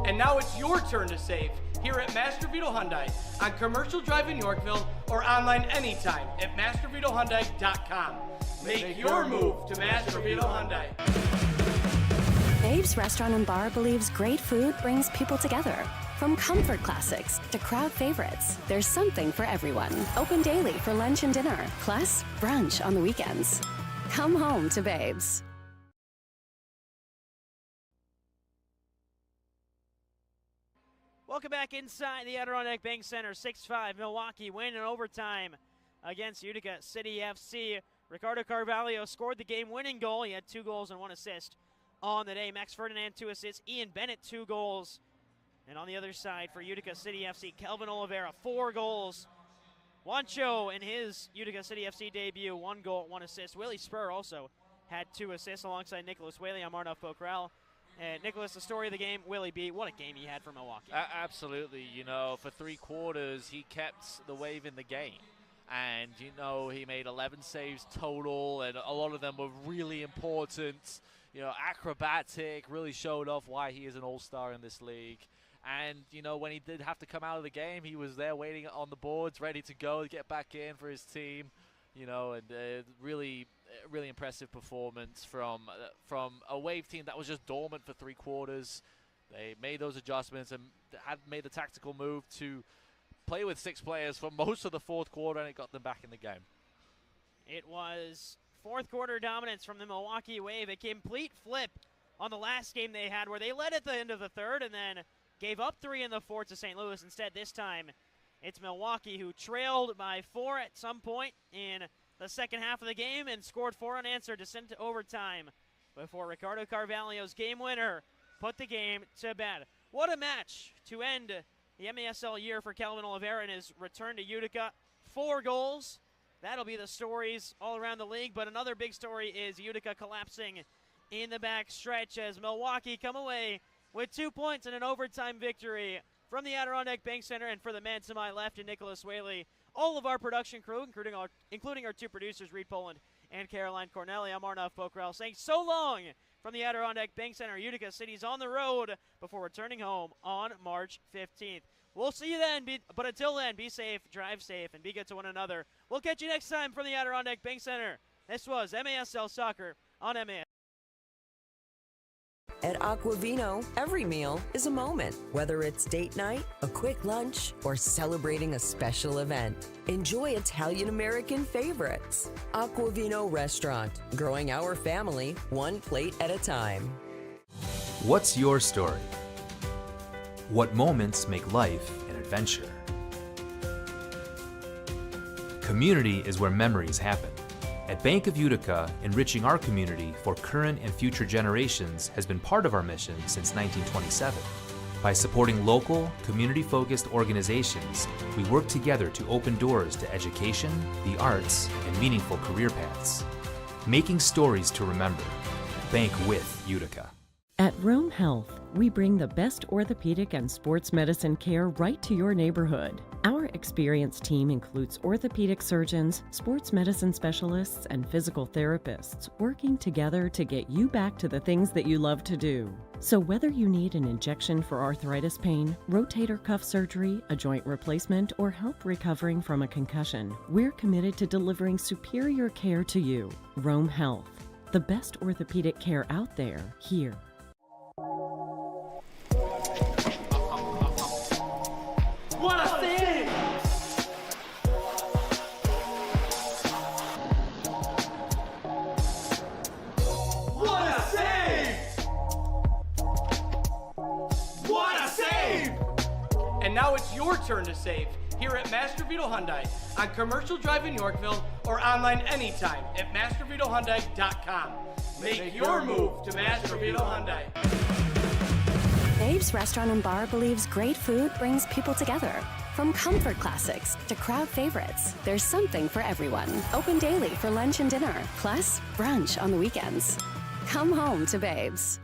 And now it's your turn to save here at Master Vito Hyundai on Commercial Drive in Yorkville or online anytime at mastervitohyundai.com. Make your move to Master Vito Hyundai. Babe's Restaurant and Bar believes great food brings people together. From comfort classics to crowd favorites, there's something for everyone. Open daily for lunch and dinner, plus brunch on the weekends. Come home to Babe's. Welcome back inside the Adirondack Bank Center. 6-5 Milwaukee win in overtime against Utica City FC. Ricardo Carvalho scored the game-winning goal. He had 2 goals and 1 assist on the day. Max Ferdinand 2 assists. Ian Bennett 2 goals. And on the other side for Utica City FC, Kelvin Oliveira 4 goals. Juancho in his Utica City FC debut, 1 goal, 1 assist. Willie Spur also had 2 assists alongside Nicholas Whaley. I'm Arnav Pokral. And Nicholas, the story of the game, Willie B. What a game he had for Milwaukee. Absolutely. You know, for 3 quarters, he kept the wave in the game. And, you know, he made 11 saves total, and a lot of them were really important. You know, acrobatic, really showed off why he is an all-star in this league. And, you know, when he did have to come out of the game, he was there waiting on the boards, ready to go, to get back in for his team. You know, and really impressive performance from a Wave team that was just dormant for 3 quarters. They made those adjustments and had made the tactical move to play with 6 players for most of the 4th quarter, and it got them back in the game. It was 4th quarter dominance from the Milwaukee Wave. A complete flip on the last game they had where they led at the end of the 3rd and then gave up 3 in the 4th to St. Louis. Instead, this time, it's Milwaukee who trailed by 4 at some point in the second half of the game and scored 4 unanswered to send to overtime before Ricardo Carvalho's game winner put the game to bed. What a match to end the MASL year for Kelvin Oliveira in his return to Utica. 4 goals. That'll be the stories all around the league, but another big story is Utica collapsing in the back stretch as Milwaukee come away with 2 points and an overtime victory from the Adirondack Bank Center. And for the man to my left and Nicholas Whaley, all of our production crew, including our 2 producers, Reed Poland and Caroline Corneli, I'm Arnav Pokral saying so long from the Adirondack Bank Center. Utica City's on the road before returning home on March 15th. We'll see you then, but until then, be safe, drive safe, and be good to one another. We'll catch you next time from the Adirondack Bank Center. This was MASL Soccer on MAS. At Aquavino, every meal is a moment. Whether it's date night, a quick lunch, or celebrating a special event, enjoy Italian-American favorites. Aquavino Restaurant, growing our family 1 plate at a time. What's your story? What moments make life an adventure? Community is where memories happen. At Bank of Utica, enriching our community for current and future generations has been part of our mission since 1927. By supporting local, community-focused organizations, we work together to open doors to education, the arts, and meaningful career paths. Making stories to remember. Bank with Utica. At Rome Health, we bring the best orthopedic and sports medicine care right to your neighborhood. Our experienced team includes orthopedic surgeons, sports medicine specialists, and physical therapists working together to get you back to the things that you love to do. So whether you need an injection for arthritis pain, rotator cuff surgery, a joint replacement, or help recovering from a concussion, we're committed to delivering superior care to you. Rome Health, the best orthopedic care out there, here. What a save! What a save! turn to save here at Master Vito Hyundai on Commercial Drive in Yorkville or online anytime at mastervitohyundai.com. Make your move to Master Vito Hyundai. Babe's Restaurant and Bar believes great food brings people together. From comfort classics to crowd favorites, there's something for everyone. Open daily for lunch and dinner, plus brunch on the weekends. Come home to Babe's.